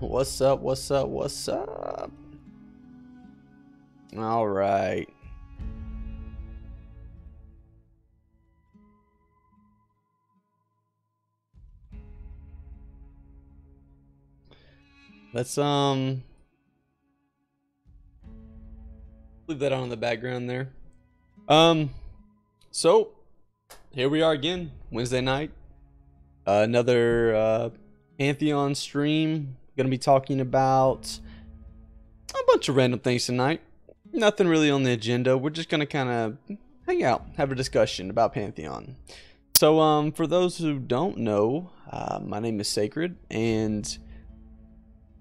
What's up? What's up? What's up? All right. Let's leave that on in the background there. So here we are again, Wednesday night. Another Pantheon stream. Gonna be talking about a bunch of random things tonight. Nothing really on the agenda. We're just gonna kind of hang out, have a discussion about Pantheon. So for those who don't know, my name is Sacred, and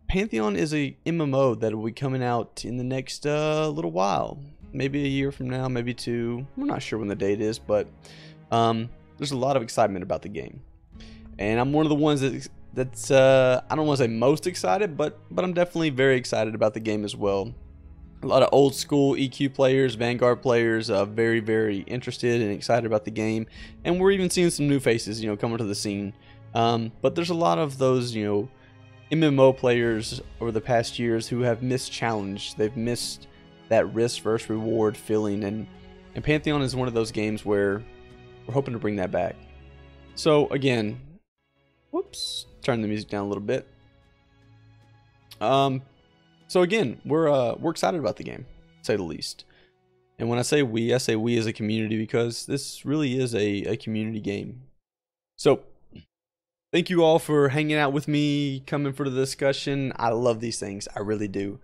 Pantheon is a MMO that will be coming out in the next little while. Maybe a year from now, maybe two. We're not sure when the date is, but there's a lot of excitement about the game. And I'm one of the ones that's I don't want to say most excited, but I'm definitely very excited about the game as well. A lot of old school EQ players, Vanguard players, very, very interested and excited about the game. And we're even seeing some new faces, coming to the scene. But there's a lot of those, MMO players over the past years who have missed challenge. They've missed that risk versus reward feeling, and Pantheon is one of those games where we're hoping to bring that back. So again, whoops, turn the music down a little bit. So again, we're excited about the game, to say the least. And when I say we as a community, because this really is a community game. So thank you all for hanging out with me, coming for the discussion. I love these things. I really do.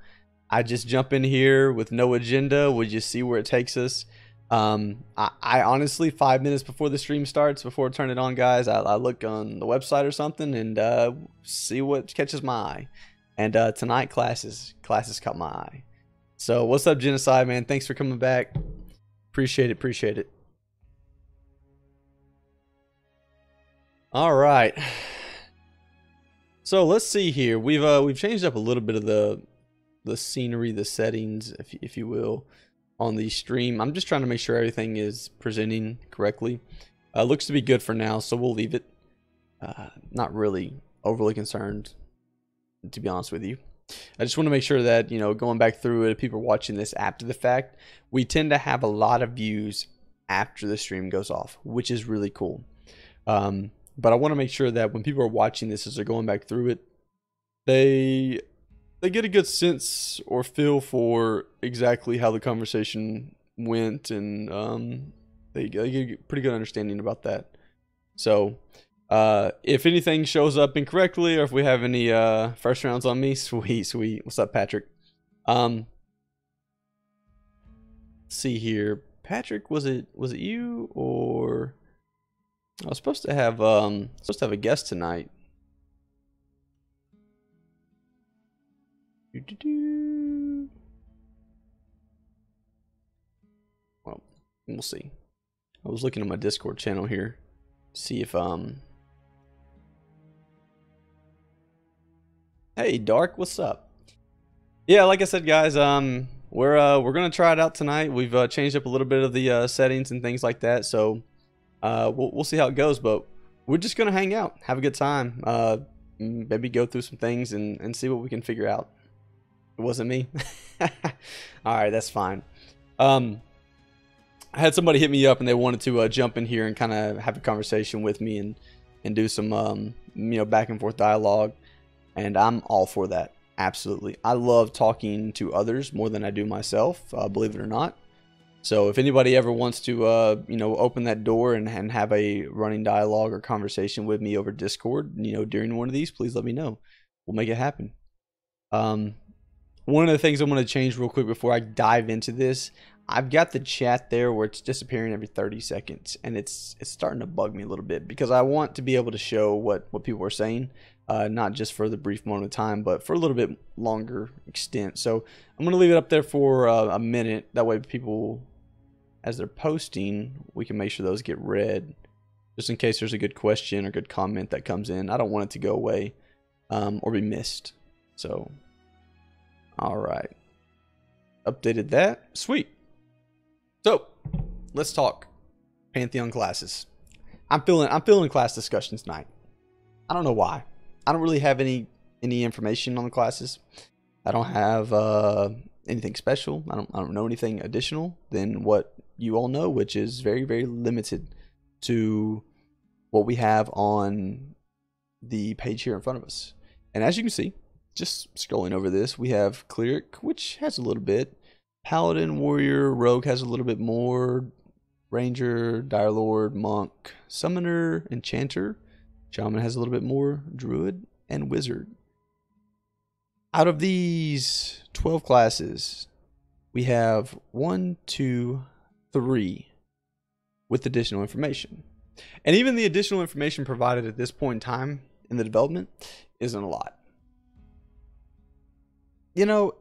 I just jump in here with no agenda. We just see where it takes us. I honestly, 5 minutes before the stream starts, before I turn it on, guys, I look on the website or something and see what catches my eye. And tonight, classes caught my eye. So what's up, Genocide, man? Thanks for coming back. Appreciate it. All right, so let's see here. We've changed up a little bit of the scenery, the settings, if you will, on the stream. I'm just trying to make sure everything is presenting correctly. Looks to be good for now, so we'll leave it. Not really overly concerned, to be honest with you. I just want to make sure that, going back through it, if people are watching this after the fact, we tend to have a lot of views after the stream goes off, which is really cool. But I want to make sure that when people are watching this as they're going back through it, they get a good sense or feel for exactly how the conversation went, and they get a pretty good understanding about that. So if anything shows up incorrectly, or if we have any first rounds on me, sweet. What's up, Patrick? Let's see here. Patrick, was it you, or I was supposed to have a guest tonight. Well, we'll see. I was looking at my Discord channel here to see if hey Dark, what's up? Yeah, like I said, guys, we're gonna try it out tonight. We've changed up a little bit of the settings and things like that, so we'll see how it goes, but we're just gonna hang out, have a good time, maybe go through some things and see what we can figure out. It wasn't me. All right, that's fine. I had somebody hit me up and they wanted to jump in here and kind of have a conversation with me and do some back and forth dialogue, and I'm all for that. Absolutely. I love talking to others more than I do myself, believe it or not. So if anybody ever wants to open that door and have a running dialogue or conversation with me over Discord, during one of these, please let me know. We'll make it happen. One of the things I'm going to change real quick before I dive into this, I've got the chat there where it's disappearing every 30 seconds, and it's starting to bug me a little bit, because I want to be able to show what people are saying, not just for the brief moment of time, but for a little bit longer extent. So I'm going to leave it up there for a minute. That way people, as they're posting, we can make sure those get read, just in case there's a good question or good comment that comes in. I don't want it to go away or be missed. So all right, updated that. Sweet. So let's talk Pantheon classes. I'm feeling class discussions tonight. I don't know why. I don't really have any any information on the classes. I don't have anything special. I don't know anything additional than what you all know, which is very, very limited to what we have on the page here in front of us. And as you can see, just scrolling over this, we have Cleric, which has a little bit. Paladin, Warrior, Rogue has a little bit more. Ranger, Dire Lord, Monk, Summoner, Enchanter. Shaman has a little bit more. Druid, and Wizard. Out of these 12 classes, we have 1, 2, 3 with additional information. And even the additional information provided at this point in time in the development isn't a lot. You know,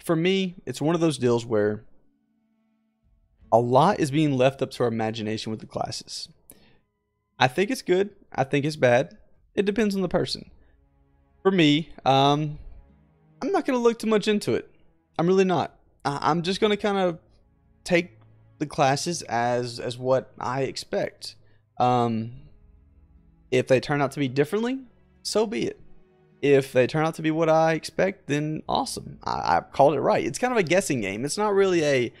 for me, it's one of those deals where a lot is being left up to our imagination with the classes. I think it's good. I think it's bad. It depends on the person. For me, I'm not going to look too much into it. I'm really not. I'm just going to kind of take the classes as what I expect. If they turn out to be differently, so be it. If they turn out to be what I expect, then awesome. I called it right. It's kind of a guessing game. It's not really a...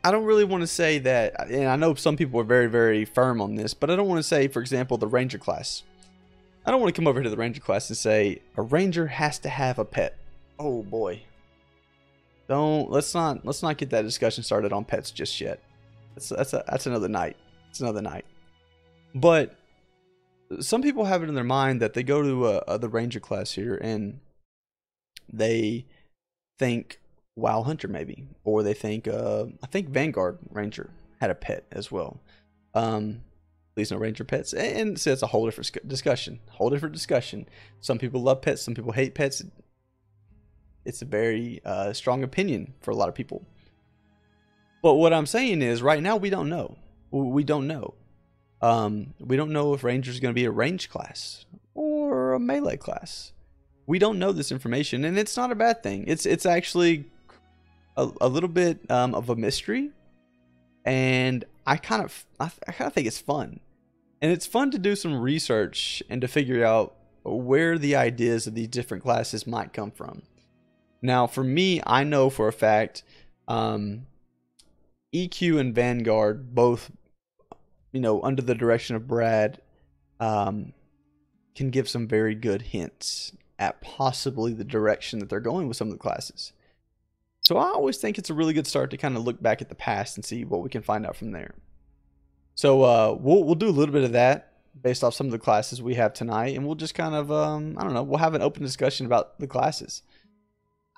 I don't really want to say that, and I know some people are very, very firm on this, but I don't want to say, for example, the Ranger class. I don't want to come over to the Ranger class and say a Ranger has to have a pet. Oh boy. Let's not get that discussion started on pets just yet. That's another night. It's another night. But some people have it in their mind that they go to the Ranger class here and they think WoW Hunter maybe, or they think I think Vanguard Ranger had a pet as well. Please no Ranger pets, and so it's a whole different discussion. Some people love pets, some people hate pets. It's a very strong opinion for a lot of people. But what I'm saying is, right now we don't know. We don't know. We don't know if Ranger is going to be a range class or a melee class. We don't know this information, and it's not a bad thing. It's actually a little bit of a mystery, and I kind of think it's fun, and it's fun to do some research and to figure out where the ideas of these different classes might come from. Now, for me, I know for a fact, EQ and Vanguard both, under the direction of Brad, can give some very good hints at possibly the direction that they're going with some of the classes. So I always think it's a really good start to kind of look back at the past and see what we can find out from there. So we'll do a little bit of that based off some of the classes we have tonight, and we'll just kind of I don't know, we'll have an open discussion about the classes.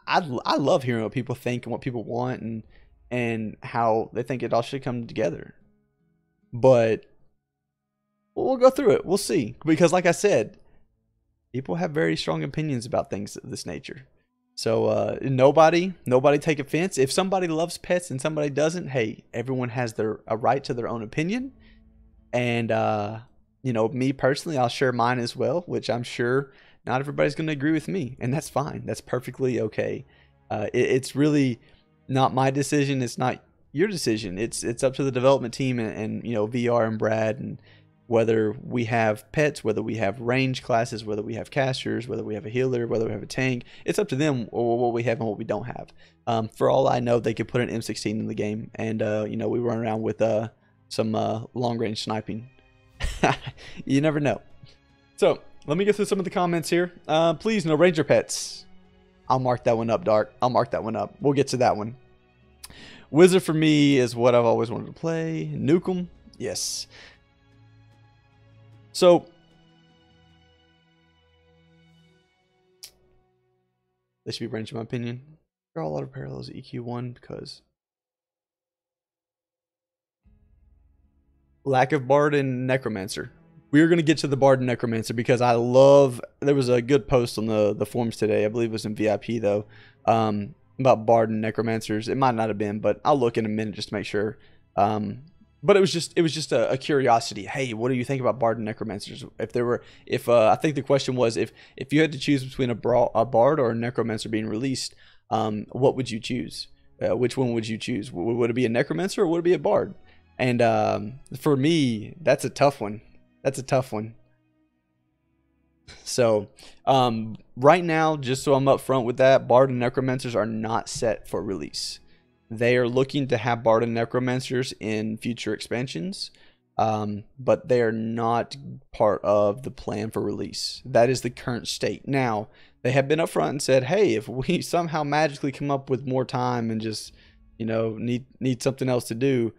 I love hearing what people think and what people want and how they think it all should come together. But we'll go through it. We'll see, because like I said, people have very strong opinions about things of this nature. So nobody take offense. If somebody loves pets and somebody doesn't, hey, everyone has a right to their own opinion. And me personally, I'll share mine as well, which I'm sure not everybody's going to agree with me, and that's fine. That's perfectly okay. It's really not my decision. It's not your decision. It's up to the development team and VR and Brad, and whether we have pets, whether we have range classes, whether we have casters, whether we have a healer, whether we have a tank. It's up to them or what we have and what we don't have. For all I know, they could put an M16 in the game, and we run around with some long range sniping. You never know. So let me go through some of the comments here. Please, no Ranger pets. I'll mark that one up, Dark. I'll mark that one up. We'll get to that one. Wizard for me is what I've always wanted to play. Nuke 'em. Yes. So they should be ranged, in my opinion. There are a lot of parallels to EQ1 because lack of Bard and Necromancer. We're going to get to the Bard and Necromancer because there was a good post on the forums today. I believe it was in VIP though, about Bard and Necromancers. It might not have been, but I'll look in a minute just to make sure. But it was just a curiosity. Hey, what do you think about Bard and Necromancers? I think the question was if you had to choose between a Bard or a Necromancer being released, what would you choose? Which one would you choose? Would it be a Necromancer or would it be a Bard? And for me, that's a tough one. That's a tough one. So, right now, just so I'm upfront with that, Bard and Necromancers are not set for release. They are looking to have Bard and Necromancers in future expansions, but they are not part of the plan for release. That is the current state. Now, they have been upfront and said, hey, if we somehow magically come up with more time and just, need something else to do,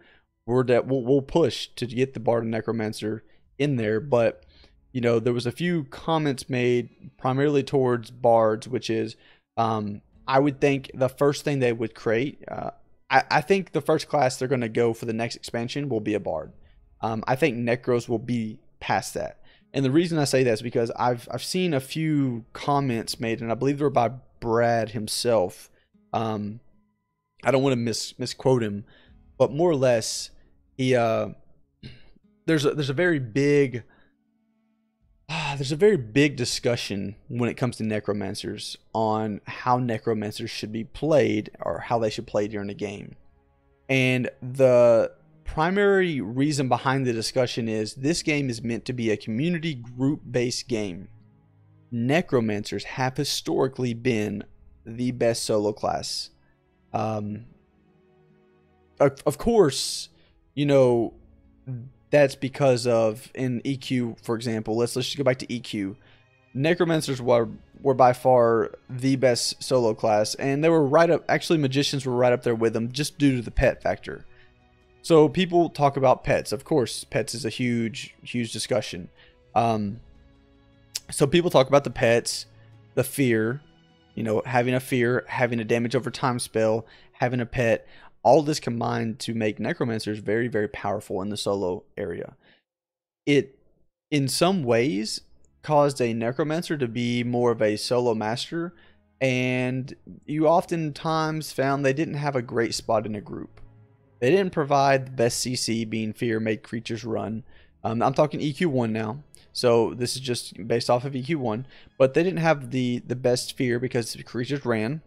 we'll push to get the Bard and Necromancer in there. But there was a few comments made primarily towards bards, which is, I would think the first thing they would create, I think the first class they're going to go for the next expansion will be a bard. I think necros will be past that. And the reason I say that is because I've seen a few comments made, and I believe they were by Brad himself. I don't want to misquote him, but more or less, he there's a very big discussion when it comes to necromancers on how necromancers should be played or how they should play during the game. And the primary reason behind the discussion is this game is meant to be a community group-based game. Necromancers have historically been the best solo class. Of course, that's because of, in EQ, for example, let's just go back to EQ. Necromancers were by far the best solo class, and they were right up, actually magicians were right up there with them just due to the pet factor. So people talk about pets. Of course, pets is a huge discussion. So people talk about the pets, the fear, having a fear, having a damage over time spell, having a pet. All this combined to make necromancers very, very powerful in the solo area. It, in some ways, caused a necromancer to be more of a solo master, and you oftentimes found they didn't have a great spot in a group. They didn't provide the best CC, being fear, make creatures run. I'm talking EQ1 now, so this is just based off of EQ1, but they didn't have the best fear because the creatures ran.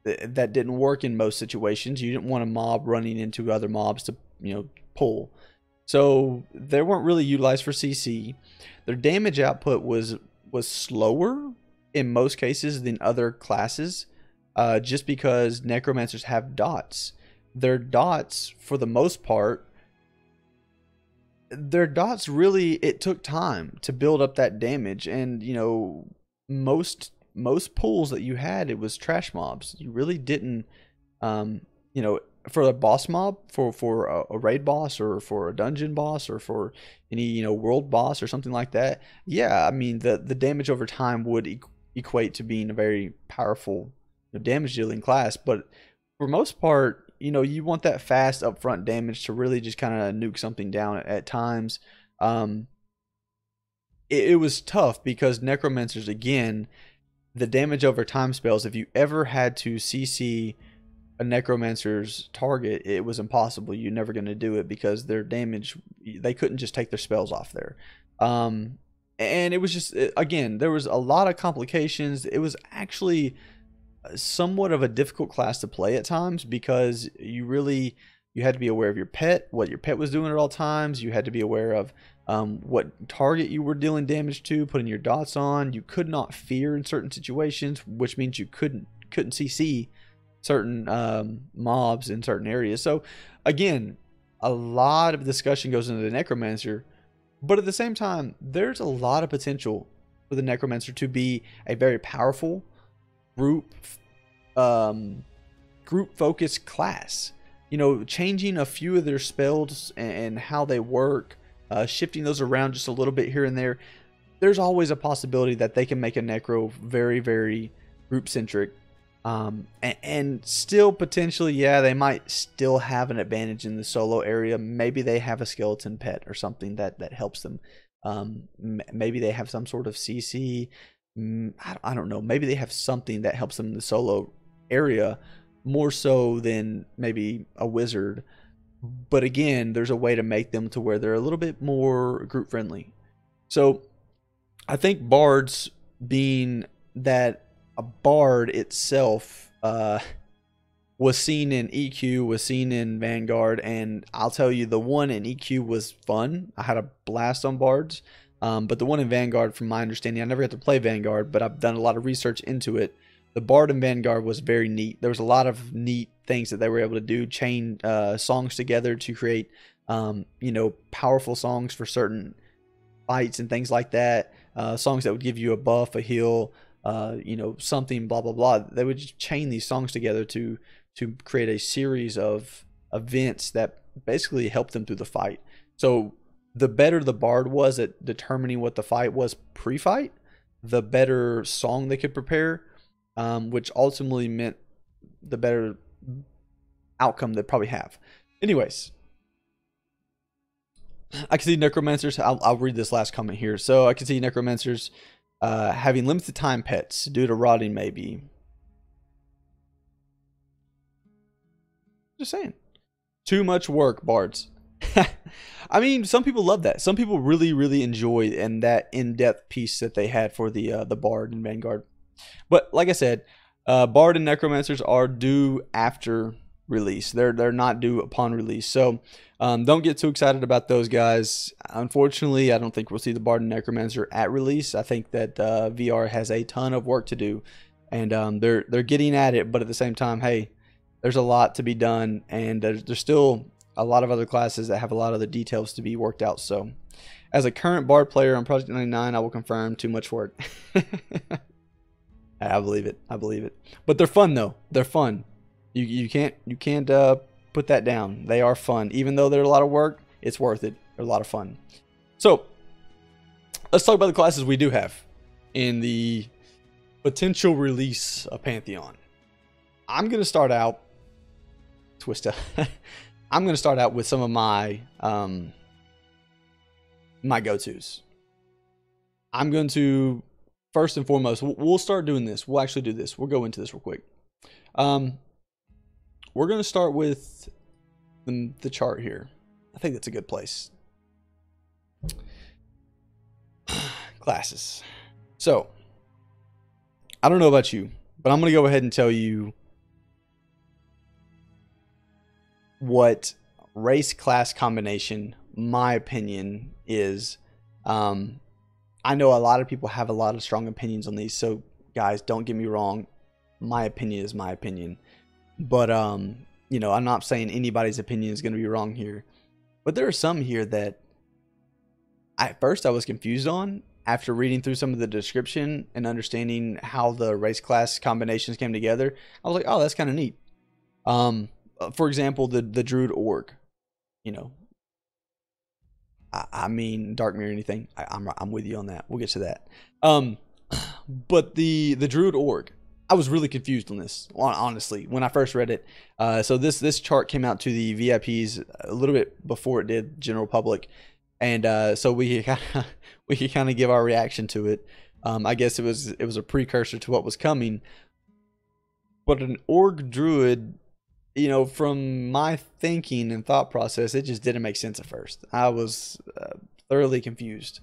That didn't work in most situations. You didn't want a mob running into other mobs to pull, so they weren't really utilized for CC. Their damage output was slower in most cases than other classes, just because necromancers have dots. Their dots, for the most part, really, it took time to build up that damage, and most pulls that you had, it was trash mobs. You really didn't, for a boss mob, for a raid boss, or for a dungeon boss, or for any world boss or something like that. Yeah, I mean the damage over time would equate to being a very powerful damage dealing class, but for most part, you want that fast upfront damage to really just kind of nuke something down at times. It was tough because necromancers, again, the damage over time spells, if you ever had to CC a necromancer's target, it was impossible. You're never going to do it because their damage, they couldn't just take their spells off there. And it was just, again, there was a lot of complications. It was actually somewhat of a difficult class to play at times because you had to be aware of your pet, what your pet was doing at all times. You had to be aware of what target you were dealing damage to, putting your dots on. You could not fear in certain situations, which means you couldn't CC certain mobs in certain areas. So again, a lot of discussion goes into the necromancer, but at the same time, there's a lot of potential for the necromancer to be a very powerful group focused class. Changing a few of their spells and how they work, shifting those around just a little bit here and there, there's always a possibility that they can make a necro very, very group centric, and still potentially, yeah, they might still have an advantage in the solo area. Maybe they have a skeleton pet or something that helps them. Maybe they have some sort of CC. I don't know. Maybe they have something that helps them in the solo area more so than maybe a wizard. But again, there's a way to make them to where they're a little bit more group friendly. So I think bards, being that a bard itself was seen in EQ, was seen in Vanguard, and I'll tell you, the one in EQ was fun. I had a blast on bards. But the one in Vanguard, from my understanding, I never got to play Vanguard, but I've done a lot of research into it. The Bard in Vanguard was very neat. There was a lot of neat things that they were able to do, chain songs together to create, powerful songs for certain fights and things like that. Songs that would give you a buff, a heal, something, blah, blah, blah. They would just chain these songs together to create a series of events that basically helped them through the fight. So the better the Bard was at determining what the fight was pre-fight, the better song they could prepare, which ultimately meant the better outcome they'd probably have. Anyways, I can see necromancers. I'll read this last comment here. So I can see necromancers having limited time pets due to rotting, maybe. Just saying. Too much work, bards. I mean, some people love that. Some people really, really enjoy that in-depth piece that they had for the bard in Vanguard. But like I said, bard and necromancers are due after release. They're not due upon release. So don't get too excited about those guys. Unfortunately, I don't think we'll see the bard and necromancer at release. I think that VR has a ton of work to do, and they're getting at it. But at the same time, hey, there's a lot to be done, and there's still a lot of other classes that have a lot of the details to be worked out. So as a current bard player on Project 99, I will confirm too much work. I believe it. I believe it. But they're fun though. They're fun. You can't put that down. They are fun. Even though they're a lot of work, it's worth it. They're a lot of fun. So let's talk about the classes we do have in the potential release of Pantheon. I'm gonna start out I'm going to start out with some of my my go-tos. I'm going to, first and foremost, we'll start doing this. We'll actually do this. We'll go into this real quick. We're going to start with the chart here. I think that's a good place. Classes. So, I don't know about you, but I'm going to go ahead and tell you what race class combination my opinion is. I know a lot of people have a lot of strong opinions on these, so guys, don't get me wrong, my opinion is my opinion, but I'm not saying anybody's opinion is going to be wrong here, but there are some here that at first I was confused on after reading through some of the description and understanding how the race class combinations came together. I was like, oh, that's kind of neat. For example, the Druid Org, I mean, Dark Mirror, anything. I'm with you on that. We'll get to that. But the Druid Org, I was really confused on this, honestly, when I first read it. So this chart came out to the VIPs a little bit before it did general public, and so we could kind of give our reaction to it. I guess it was a precursor to what was coming. But an Org Druid, from my thinking and thought process, it just didn't make sense at first. I was thoroughly confused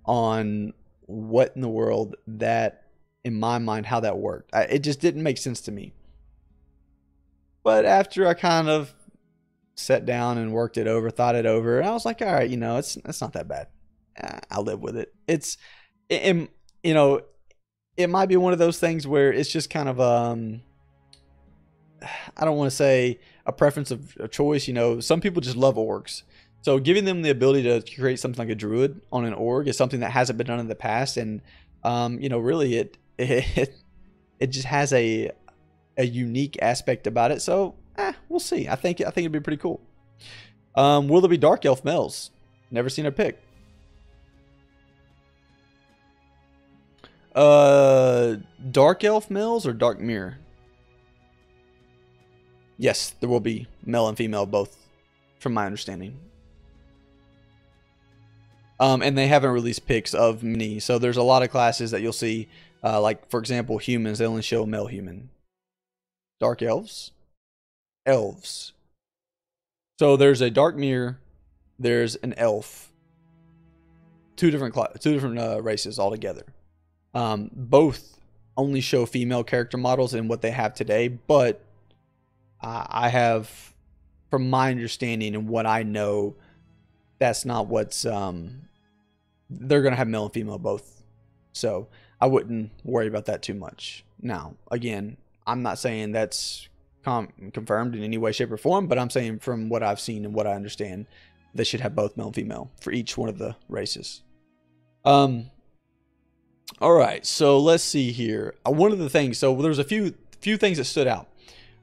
on what in the world that, in my mind, how that worked. It just didn't make sense to me. But after I kind of sat down and worked it over, thought it over, I was like, all right, it's not that bad. I'll live with it. It might be one of those things where it's just kind of I don't want to say a preference of choice. Some people just love orgs. So giving them the ability to create something like a druid on an org is something that hasn't been done in the past. And, really it just has a unique aspect about it. So we'll see. I think it'd be pretty cool. Will there be Dark Elf males? Never seen her pick. Dark Elf males or Dark Mirror? Yes, there will be male and female both, from my understanding. And they haven't released pics of many, so there's a lot of classes that you'll see, like, for example, humans, they only show a male human. Dark elves? Elves. So there's a Dark Mirror, there's an elf. Two different races altogether. Both only show female character models in what they have today, but I have, from my understanding and what I know, that's not what's they're going to have male and female both. So I wouldn't worry about that too much. Now, again, I'm not saying that's confirmed in any way, shape, or form, but I'm saying from what I've seen and what I understand, they should have both male and female for each one of the races. All right, so let's see here. One of the things, so there's a few things that stood out.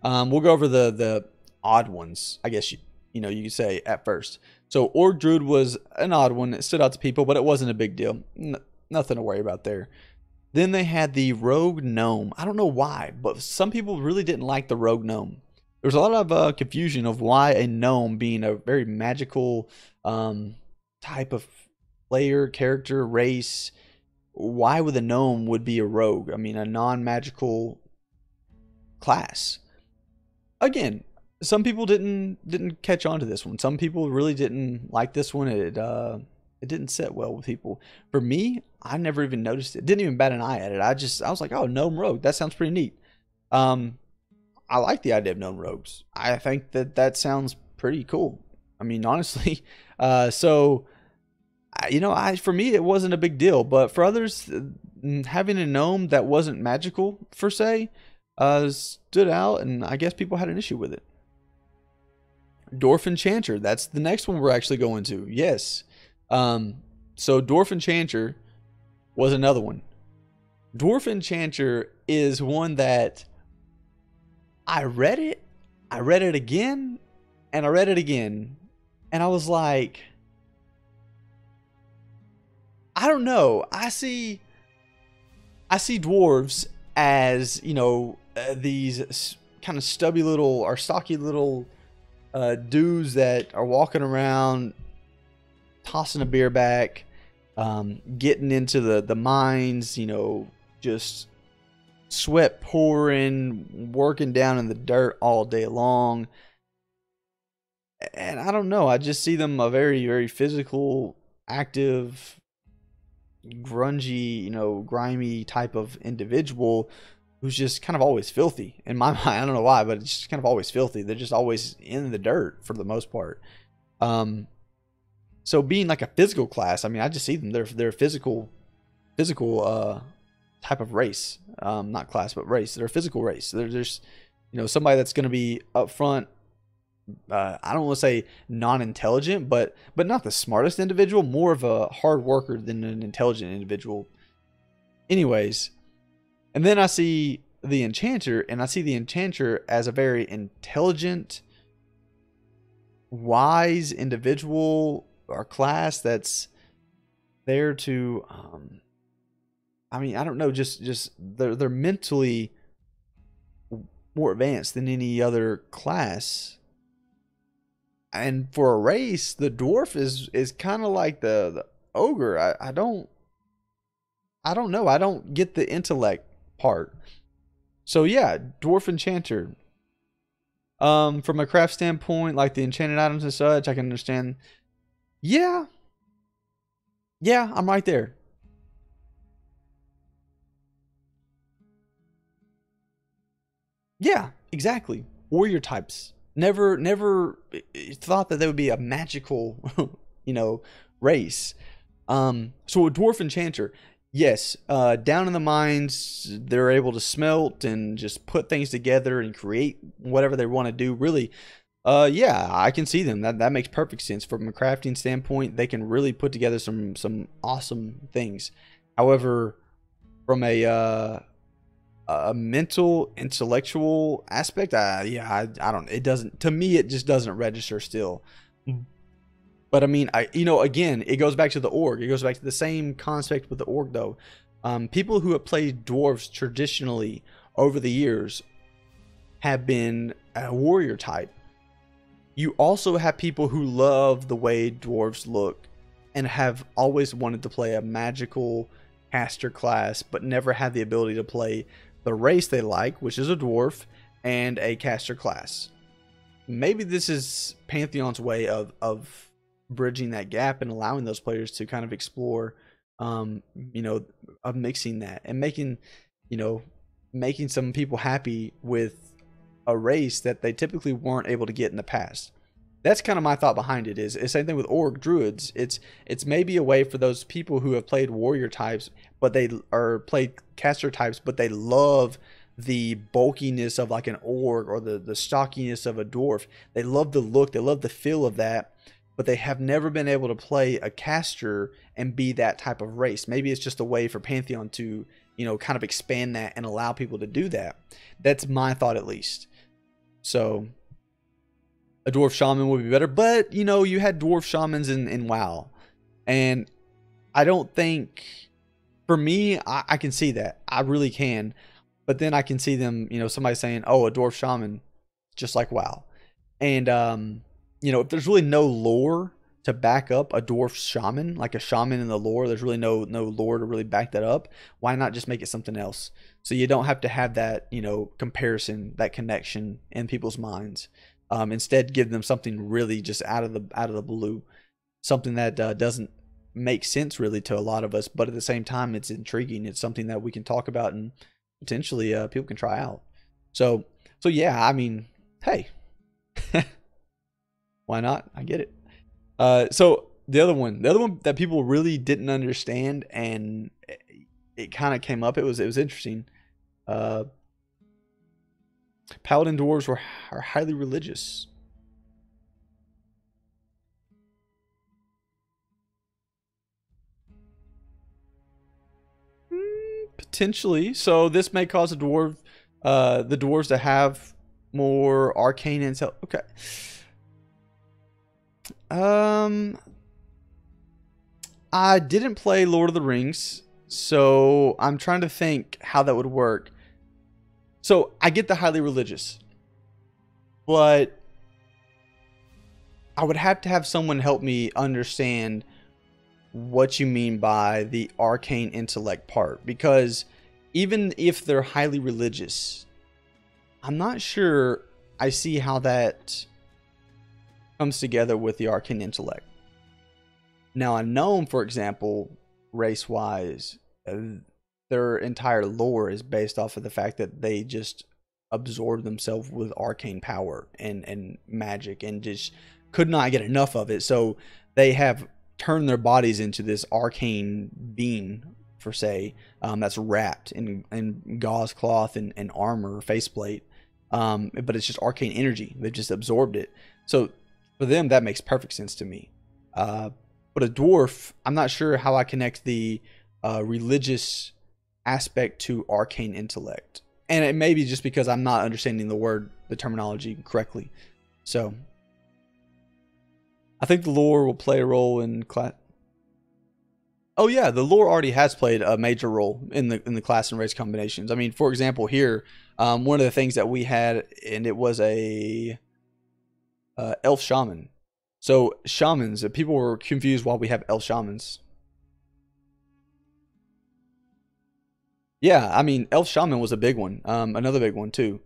We'll go over the odd ones, I guess you could say at first. So Orc Druid was an odd one. It stood out to people, but it wasn't a big deal. Nothing to worry about there. Then they had the Rogue Gnome. I don't know why, but some people really didn't like the Rogue Gnome. There was a lot of confusion of why a gnome, being a very magical type of player, character, race, why would a gnome would be a rogue? I mean, a non-magical class. Again, some people didn't catch on to this one. Some people really didn't like this one. It didn't sit well with people. For me, I never even noticed it. Didn't even bat an eye at it. I was like, oh, gnome rogue. That sounds pretty neat. I like the idea of gnome rogues. I think that sounds pretty cool. I mean, honestly. For me, it wasn't a big deal. But for others, having a gnome that wasn't magical, per se, stood out. And I guess people had an issue with it. Dwarf Enchanter. That's the next one we're actually going to. Yes. So Dwarf Enchanter was another one. Dwarf Enchanter is one that I read it again, and I read it again, and I was like, I don't know. I see dwarves as, these kind of stubby little or stocky little dudes that are walking around, tossing a beer back, getting into the mines, just sweat pouring, working down in the dirt all day long. And I don't know, I just see them a very, very physical, active, grungy, grimy type of individual who's just kind of always filthy. In my mind, I don't know why, but it's just kind of always filthy. They're just always in the dirt for the most part. So being like a physical class, I mean, I just see them. They're a physical type of race. Not class, but race. They're a physical race. They're just, somebody that's going to be up front. I don't want to say non-intelligent, but not the smartest individual. More of a hard worker than an intelligent individual. Anyways, and then I see the Enchanter, and I see the Enchanter as a very intelligent, wise individual or class that's there to, I don't know, just they're mentally more advanced than any other class. And for a race, the dwarf is kind of like the ogre. I don't know. I don't get the intellect part. So yeah, dwarf enchanter. From a craft standpoint, like the enchanted items and such, I can understand. Yeah, I'm right there. Yeah, exactly. Warrior types. Never thought that they would be a magical, race. So a dwarf enchanter, yes, down in the mines, they're able to smelt and just put things together and create whatever they want to do. Really, yeah, I can see them. That makes perfect sense from a crafting standpoint. They can really put together some awesome things. However, from a mental, intellectual aspect, I don't. It doesn't. To me, it just doesn't register still. But I mean, again, it goes back to the org. It goes back to the same concept with the org, though. People who have played dwarves traditionally over the years have been a warrior type. You also have people who love the way dwarves look and have always wanted to play a magical caster class, but never had the ability to play the race they like, which is a dwarf, and a caster class. Maybe this is Pantheon's way of bridging that gap and allowing those players to kind of explore, of mixing that and making some people happy with a race that they typically weren't able to get in the past. That's kind of my thought behind it. Is same thing with orc druids. It's maybe a way for those people who have played warrior types, but they or played caster types, but they love the bulkiness of like an orc or the stockiness of a dwarf. They love the look, they love the feel of that, but they have never been able to play a caster and be that type of race. Maybe it's just a way for Pantheon to, you know, kind of expand that and allow people to do that. That's my thought, at least. So a dwarf shaman would be better, but you know, you had dwarf shamans in WoW, and I don't think, for me, I can see that. I really can. But then I can see them, you know, somebody saying, oh, a dwarf shaman, just like WoW. And, you know, if there's really no lore to back up a dwarf shaman, like a shaman in the lore, there's really no lore to really back that up. Why not just make it something else? So you don't have to have that, you know, comparison, that connection in people's minds. Instead, give them something really just out of the blue. Something that doesn't make sense really to a lot of us, but at the same time, it's intriguing. It's something that we can talk about and potentially people can try out. So yeah, I mean, hey, why not? I get it. So the other one that people really didn't understand, and it kind of came up. It was interesting. Paladin dwarves are highly religious. Potentially. So this may cause the dwarves to have more arcane intel. Okay. I didn't play Lord of the Rings, so I'm trying to think how that would work. So I get the highly religious, but I would have to have someone help me understand what you mean by the arcane intellect part, because even if they're highly religious, I'm not sure I see how that comes together with the arcane intellect. Now, a gnome, for example, race-wise, their entire lore is based off of the fact that they just absorb themselves with arcane power and magic, and just could not get enough of it. So they have turned their bodies into this arcane being, for say, that's wrapped in gauze cloth and armor, faceplate. But it's just arcane energy. They've just absorbed it. So for them, that makes perfect sense to me. But a dwarf, I'm not sure how I connect the religious aspect to arcane intellect. And it may be just because I'm not understanding the terminology correctly. So I think the lore will play a role in class. Oh yeah, the lore already has played a major role in the class and race combinations. I mean, for example, here, one of the things that we had, and it was a elf shaman. So shamans, people were confused why we have elf shamans. Yeah, I mean, elf shaman was a big one. Another big one too.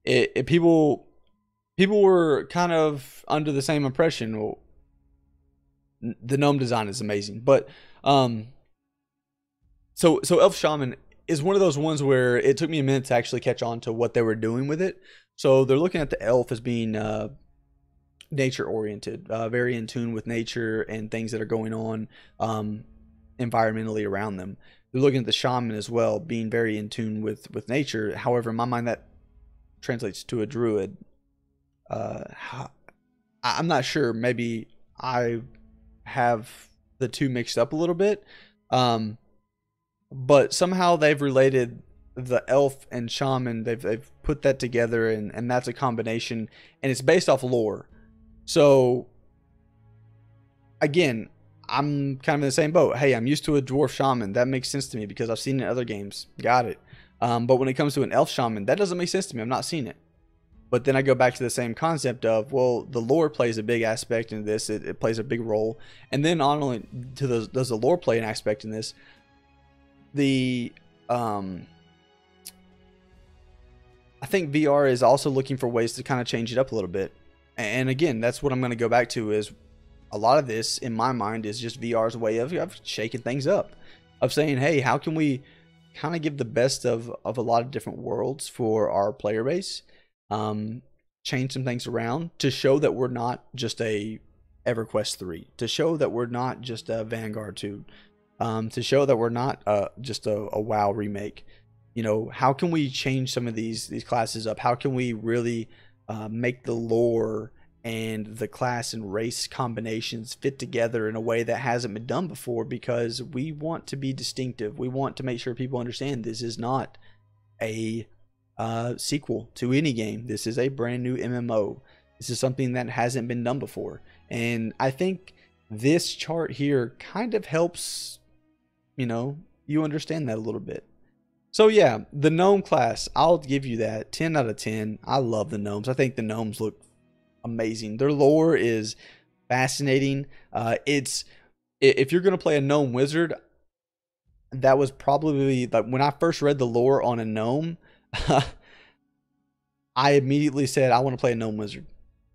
People were kind of under the same impression. Well, the gnome design is amazing, but so elf shaman is one of those ones where it took me a minute to actually catch on to what they were doing with it. So they're looking at the elf as being nature oriented, very in tune with nature and things that are going on environmentally around them. They're looking at the shaman as well, being very in tune with nature. However, in my mind, that translates to a druid. I'm not sure. Maybe I have the two mixed up a little bit. But somehow they've related the elf and shaman. They've put that together, and that's a combination, and it's based off lore. So again, I'm kind of in the same boat. Hey, I'm used to a dwarf shaman. That makes sense to me because I've seen it in other games. Got it. But when it comes to an elf shaman, that doesn't make sense to me. I've not seen it. But then I go back to the same concept of, well, the lore plays a big aspect in this. It plays a big role. And then not only does the lore play an aspect in this, the I think VR is also looking for ways to kind of change it up a little bit. And again, that's what I'm going to go back to, is a lot of this in my mind is just VR's way of shaking things up, of saying, hey, how can we kind of give the best of a lot of different worlds for our player base? change some things around to show that we're not just a EverQuest 3, to show that we're not just a Vanguard 2, to show that we're not just a WoW remake. You know, how can we change some of these classes up? How can we really make the lore and the class and race combinations fit together in a way that hasn't been done before? Because we want to be distinctive. We want to make sure people understand this is not a sequel to any game. This is a brand new MMO. This is something that hasn't been done before. And I think this chart here kind of helps, you know, you understand that a little bit. So yeah, the gnome class, I'll give you that 10 out of 10. I love the gnomes. I think the gnomes look amazing. Their lore is fascinating. If you're going to play a gnome wizard, that was probably like when I first read the lore on a gnome, I immediately said, I want to play a gnome wizard.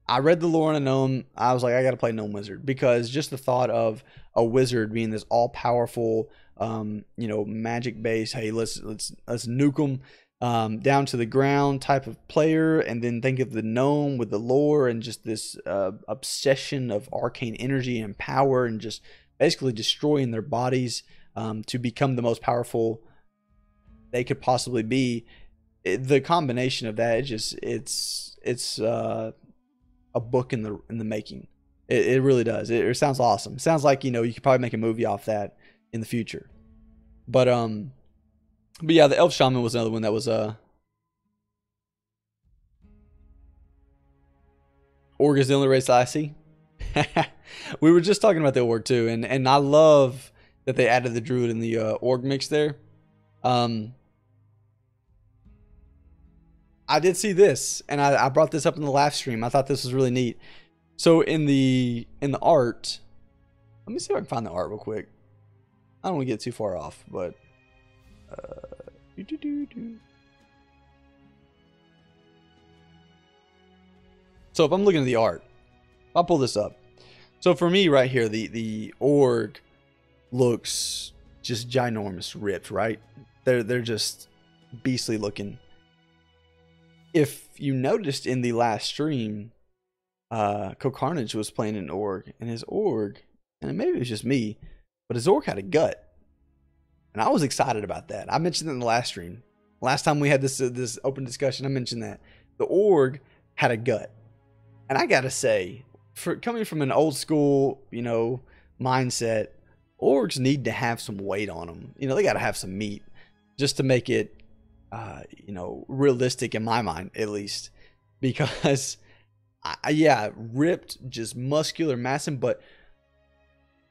I read the lore on a gnome. I was like, I got to play gnome wizard, because just the thought of a wizard being this all powerful, you know, magic based, hey, let's nuke them down to the ground type of player, and then think of the gnome with the lore and just this obsession of arcane energy and power, and just basically destroying their bodies to become the most powerful they could possibly be. The combination of that, it's a book in the making. It really does. It sounds awesome. It sounds like, you know, you could probably make a movie off that in the future. But yeah, the elf shaman was another one that was org is the only race I see. We were just talking about the org too, and I love that they added the druid in the org mix there. I did see this, and I brought this up in the live stream. I thought this was really neat. So in the art, let me see if I can find the art real quick. I don't want to get too far off, but so if I'm looking at the art, I'll pull this up. So for me right here, the org looks just ginormous, ripped, right? They're just beastly looking. If you noticed in the last stream, Carnage was playing an org, and his org, and maybe it was just me, but his org had a gut. And I was excited about that. I mentioned it in the last stream. Last time we had this open discussion, I mentioned that. The org had a gut. And I gotta say, for coming from an old school, you know, mindset, orgs need to have some weight on them. You know, they gotta have some meat just to make it you know, realistic in my mind, at least, because yeah, ripped, just muscular, massive. But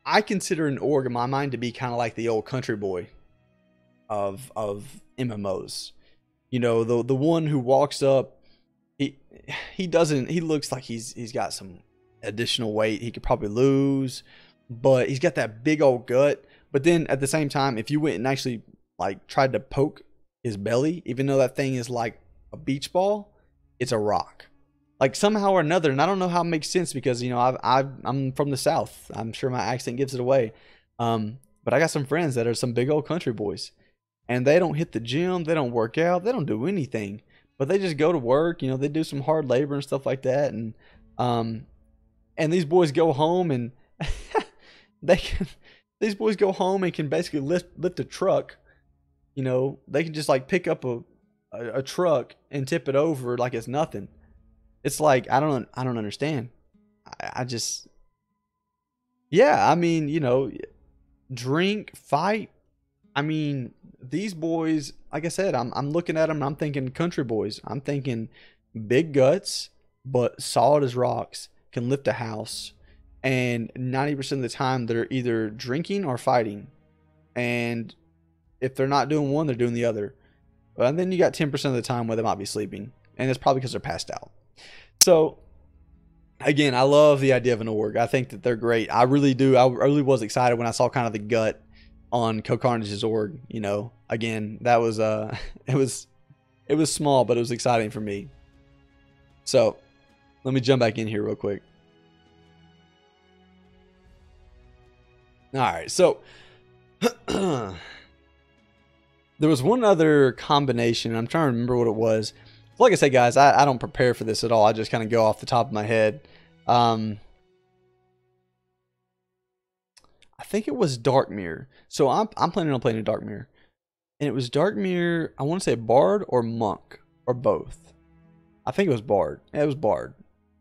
I consider an org in my mind to be kind of like the old country boy of MMOs. You know, the one who walks up, he looks like he's got some additional weight he could probably lose, but he's got that big old gut. But then at the same time, if you went and actually like tried to poke his belly, even though that thing is like a beach ball, it's a rock. Like somehow or another, and I don't know how it makes sense, because, you know, I'm from the South. I'm sure my accent gives it away. But I got some friends that are some big old country boys, and they don't hit the gym, they don't work out, they don't do anything, but they just go to work. You know, they do some hard labor and stuff like that, and these boys go home and these boys go home and can basically lift a truck. You know, they can just like pick up a truck and tip it over like it's nothing. It's like, I don't understand. I just, yeah, I mean, you know, drink, fight. I mean, these boys, like I said, I'm looking at them and I'm thinking country boys. I'm thinking big guts, but solid as rocks, can lift a house. And 90% of the time they're either drinking or fighting. And if they're not doing one, they're doing the other. And then you got 10% of the time where they might be sleeping. And it's probably because they're passed out. So, again, I love the idea of an org. I think that they're great. I really do. I really was excited when I saw kind of the gut on Carnage's org. You know, again, that was it was small, but it was exciting for me. So, let me jump back in here real quick. All right, so there was one other combination. I'm trying to remember what it was. like I said, guys, I don't prepare for this at all. I just kind of go off the top of my head. I think it was Darkmere. So I'm planning on playing a Darkmere. And it was Darkmere, I want to say Bard or Monk, or both. I think it was Bard. Yeah, it was Bard.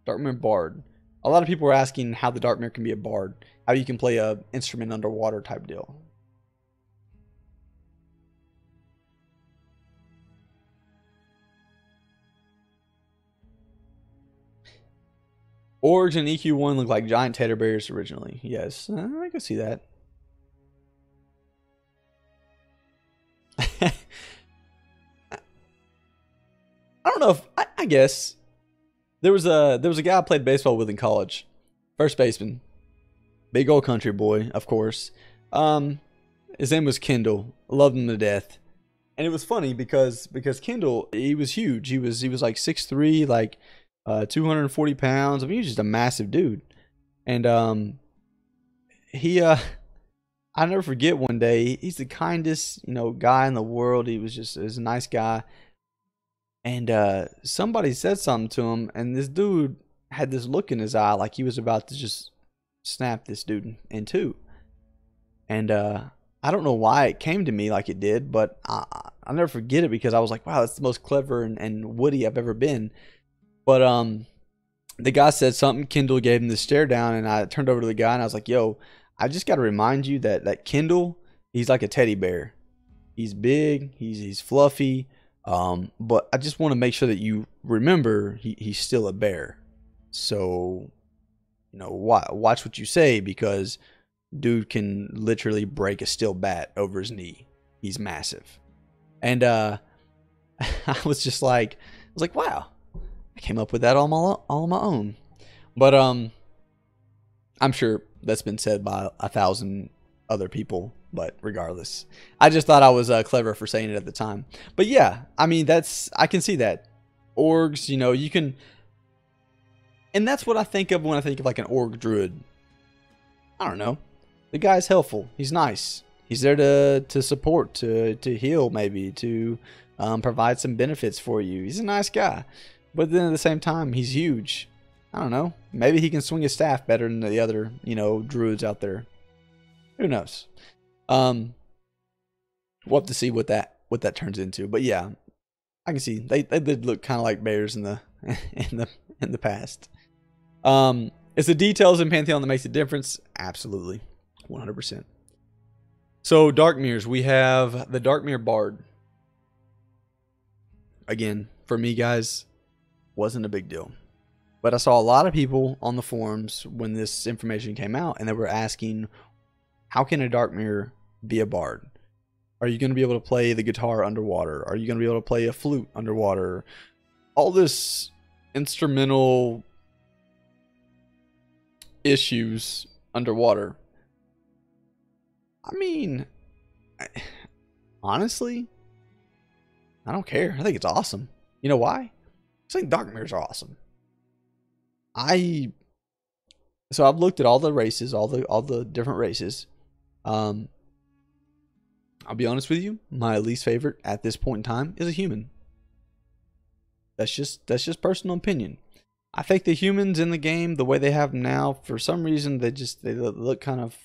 Darkmere Bard. A lot of people were asking how the Darkmere can be a Bard. How you can play a instrument underwater type deal. Orgs and EQ1 look like giant teddy bears originally. Yes, I can see that. I don't know if I guess there was a guy I played baseball with in college, first baseman, big old country boy, of course. His name was Kendall. I loved him to death, and it was funny because Kendall, he was huge. He was like 6'3", like 240 pounds. I mean, he was just a massive dude, and I never forget one day, he's the kindest, guy in the world. He was a nice guy. And somebody said something to him, and this dude had this look in his eye like he was about to just snap this dude in two. And I don't know why it came to me like it did, but I'll never forget it because I was like, wow, that's the most clever and witty I've ever been. But the guy said something, Kendall gave him the stare down, and I turned over to the guy and I was like, yo, I just got to remind you that Kendall, he's like a teddy bear. He's big, he's fluffy, but I just want to make sure that you remember he's still a bear. So, watch what you say, because dude can literally break a steel bat over his knee. He's massive. And I was like, wow, I came up with that all on my own. But I'm sure that's been said by 1,000 other people, but regardless, I just thought I was clever for saying it at the time. But yeah, I mean, I can see that. Orgs, you can, and that's what I think of when I think of like an org druid. I don't know. The guy's helpful. He's nice. He's there to support, to heal, maybe to provide some benefits for you. He's a nice guy, but then at the same time, he's huge. I don't know. Maybe he can swing his staff better than the other, druids out there. Who knows? We'll have to see what that turns into. But yeah, I can see they did look kind of like bears in the in the past. It's the details in Pantheon that makes the difference. Absolutely, 100%. So Darkmeres, we have the Darkmere Bard. Again, for me, guys, wasn't a big deal. But I saw a lot of people on the forums when this information came out, and they were asking, how can a Darkmere be a bard? Are you going to be able to play the guitar underwater? Are you going to be able to play a flute underwater? All this instrumental issues underwater. I mean, honestly, I don't care. I think it's awesome. You know why? I think Darkmeres are awesome. So I've looked at all the races, all the different races. I'll be honest with you, my least favorite at this point in time is a human. That's just personal opinion. I think the humans in the game, the way they have them now, for some reason they look kind of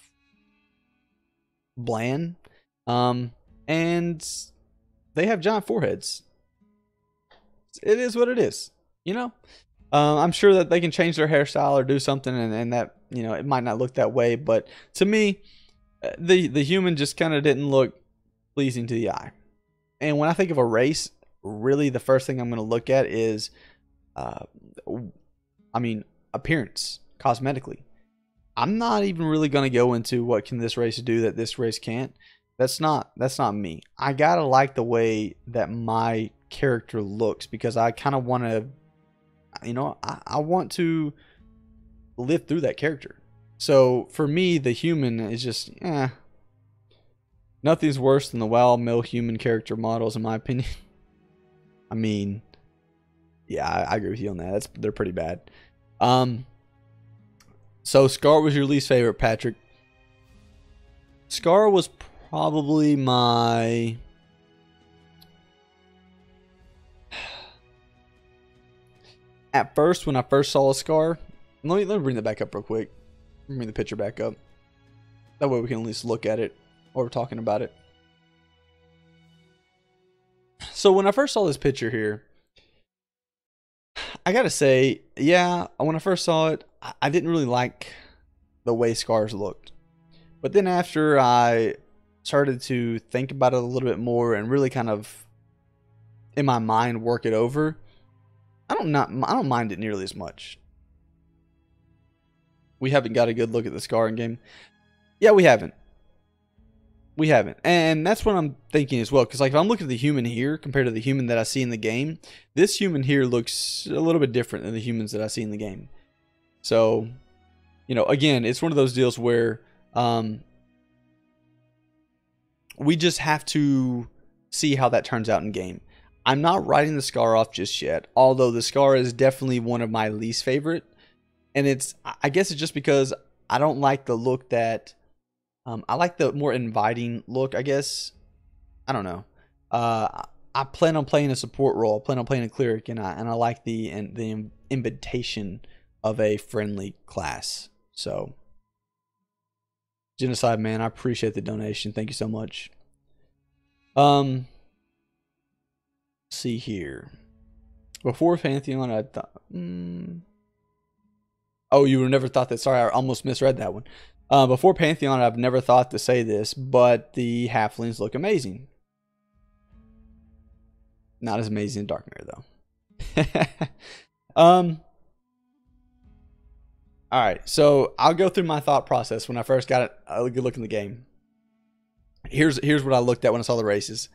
bland. And they have giant foreheads. It is what it is, I'm sure that they can change their hairstyle or do something, and that, it might not look that way. But to me, the human just kind of didn't look pleasing to the eye. And when I think of a race, really the first thing I'm going to look at is, appearance, cosmetically. I'm not even really going to go into what can this race do that this race can't. That's not me. I gotta like the way that my character looks, because I kind of want to, I want to live through that character. So for me, the human is just, nothing's worse than the wild male human character models, in my opinion. I mean, yeah, I agree with you on that. They're pretty bad. So Scar was your least favorite, Patrick. Scar was probably my At first, when I first saw a scar, let me bring that back up real quick. Let me bring the picture back up. That way we can at least look at it while we're talking about it. So when I first saw this picture here, I gotta say, yeah, when I first saw it, I didn't really like the way scars looked. But then after I started to think about it a little bit more and really kind of in my mind work it over, I don't mind it nearly as much. We haven't got a good look at the scar in game. Yeah, we haven't. We haven't. And that's what I'm thinking as well. Because like if I'm looking at the human here compared to the human that I see in the game, this human here looks a little bit different than the humans that I see in the game. So, you know, again, it's one of those deals where we just have to see how that turns out in game. I'm not writing the scar off just yet, although the scar is definitely one of my least favorite. And I guess it's just because I don't like the look that, I like the more inviting look, I guess. I don't know. I plan on playing a support role. I plan on playing a cleric, and I like the invitation of a friendly class. So, Genocide Man, I appreciate the donation. Thank you so much. See here. Before Pantheon, I thought. Oh, you would have never thought that. Sorry, I almost misread that one. Before Pantheon, I've never thought to say this, but the halflings look amazing. Not as amazing in Dark Mirror, though. Alright, so I'll go through my thought process when I first got a good look in the game. Here's what I looked at when I saw the races.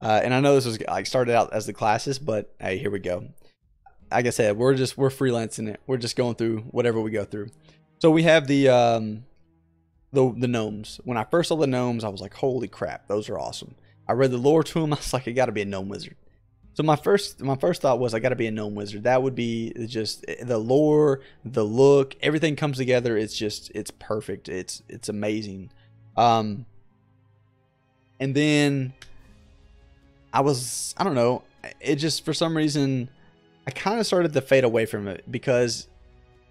And I know this was like started out as the classes, but hey, here we go. Like I said, we're freelancing it. We're just going through whatever we go through. So we have the gnomes. When I first saw the gnomes, I was like, holy crap, those are awesome. I read the lore to them. I was like, I got to be a gnome wizard. So my first thought was I got to be a gnome wizard. That would be just the lore, the look, everything comes together. It's perfect. It's amazing. And then I don't know. It just, for some reason, I kind of started to fade away from it because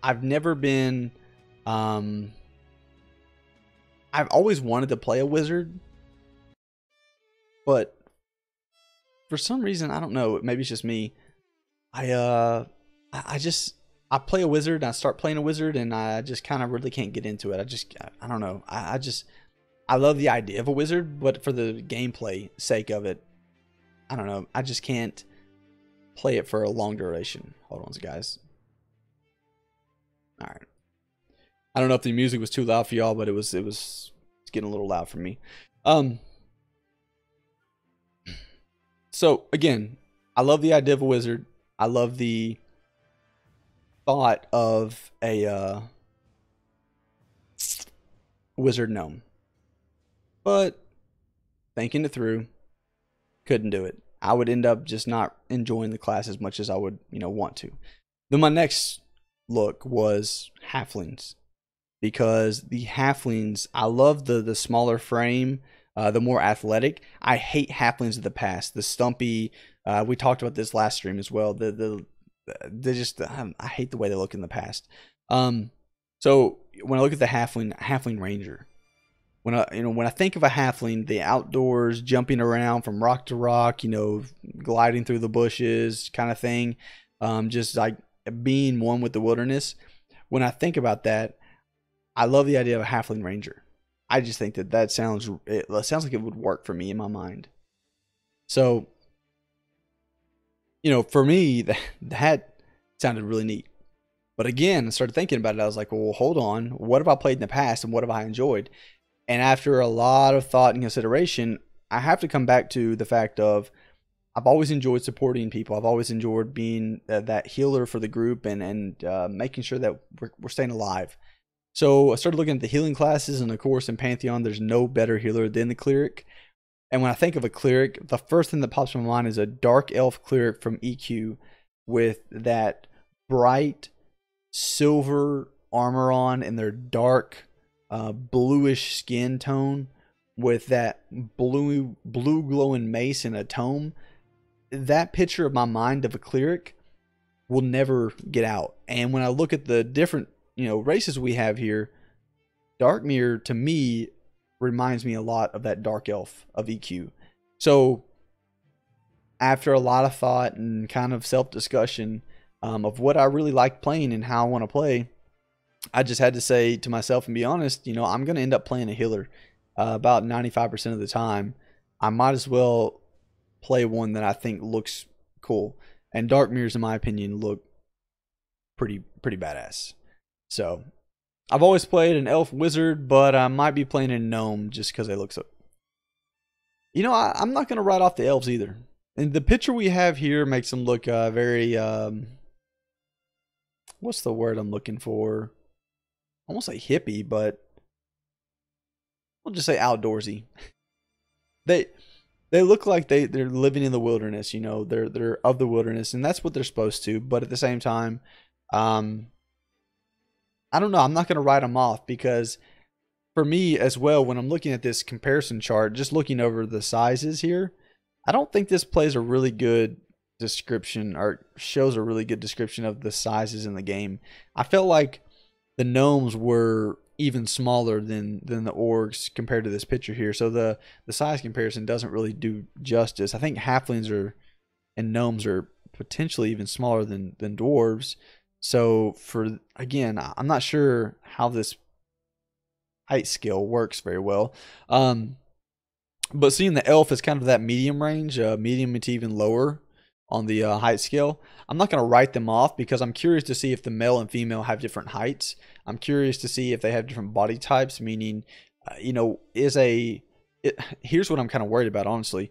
I've never been, I've always wanted to play a wizard, but for some reason, I don't know, maybe it's just me. I play a wizard and I start playing a wizard and I just kind of really can't get into it. I don't know. I love the idea of a wizard, but for the gameplay sake of it, I don't know. I just can't play it for a long duration. Hold on, guys. All right. I don't know if the music was too loud for y'all, but it's getting a little loud for me. So again, I love the idea of a wizard. I love the thought of a wizard gnome. But thinking it through, couldn't do it. I would end up just not enjoying the class as much as I would, want to. Then my next look was halflings, because the halflings, I love the smaller frame, the more athletic. I hate halflings of the past, the stumpy. We talked about this last stream as well. I hate the way they look in the past. So when I look at the halfling ranger, when I think of a halfling, the outdoors, jumping around from rock to rock, gliding through the bushes kind of thing, just like being one with the wilderness. When I think about that, I love the idea of a halfling ranger. I just think that sounds like it would work for me in my mind. So, for me, that sounded really neat. But again, I started thinking about it. I was like, well, hold on. What have I played in the past and what have I enjoyed? And after a lot of thought and consideration, I have to come back to the fact of I've always enjoyed supporting people. I've always enjoyed being that healer for the group and making sure that we're staying alive. So I started looking at the healing classes, and of course in Pantheon, there's no better healer than the cleric. And when I think of a cleric, the first thing that pops in my mind is a dark elf cleric from EQ with that bright silver armor on and their dark bluish skin tone with that blue glowing mace and a tome. That picture of my mind of a cleric will never get out. And when I look at the different, races we have here, Darkmere to me reminds me a lot of that Dark Elf of EQ. So after a lot of thought and kind of self-discussion of what I really like playing and how I want to play, I just had to say to myself and be honest, I'm going to end up playing a healer about 95% of the time. I might as well play one that I think looks cool. And Darkmere's, in my opinion, look pretty badass. So I've always played an elf wizard, but I might be playing a gnome just because they look so. I'm not going to write off the elves either. And the picture we have here makes them look very, what's the word I'm looking for? Almost like hippie, but we'll just say outdoorsy. They look like they're living in the wilderness, they're of the wilderness, and that's what they're supposed to. But at the same time, I don't know. I'm not going to write them off because for me as well, when I'm looking at this comparison chart, just looking over the sizes here, I don't think this plays a really good description or shows a really good description of the sizes in the game. I felt like the gnomes were even smaller than the orcs compared to this picture here. So the size comparison doesn't really do justice. I think halflings and gnomes are potentially even smaller than dwarves. So again, I'm not sure how this height scale works very well. But seeing the elf is kind of that medium range, medium to even lower on the height scale, I'm not going to write them off because I'm curious to see if the male and female have different heights. I'm curious to see if they have different body types, meaning, here's what I'm kind of worried about, honestly.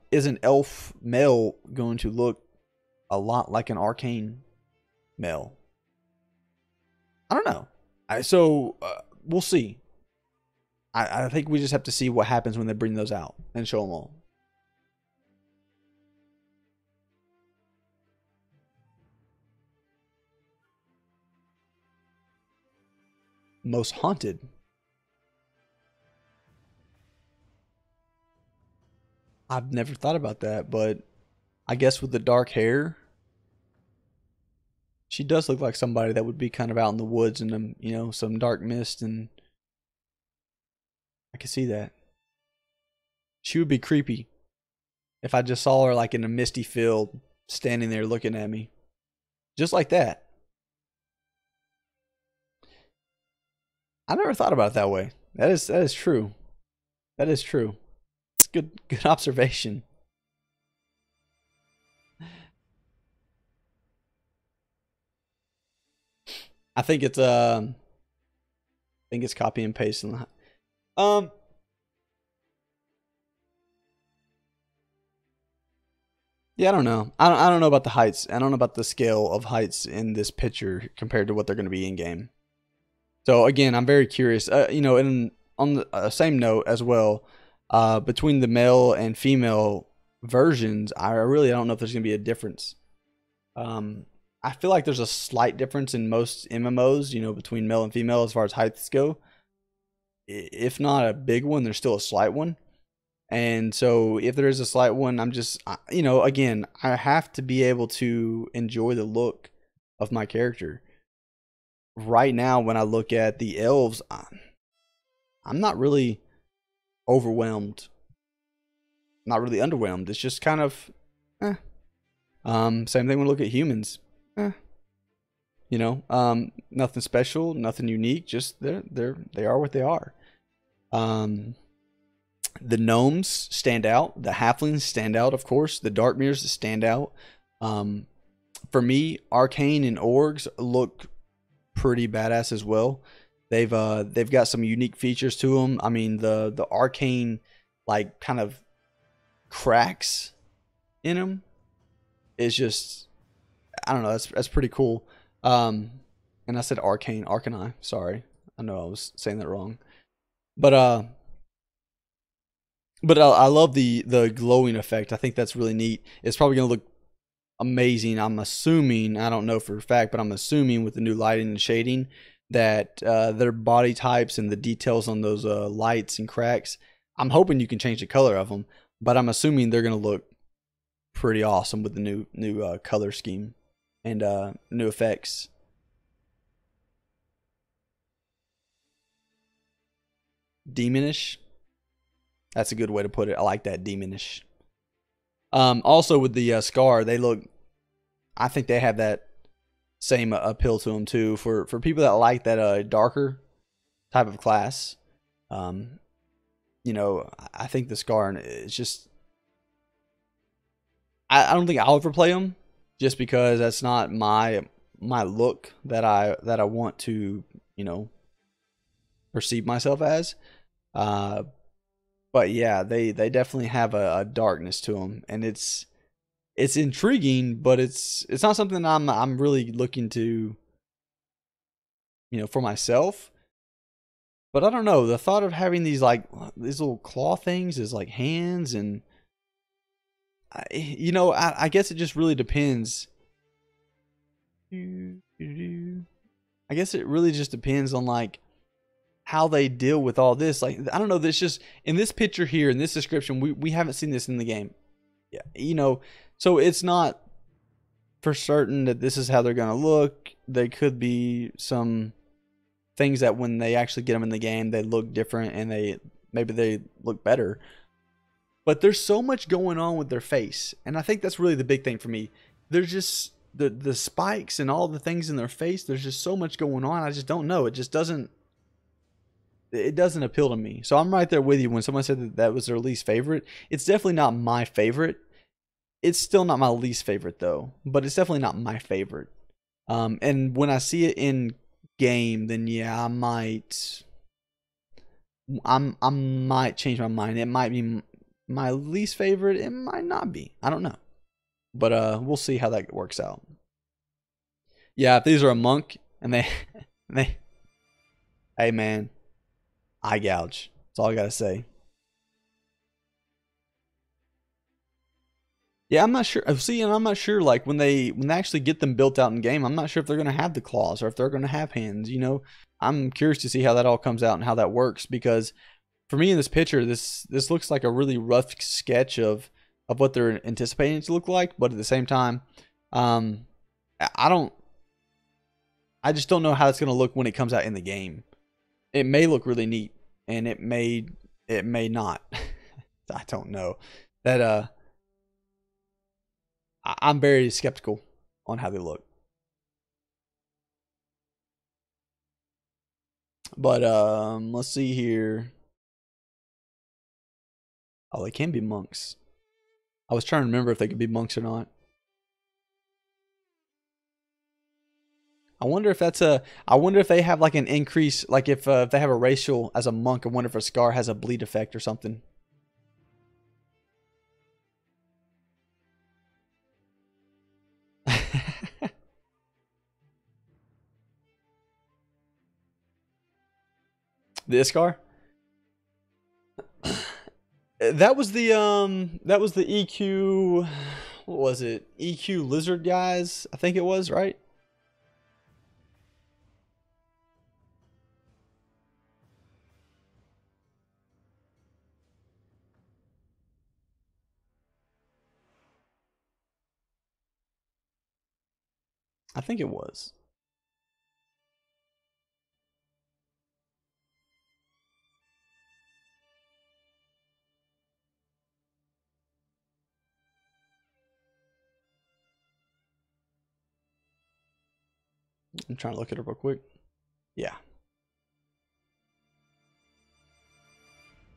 Is an elf male going to look a lot like an arcane male? I don't know. So we'll see. I think we just have to see what happens when they bring those out and show them all. Most haunted. I've never thought about that, but I guess with the dark hair, she does look like somebody that would be kind of out in the woods and some dark mist, and I can see that. She would be creepy if I just saw her like in a misty field standing there looking at me. Just like that. I never thought about it that way. That is true. That is true. It's good observation. I think it's copy and paste. Yeah, I don't know. I don't know about the heights. I don't know about the scale of heights in this picture compared to what they're going to be in game. So again, I'm very curious. And on the same note as well, between the male and female versions, I really don't know if there's going to be a difference. I feel like there's a slight difference in most MMOs, between male and female as far as heights go. If not a big one, there's still a slight one. And so if there is a slight one, I'm just, again, I have to be able to enjoy the look of my character. Right now, when I look at the elves, I'm not really overwhelmed. Not really underwhelmed. It's just kind of, same thing when I look at humans. Nothing special, nothing unique. Just they are what they are. The gnomes stand out. The halflings stand out, of course. The Darkmeres stand out. For me, arcane and orgs look pretty badass as well. They've got some unique features to them. I mean, the arcane like kind of cracks in them is just, I don't know. That's pretty cool. And I said arcani. Sorry, I know I was saying that wrong. But I love the glowing effect. I think that's really neat. It's probably gonna look amazing. I'm assuming, I don't know for a fact, but I'm assuming with the new lighting and shading that their body types and the details on those lights and cracks, I'm hoping you can change the color of them, but I'm assuming they're gonna look pretty awesome with the new color scheme. and new effects. Demonish. That's a good way to put it. I like that, demonish. Also with the scar, they look. I think they have that same appeal to them too. For people that like that darker type of class, you know, I think the scar is just. I don't think I'll ever play them, just because that's not my look that I want to, you know, perceive myself as. But yeah, they definitely have a darkness to them, and it's intriguing, but it's not something I'm really looking to, you know, for myself. But I don't know, the thought of having these little claw things as like hands, and you know, I guess it just really depends. I guess it really just depends on like how they deal with all this. Like, I don't know, this just in this picture here, in this description, we haven't seen this in the game. Yeah, you know, so it's not for certain that this is how they're gonna look. There could be some things that when they actually get them in the game, they look different, and maybe they look better. But there's so much going on with their face, and I think that's really the big thing for me. There's just the spikes and all the things in their face. There's just so much going on. I just don't know. It just doesn't appeal to me. So I'm right there with you when someone said that was their least favorite. It's definitely not my favorite. It's still not my least favorite though, but it's definitely not my favorite. And when I see it in game, then yeah, I might change my mind. It might be my least favorite. It might not be. I don't know. But we'll see how that works out. Yeah, if these are a monk and they hey man, eye gouge. That's all I gotta say. Yeah, I'm not sure. See, and I'm not sure. Like when they actually get them built out in game, I'm not sure if they're gonna have the claws or if they're gonna have hands. You know, I'm curious to see how that all comes out and how that works, because for me in this picture, this looks like a really rough sketch of what they're anticipating it to look like. But at the same time, I just don't know how it's gonna look when it comes out in the game. It may look really neat, and it may not. I don't know. That I'm very skeptical on how they look. But let's see here. Oh, they can be monks. I was trying to remember if they could be monks or not. I wonder if that's I wonder if they have like an increase, like if they have a racial as a monk. I wonder if a scar has a bleed effect or something. The Iskar? That was the EQ, what was it? EQ lizard guys, I think it was, right? I think it was. I'm trying to look it up real quick. Yeah.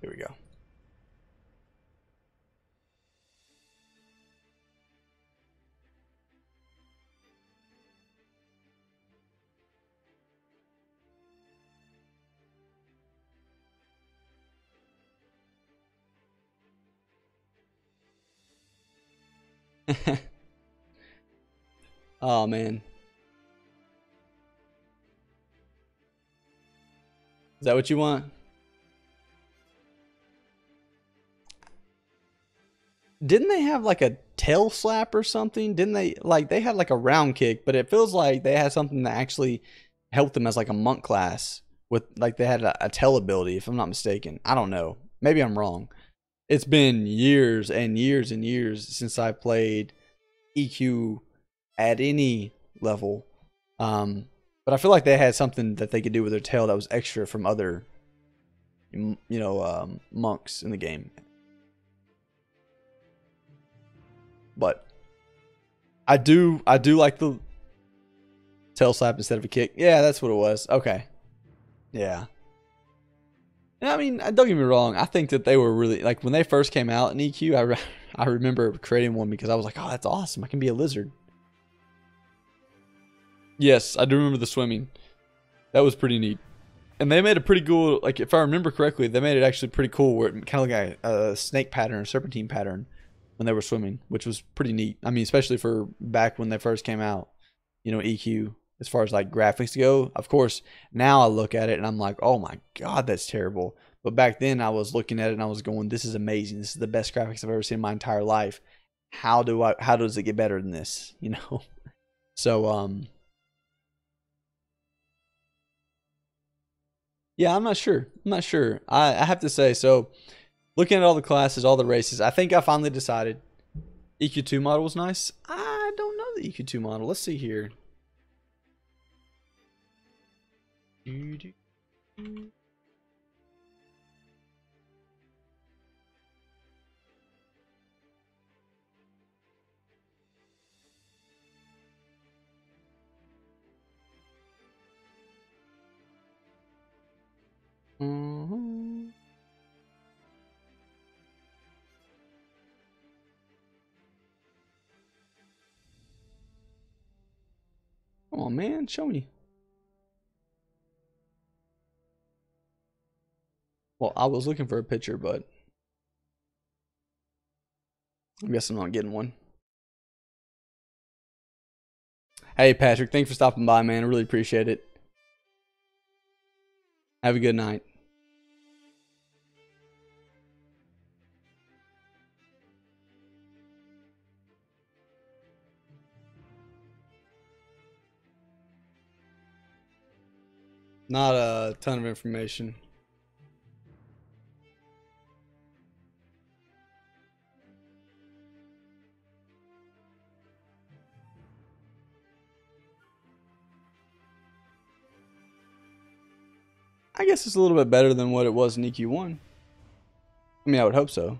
Here we go. Oh man. Is that what you want? Didn't they have like a tail slap or something? Didn't they, like, they had like a round kick, but it feels like they had something that actually helped them as like a monk class with, like, they had a tail ability, if I'm not mistaken. I don't know. Maybe I'm wrong. It's been years and years and years since I played EQ at any level. But I feel like they had something that they could do with their tail that was extra from other, monks in the game. But I do like the tail slap instead of a kick. Yeah, that's what it was. Okay. Yeah. And I mean, don't get me wrong. I think that they were really, like, when they first came out in EQ, I remember creating one because I was like, oh, that's awesome. I can be a lizard. Yes, I do remember the swimming. That was pretty neat. And they made a pretty cool, like, if I remember correctly, they made it actually pretty cool where it kind of like a snake pattern, a serpentine pattern when they were swimming, which was pretty neat. I mean, especially for back when they first came out, EQ, as far as like graphics go. Of course, now I look at it and I'm like, oh my God, that's terrible. But back then I was looking at it and I was going, this is amazing. This is the best graphics I've ever seen in my entire life. How does it get better than this? So, yeah, I'm not sure. I have to say, so looking at all the classes, all the races, I think I finally decided EQ2 model was nice. I don't know the EQ2 model. Let's see here. Come on, man, show me. Well, I was looking for a picture, but I guess I'm not getting one. Hey, Patrick, thanks for stopping by, man. I really appreciate it. Have a good night. Not a ton of information. I guess it's a little bit better than what it was in EQ1. I mean, I would hope so.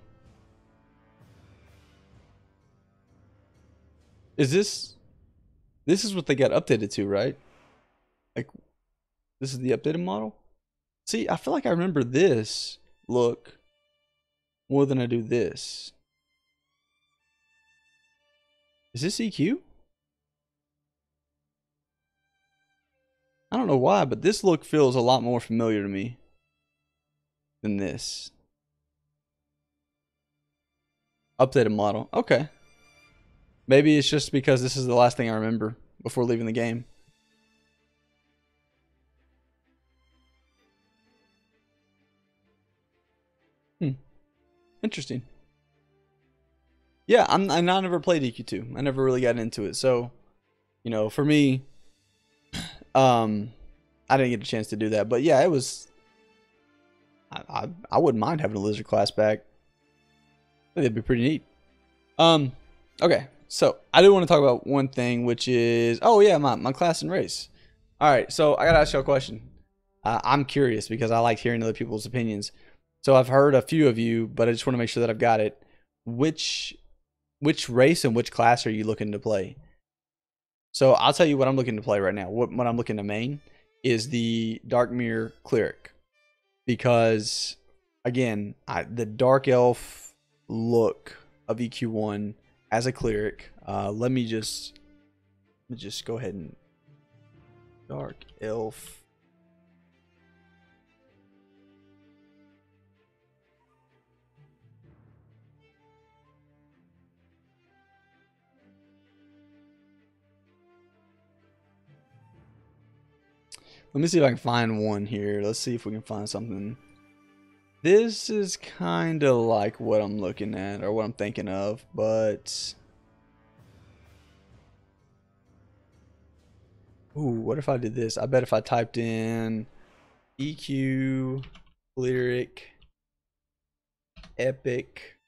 This is what they got updated to, right? Like, this is the updated model? See, I feel like I remember this look more than I do this. Is this EQ? I don't know why, but this look feels a lot more familiar to me than this. Updated model. Okay. Maybe it's just because this is the last thing I remember before leaving the game. Interesting. Yeah, I never played EQ2. I never really got into it. So, for me, I didn't get a chance to do that. But yeah, it was. I wouldn't mind having a lizard class back. I think that'd be pretty neat. Okay, so I do want to talk about one thing, which is, oh yeah, my class and race. All right, so I gotta ask you a question. I'm curious because I like hearing other people's opinions. So I've heard a few of you, but I just want to make sure that I've got it. Which race and which class are you looking to play? So I'll tell you what I'm looking to play right now. What I'm looking to main is the Dark Mirror Cleric, because again, the Dark Elf look of EQ1 as a cleric. Let me just go ahead and Dark Elf. Let me see if I can find one here. Let's see if we can find something. This is kind of like what I'm looking at or what I'm thinking of, but ooh, what if I did this? I bet if I typed in EQ Cleric Epic.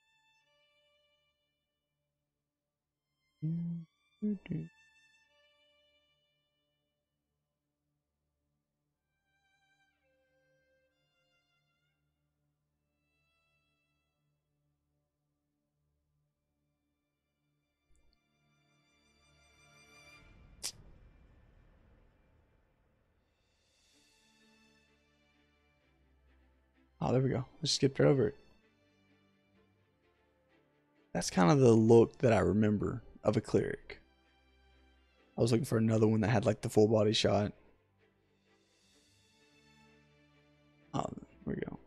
Oh, there we go. I just skipped right over it. That's kind of the look that I remember of a cleric. I was looking for another one that had like the full body shot. Oh, there we go.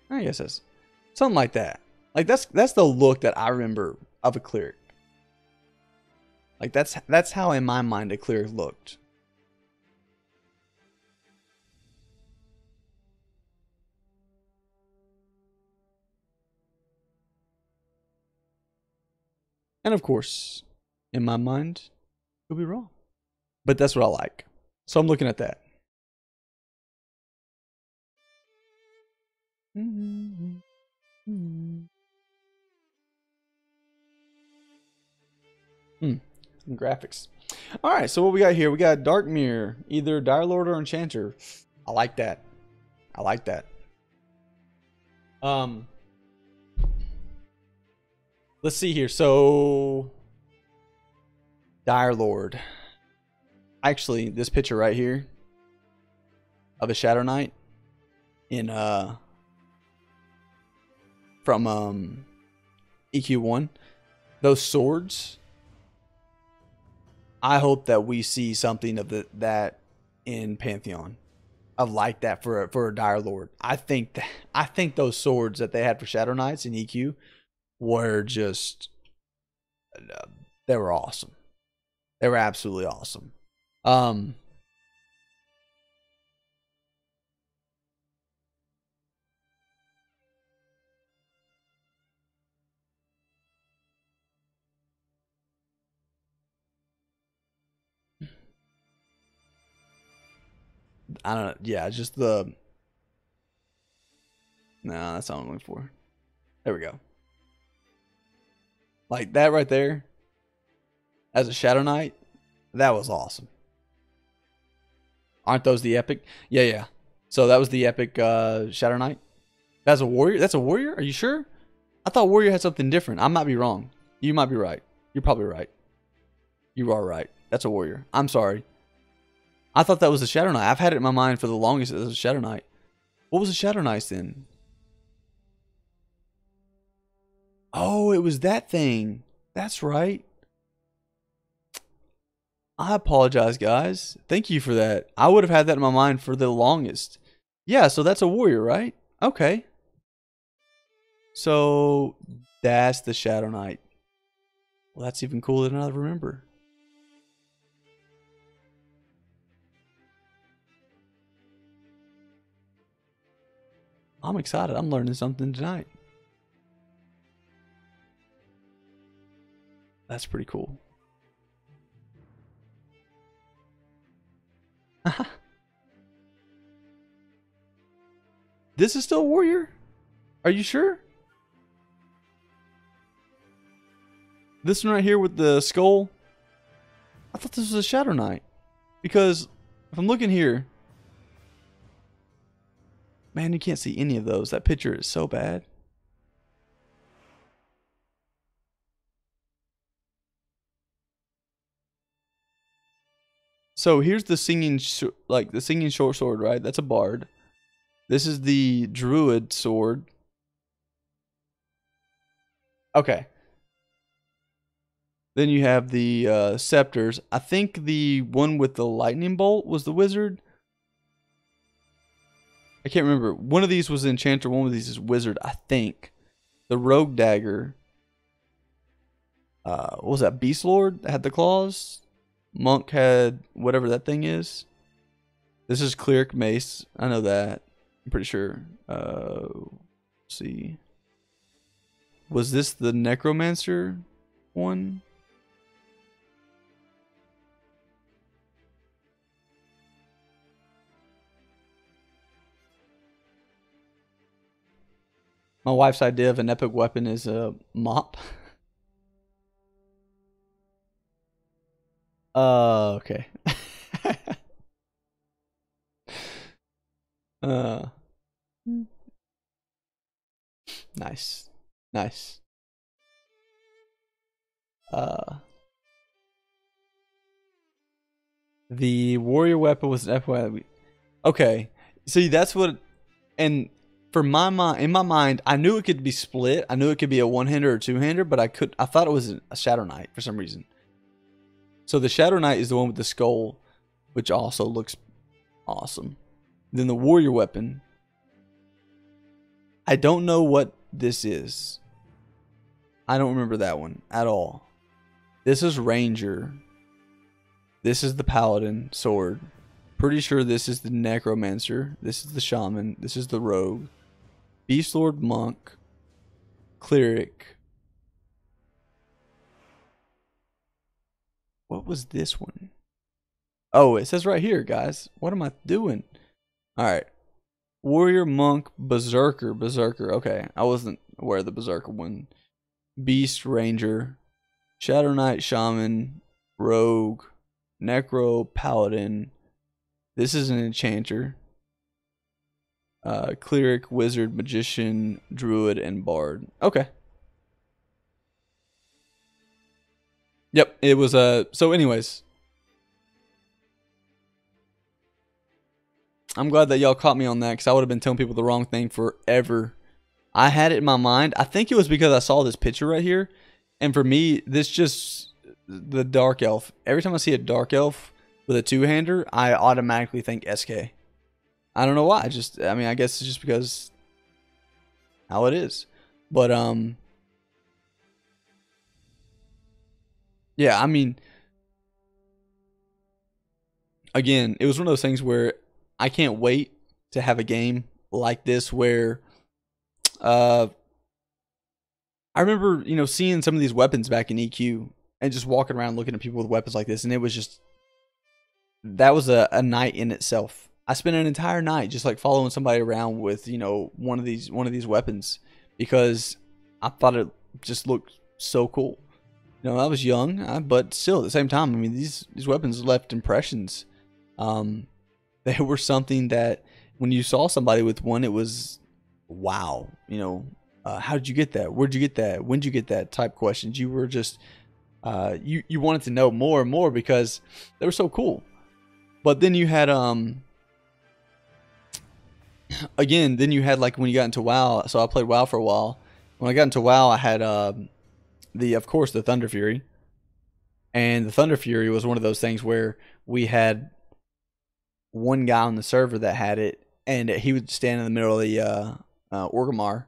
I guess that's something like that. Like that's the look that I remember of a cleric. Like that's how in my mind a cleric looked. And of course, in my mind, could be wrong. But that's what I like. So I'm looking at that. Graphics. Alright, so what we got here? We got Dark Mirror, either Dire Lord or Enchanter. I like that. I like that. Let's see here. So Dire Lord. Actually, this picture right here of a Shadow Knight in from EQ1. Those swords. I hope that we see something of that in Pantheon. I like that for a Dire Lord. I think those swords that they had for Shadow Knights in EQ were just they were awesome. They were absolutely awesome. I don't know. Yeah, just the. No, that's not what I'm looking for. There we go. Like that right there. As a Shadow Knight, that was awesome. Aren't those the epic? Yeah, yeah. So that was the epic Shadow Knight. That's a warrior. That's a warrior. Are you sure? I thought warrior had something different. I might be wrong. You might be right. You're probably right. You are right. That's a warrior. I'm sorry. I thought that was a Shadow Knight. I've had it in my mind for the longest as a Shadow Knight. What was a Shadow Knight then? Oh, it was that thing. That's right. I apologize, guys. Thank you for that. I would have had that in my mind for the longest. Yeah, so that's a warrior, right? Okay. So that's the Shadow Knight. Well, that's even cooler than I remember. I'm excited. I'm learning something tonight. That's pretty cool. This is still a warrior? Are you sure? This one right here with the skull? I thought this was a Shadow Knight. Because if I'm looking here, man, you can't see any of those. That picture is so bad. So here's the singing, the singing short sword, right? That's a bard. This is the druid sword. Okay. Then you have the scepters. I think the one with the lightning bolt was the wizard. I can't remember. One of these was enchanter. One of these is wizard, I think. The rogue dagger. What was that? Beast Lord that had the claws. Monk had whatever that thing is. This is cleric mace. I know that. I'm pretty sure. Let's see. Was this the necromancer one? My wife's idea of an epic weapon is a mop. Okay. uh, nice, nice. The warrior weapon was an epic weapon. Okay, see that's what, and for my mind, in my mind, I knew it could be split. I knew it could be a one-hander or two-hander, but I thought it was a Shadow Knight for some reason. So the Shadow Knight is the one with the skull, which also looks awesome. Then the warrior weapon. I don't know what this is. I don't remember that one at all. This is Ranger. This is the Paladin sword. Pretty sure this is the necromancer. This is the shaman. This is the rogue. Beast Lord, monk, cleric. What was this one? Oh, it says right here, guys. What am I doing? All right. Warrior, monk, berserker. Berserker. Okay, I wasn't aware of the berserker one. Beast, ranger, Shadow Knight, shaman, rogue, necro, paladin. This is an enchanter. Cleric, wizard, magician, druid, and bard. Okay. Yep, it was so anyways. I'm glad that y'all caught me on that, because I would have been telling people the wrong thing forever. I had it in my mind. I think it was because I saw this picture right here. And for me, this just, the dark elf. Every time I see a dark elf with a two-hander, I automatically think SK. I don't know why. I mean, I guess it's just because how it is. But, yeah, I mean, again, it was one of those things where I can't wait to have a game like this where I remember, you know, seeing some of these weapons back in EQ and just walking around looking at people with weapons like this, and it was just, that was a night in itself. I spent an entire night just like following somebody around with, you know, one of these weapons, because I thought it just looked so cool. You know, I was young, but still at the same time, I mean, these weapons left impressions. They were something that when you saw somebody with one, it was, wow, you know, how did you get that? Where'd you get that? When'd you get that? Type questions. You were just, you wanted to know more and more because they were so cool. But then you had, again, then you had like when you got into WoW. So I played WoW for a while. When I got into WoW, I had, of course, the Thunder Fury. And the Thunder Fury was one of those things where we had one guy on the server that had it, and he would stand in the middle of the Orgrimmar.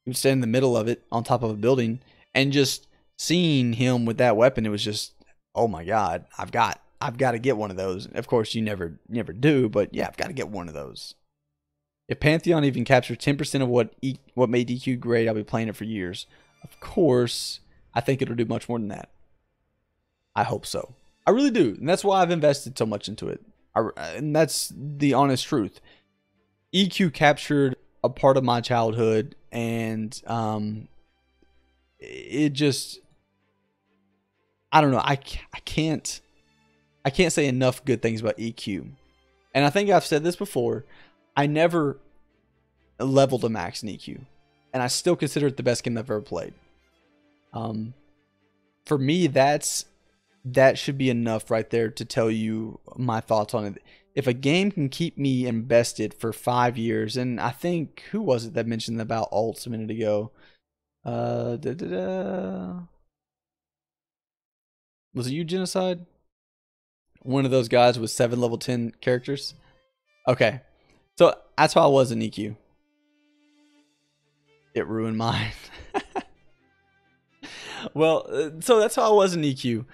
He would stand in the middle of it on top of a building, and just seeing him with that weapon, it was just, oh my god, I've got to get one of those. Of course, you never do, but yeah, I've got to get one of those. If Pantheon even captured 10% of what made EQ great, I'll be playing it for years. Of course, I think it'll do much more than that. I hope so. I really do, and that's why I've invested so much into it. And that's the honest truth. EQ captured a part of my childhood, and it just, I don't know. I can't say enough good things about EQ. And I think I've said this before. I never leveled a max in EQ, and I still consider it the best game I've ever played. For me, that should be enough right there to tell you my thoughts on it. If a game can keep me invested for 5 years, and I think, who was it that mentioned about alts a minute ago? Was it you, Genocide? One of those guys with 7 level 10 characters? Okay. So that's how I was in EQ. It ruined mine. Well, so that's how I was in EQ.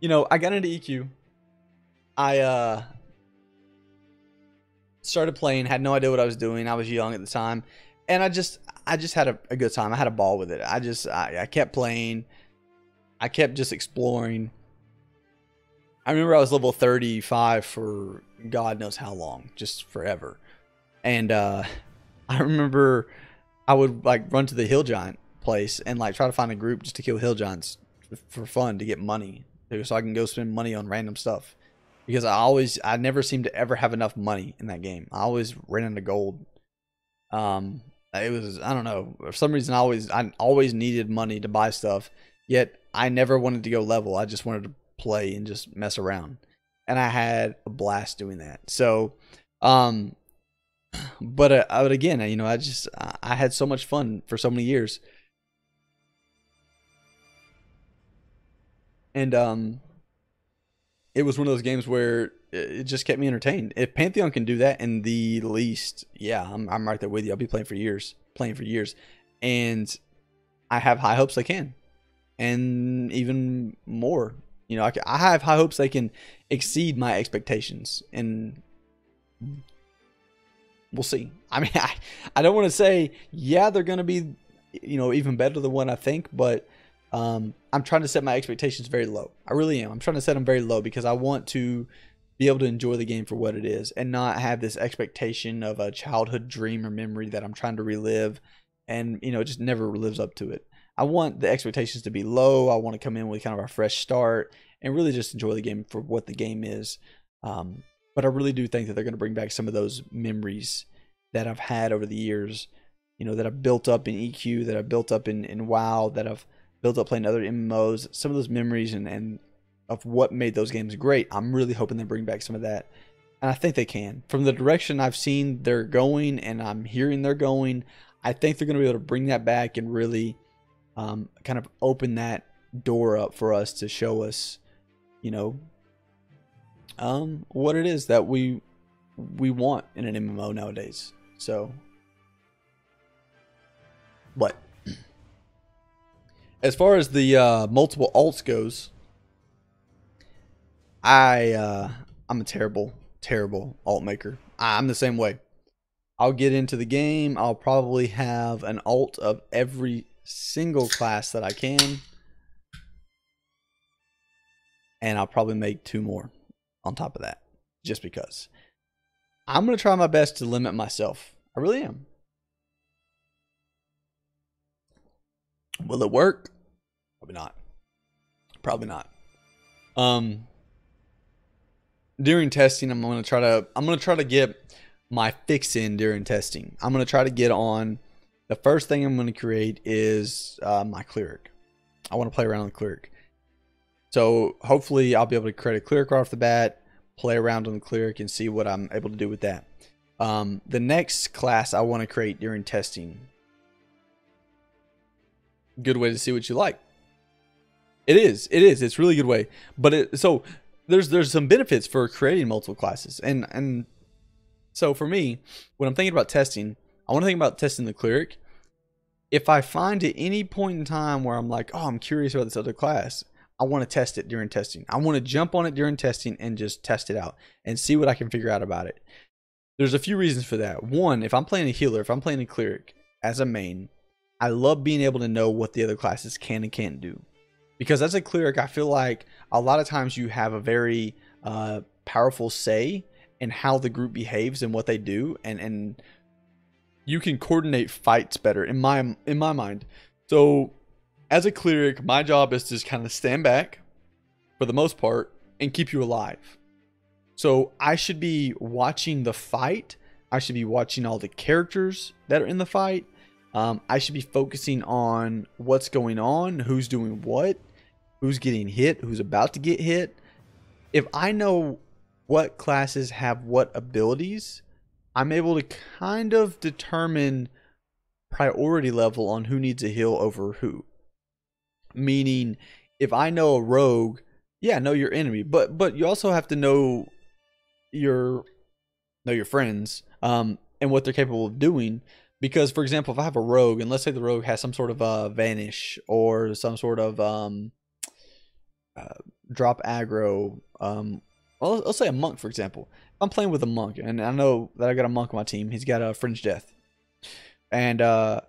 You know, I got into EQ. I started playing, had no idea what I was doing. I was young at the time, and I just had a good time. I had a ball with it. I kept playing. I kept just exploring. I remember I was level 35 for God knows how long, just forever. And I remember I would like run to the hill giant place and like try to find a group just to kill hill giants for fun, to get money, so I can go spend money on random stuff, because I never seemed to ever have enough money in that game. I always ran into gold. It was, I don't know, for some reason I always needed money to buy stuff, yet I never wanted to go level. I just wanted to play and just mess around, and I had a blast doing that. So for But again, I had so much fun for so many years, and it was one of those games where it just kept me entertained. If Pantheon can do that in the least, yeah, I'm right there with you. I'll be playing for years, and I have high hopes they can, and even more. I have high hopes they can exceed my expectations, and we'll see. I mean, I don't want to say, yeah, they're going to be, even better than what I think, but I'm trying to set my expectations very low. I really am. I'm trying to set them very low because I want to be able to enjoy the game for what it is and not have this expectation of a childhood dream or memory that I'm trying to relive, and it just never lives up to it. I want the expectations to be low. I want to come in with kind of a fresh start and really just enjoy the game for what the game is. But I really do think that they're going to bring back some of those memories that I've had over the years, that I've built up in EQ, that I've built up in WoW, that I've built up playing other MMOs. Some of those memories and of what made those games great, I'm really hoping they bring back some of that. And I think they can. From the direction I've seen they're going and I'm hearing they're going, I think they're going to be able to bring that back and really kind of open that door up for us to show us, what it is that we want in an MMO nowadays. So, but as far as the multiple alts goes, I'm a terrible alt maker. I'm the same way. I'll get into the game. I'll probably have an alt of every single class that I can, and I'll probably make 2 more on top of that, just because. I'm going to try my best to limit myself. I really am. Will it work? Probably not. Probably not. During testing, I'm going to try to get my fix in during testing. I'm going to try to get on. The first thing I'm going to create is my cleric. I want to play around with cleric. So hopefully I'll be able to create a cleric right off the bat, play around on the cleric, and see what I'm able to do with that. The next class I want to create during testing. Good way to see what you like. It is. It's a really good way. But so there's some benefits for creating multiple classes. And so for me, when I'm thinking about testing, I want to think about testing the cleric. If I find at any point in time where I'm like, oh, I'm curious about this other class, I want to test it during testing. I want to jump on it during testing and just test it out and see what I can figure out about it. There's a few reasons for that. One, if I'm playing a healer, if I'm playing a cleric as a main, I love being able to know what the other classes can and can't do. Because as a cleric, I feel like a lot of times you have a very powerful say in how the group behaves and what they do, and you can coordinate fights better in my mind. So as a cleric, my job is to just kind of stand back for the most part and keep you alive. So I should be watching the fight. I should be watching all the characters that are in the fight. I should be focusing on what's going on, who's doing what, who's getting hit, who's about to get hit. If I know what classes have what abilities, I'm able to kind of determine priority level on who needs a heal over who. Meaning, if I know a rogue, yeah, know your enemy, but you also have to know your friends and what they're capable of doing. Because, for example, if I have a rogue, and let's say the rogue has some sort of vanish or some sort of drop aggro. Well, let's say a monk, for example. If I'm playing with a monk, and I know that I got a monk on my team. He's got a fringe death, and I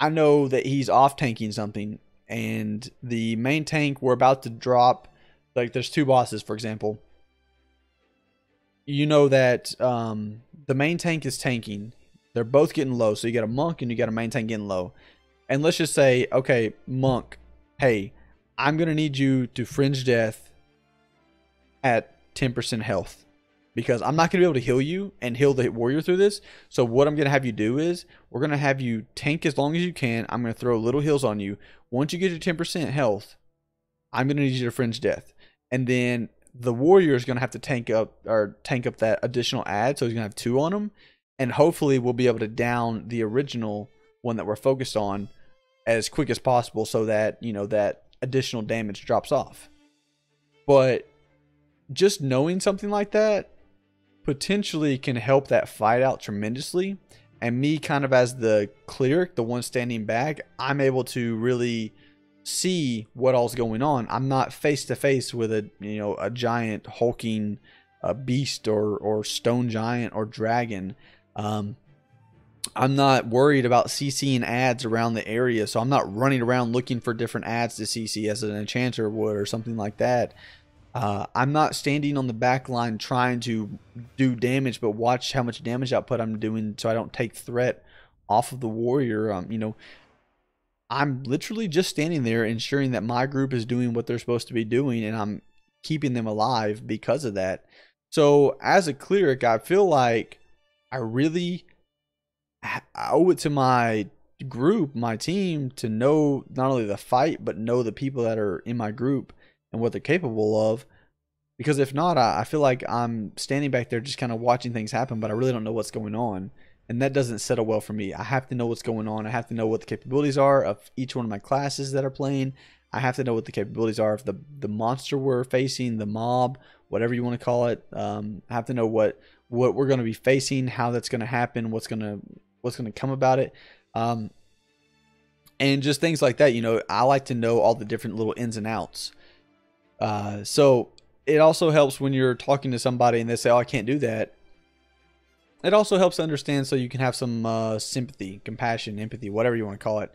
know that he's off tanking something, and the main tank we're about to drop. Like, there's 2 bosses, for example. You know that the main tank is tanking. They're both getting low. So you got a monk and you got a main tank getting low. And let's just say, okay, monk, hey, I'm going to need you to fringe death at 10% health. Because I'm not going to be able to heal you and heal the warrior through this. So what I'm going to have you do is, we're going to have you tank as long as you can. I'm going to throw little heals on you. Once you get to 10% health, I'm going to need you to fringe death. And then the warrior is going to have to tank up that additional ad. So he's going to have 2 on him. and hopefully we'll be able to down the original one that we're focused on as quick as possible, so that, you know, that additional damage drops off. But just knowing something like that potentially can help that fight out tremendously. And me, kind of as the cleric, the one standing back, I'm able to really see what all's going on. I'm not face to face with a, you know, a giant hulking beast or stone giant or dragon. I'm not worried about CCing ads around the area, so I'm not running around looking for different ads to CC as an enchanter would or something like that. I'm not standing on the back line trying to do damage, but watch how much damage output I'm doing so I don't take threat off of the warrior. You know, I'm literally just standing there ensuring that my group is doing what they're supposed to be doing, and I'm keeping them alive because of that. So as a cleric, I feel like I really owe it to my group, my team, to know not only the fight, but know the people that are in my group and what they're capable of. Because if not, I feel like I'm standing back there just kind of watching things happen, but I really don't know what's going on. And that doesn't settle well for me. I have to know what's going on. I have to know what the capabilities are of each one of my classes that are playing. I have to know what the capabilities are of the monster we're facing, the mob, whatever you want to call it. I have to know what we're going to be facing, how that's going to happen, what's going to come about it. And just things like that. You know, I like to know all the different little ins and outs. So it also helps when you're talking to somebody and they say, "Oh, I can't do that." It also helps to understand, so you can have some sympathy, compassion, empathy, whatever you want to call it,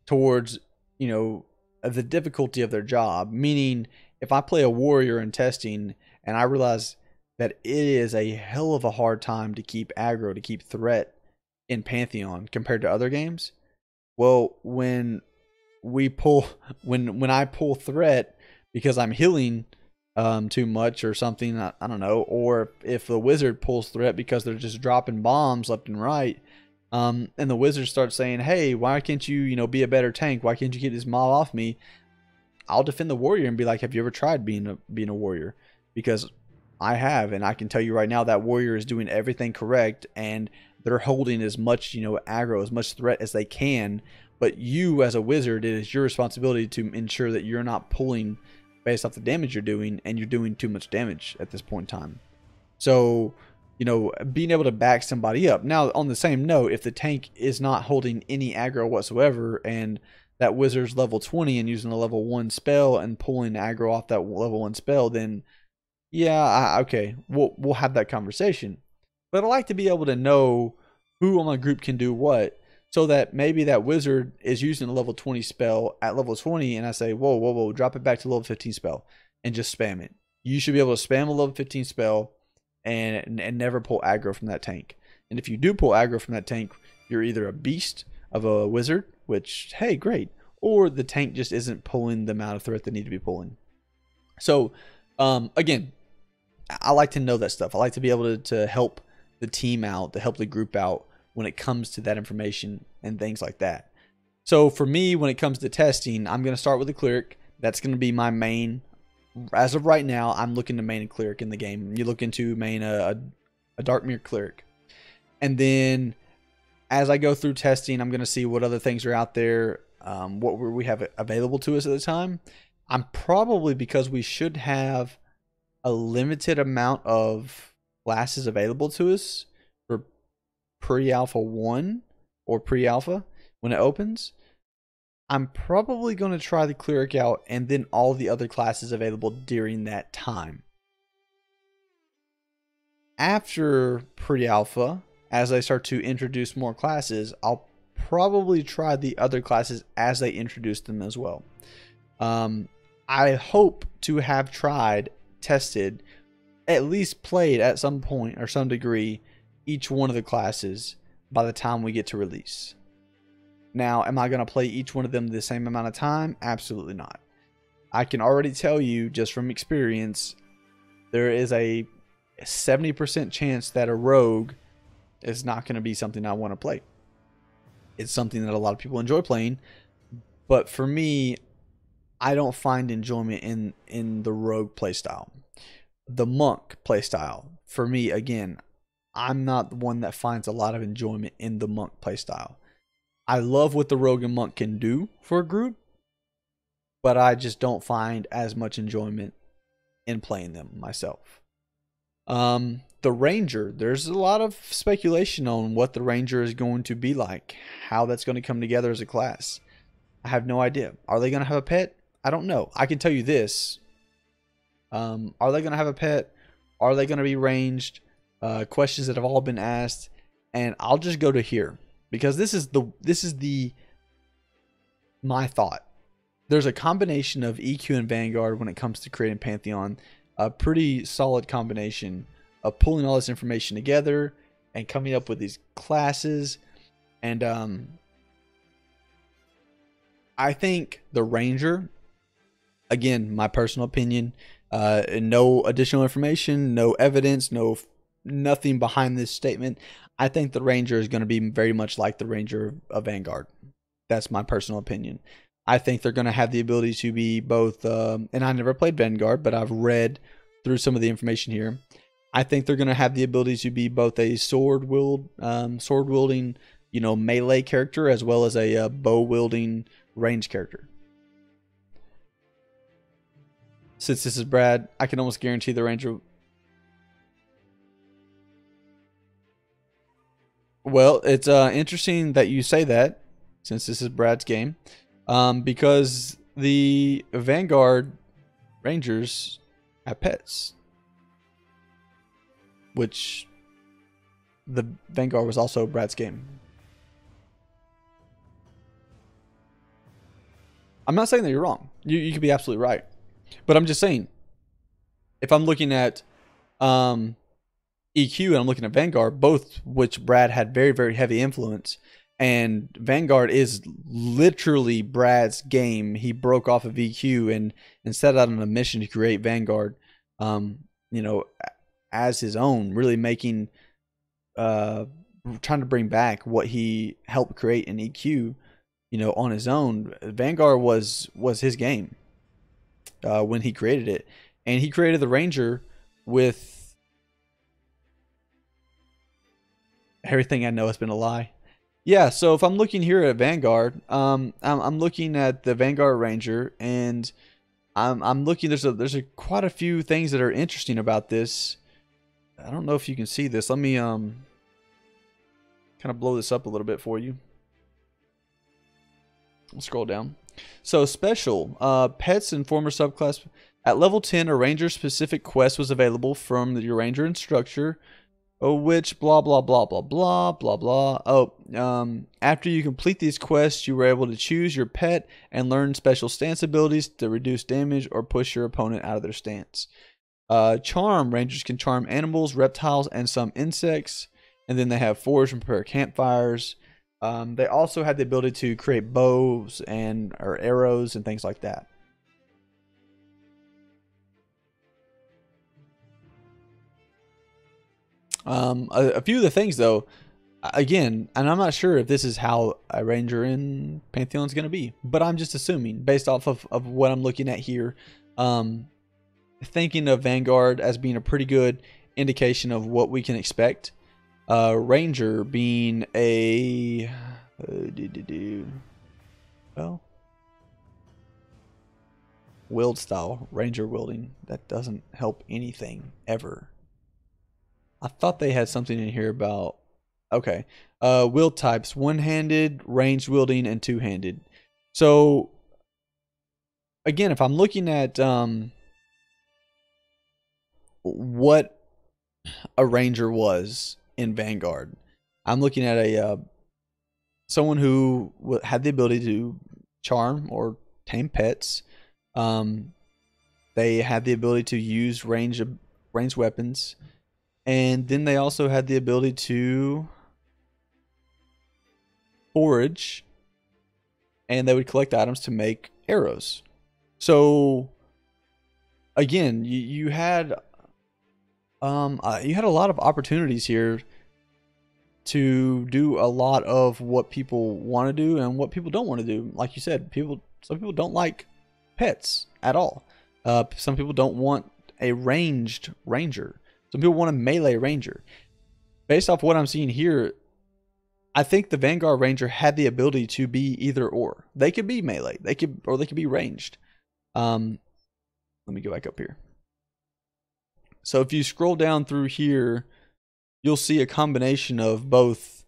towards, you know, the difficulty of their job. Meaning, if I play a warrior in testing and I realize that it is a hell of a hard time to keep aggro, to keep threat in Pantheon compared to other games, well, when I pull threat because I'm healing too much or something, I don't know, or if the wizard pulls threat because they're just dropping bombs left and right, and the wizard starts saying, "Hey, why can't you, you know, be a better tank? Why can't you get this mob off me?" I'll defend the warrior and be like, "Have you ever tried being a warrior?" Because I have, and I can tell you right now that warrior is doing everything correct, and they're holding as much, you know, aggro, as much threat as they can. But you, as a wizard, it is your responsibility to ensure that you're not pulling based off the damage you're doing, and you're doing too much damage at this point in time. So, you know, being able to back somebody up. Now, on the same note, if the tank is not holding any aggro whatsoever, and that wizard's level 20 and using a level 1 spell and pulling aggro off that level 1 spell, then yeah, okay, we'll have that conversation. But I like to be able to know who on my group can do what, so that maybe that wizard is using a level 20 spell at level 20, and I say, whoa, drop it back to level 15 spell and just spam it. You should be able to spam a level 15 spell and never pull aggro from that tank. And if you do pull aggro from that tank, you're either a beast of a wizard, which, hey, great, or the tank just isn't pulling the amount of threat they need to be pulling. So, again, I like to know that stuff. I like to be able to help the team out, to help the group out when it comes to that information and things like that. So for me, when it comes to testing, I'm going to start with the cleric. That's going to be my main. As of right now, I'm looking to main a cleric in the game. You look into main a Darkmere cleric. And then as I go through testing, I'm going to see what other things are out there, what we have available to us at the time. I'm probably, because we should have a limited amount of classes available to us for pre-alpha 1 or pre-alpha when it opens, I'm probably going to try the cleric out and then all the other classes available during that time. After pre-alpha, as I start to introduce more classes, I'll probably try the other classes as they introduce them as well. I hope to have tried, tested, at least played at some point or some degree each one of the classes by the time we get to release. Now, am I going to play each one of them the same amount of time? Absolutely not. I can already tell you, just from experience, there is a 70% chance that a rogue is not going to be something I want to play. It's something that a lot of people enjoy playing, but for me, I don't find enjoyment in the rogue playstyle. The monk playstyle, for me, again, I'm not the one that finds a lot of enjoyment in the monk playstyle. I love what the rogue and monk can do for a group, but I just don't find as much enjoyment in playing them myself. The ranger, there's a lot of speculation on what the ranger is going to be like, how that's going to come together as a class. I have no idea. Are they going to have a pet? I don't know. I can tell you this. Are they going to have a pet? Are they going to be ranged? Questions that have all been asked, and I'll just go to here because this is my thought. There's a combination of EQ and Vanguard when it comes to creating Pantheon, a pretty solid combination of pulling all this information together and coming up with these classes. And I think the Ranger, again, my personal opinion, no additional information, no evidence, nothing behind this statement. I think the Ranger is going to be very much like the Ranger of Vanguard. That's my personal opinion. I think they're going to have the ability to be both, and I never played Vanguard, but I've read through some of the information here. I think they're going to have the ability to be both a sword wielding, melee character, as well as a bow wielding range character. Since this is Brad, I can almost guarantee the Ranger. Well, it's interesting that you say that, since this is Brad's game, because the Vanguard Rangers have pets, which the Vanguard was also Brad's game. I'm not saying that you're wrong. You could be absolutely right, but I'm just saying, if I'm looking at EQ and I'm looking at Vanguard, both which Brad had very, very heavy influence, and Vanguard is literally Brad's game. He broke off of EQ and set out on a mission to create Vanguard, as his own, really making, trying to bring back what he helped create in EQ, on his own. Vanguard was his game when he created it, and he created the Ranger with everything I know has been a lie. Yeah, so if I'm looking here at Vanguard, I'm looking at the Vanguard Ranger, and I'm looking. There's quite a few things that are interesting about this. I don't know if you can see this. Let me kind of blow this up a little bit for you. I'll scroll down. So special pets and former subclass at level 10. A ranger specific quest was available from your ranger instructor, which blah blah blah blah blah blah blah. After you complete these quests, you were able to choose your pet and learn special stance abilities to reduce damage or push your opponent out of their stance. Charm, rangers can charm animals, reptiles, and some insects, and then they have forge and prepare campfires. They also had the ability to create bows or arrows and things like that. A few of the things, though, again, and I'm not sure if this is how a ranger in Pantheon is going to be, but I'm just assuming based off of what I'm looking at here, thinking of Vanguard as being a pretty good indication of what we can expect. Ranger being a wield style, ranger wielding. That doesn't help anything ever. I thought they had something in here about, okay, wield types: one-handed, ranged wielding, and two-handed. So again, if I'm looking at what a ranger was in Vanguard, I'm looking at a someone who had the ability to charm or tame pets. They had the ability to use ranged weapons, and then they also had the ability to forage, and they would collect items to make arrows. So again, you had a lot of opportunities here to do a lot of what people want to do and what people don't want to do. Like you said, some people don't like pets at all. Some people don't want a ranged ranger. Some people want a melee ranger. based off what I'm seeing here, I think the Vanguard Ranger had the ability to be either or. They could be melee, they could be ranged. Let me go back up here. So if you scroll down through here, you'll see a combination of both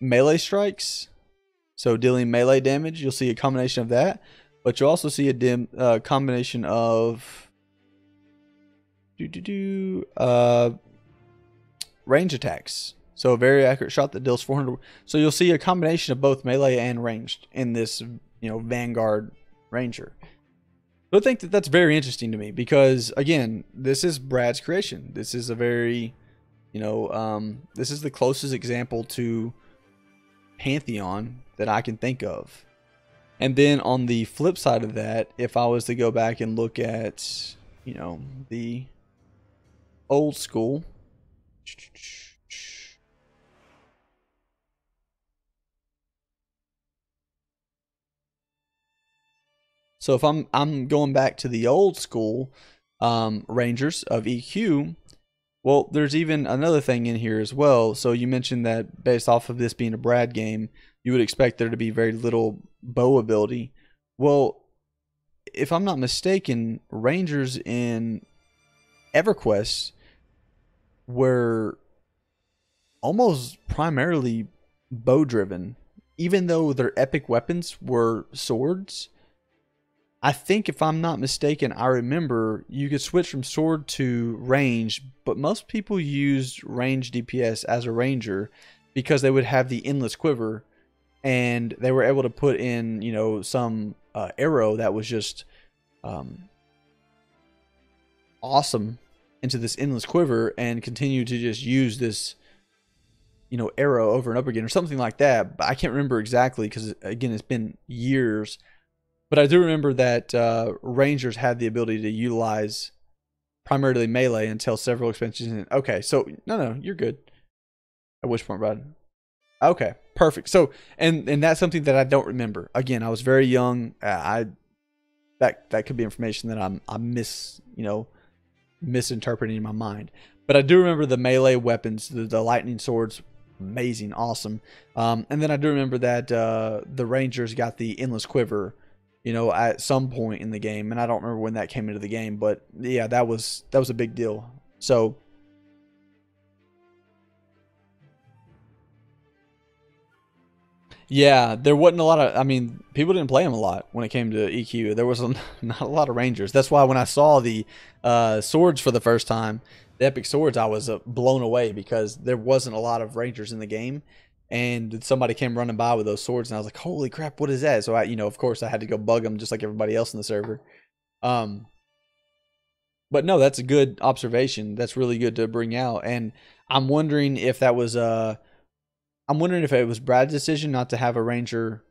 melee strikes, so dealing melee damage. You'll see a combination of that, but you'll also see a combination of range attacks. So a very accurate shot that deals 400. So you'll see a combination of both melee and ranged in this, Vanguard Ranger. So I think that that's very interesting to me because, again, this is Brad's creation. This is a very, this is the closest example to Pantheon that I can think of. And then on the flip side of that, if I was to go back and look at, the old school. So if I'm going back to the old school Rangers of EQ, well, there's even another thing in here as well. So you mentioned that based off of this being a Brad game, you would expect there to be very little bow ability. Well, if I'm not mistaken, Rangers in EverQuest were almost primarily bow driven, even though their epic weapons were swords. I think if I'm not mistaken, I remember you could switch from sword to range, but most people used range DPS as a ranger because they would have the endless quiver, and they were able to put in, some arrow that was just awesome into this endless quiver and continue to just use this, arrow over and over again or something like that. But I can't remember exactly because, again, it's been years. But I do remember that Rangers had the ability to utilize primarily melee until several expansions. Okay, so no, you're good. At which point, Brad? Okay, perfect. So, and that's something that I don't remember. Again, I was very young. That could be information that I'm misinterpreting in my mind. But I do remember the melee weapons, the lightning swords, amazing, awesome. And then I do remember that the Rangers got the endless quiver, at some point in the game, and I don't remember when that came into the game, but yeah, that was a big deal. So yeah, there wasn't a lot of, people didn't play him a lot when it came to EQ. There was not a lot of Rangers. That's why when I saw the swords for the first time, the epic swords, I was blown away because there wasn't a lot of Rangers in the game. And somebody came running by with those swords, and I was like, "Holy crap, what is that?" So I, of course, I had to go bug them just like everybody else in the server. But no, that's a good observation. That's really good to bring out. And I'm wondering if that was I'm wondering if it was Brad's decision not to have a Ranger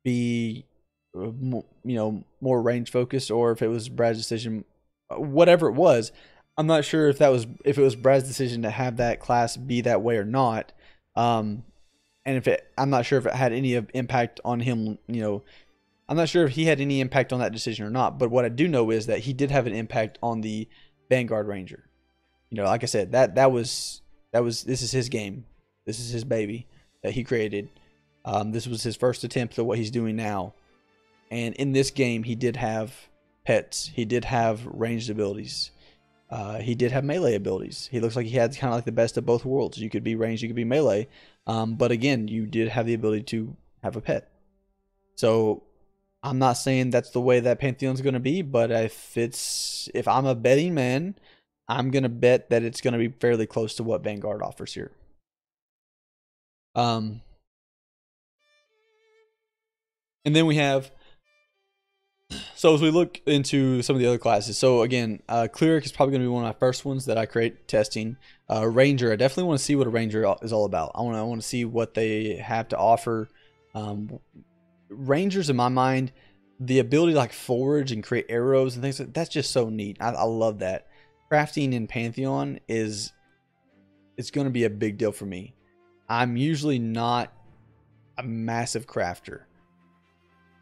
be, more range focused, or if it was Brad's decision. Whatever it was, I'm not sure if it was Brad's decision to have that class be that way or not. And I'm not sure if it had any impact on him, I'm not sure if he had any impact on that decision or not, but what I do know is that he did have an impact on the Vanguard Ranger. Like I said, this is his game. This is his baby that he created. This was his first attempt at what he's doing now. And in this game, he did have pets. He did have ranged abilities. He did have melee abilities. He looks like he had kind of like the best of both worlds. You could be ranged, you could be melee. But again, you did have the ability to have a pet. So I'm not saying that's the way that Pantheon's going to be, but if I'm a betting man, I'm going to bet that it's going to be fairly close to what Vanguard offers here. And then we have, so as we look into some of the other classes, so again, Cleric is probably going to be one of my first ones that I create testing. Ranger, I definitely want to see what a Ranger is all about. I want to see what they have to offer. Rangers, in my mind, the ability to like forage and create arrows and things, that's just so neat. I love that. Crafting in Pantheon it's going to be a big deal for me. I'm usually not a massive crafter,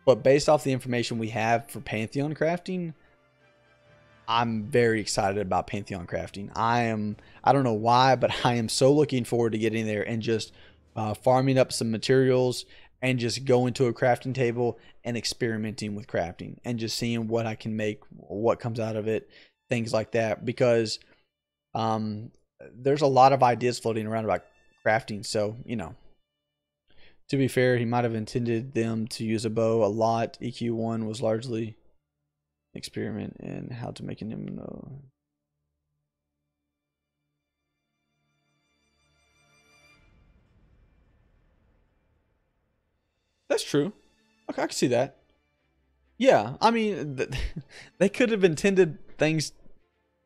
but based off the information we have for Pantheon crafting, I'm very excited about Pantheon crafting. I don't know why, but I am so looking forward to getting there and just farming up some materials and just going to a crafting table and experimenting with crafting and just seeing what I can make, what comes out of it, things like that. Because there's a lot of ideas floating around about crafting. So, you know, to be fair, he might have intended them to use a bow a lot. EQ1 was largely experiment in how to make an immuno. That's true. Okay, I can see that. Yeah, I mean, they could have intended things.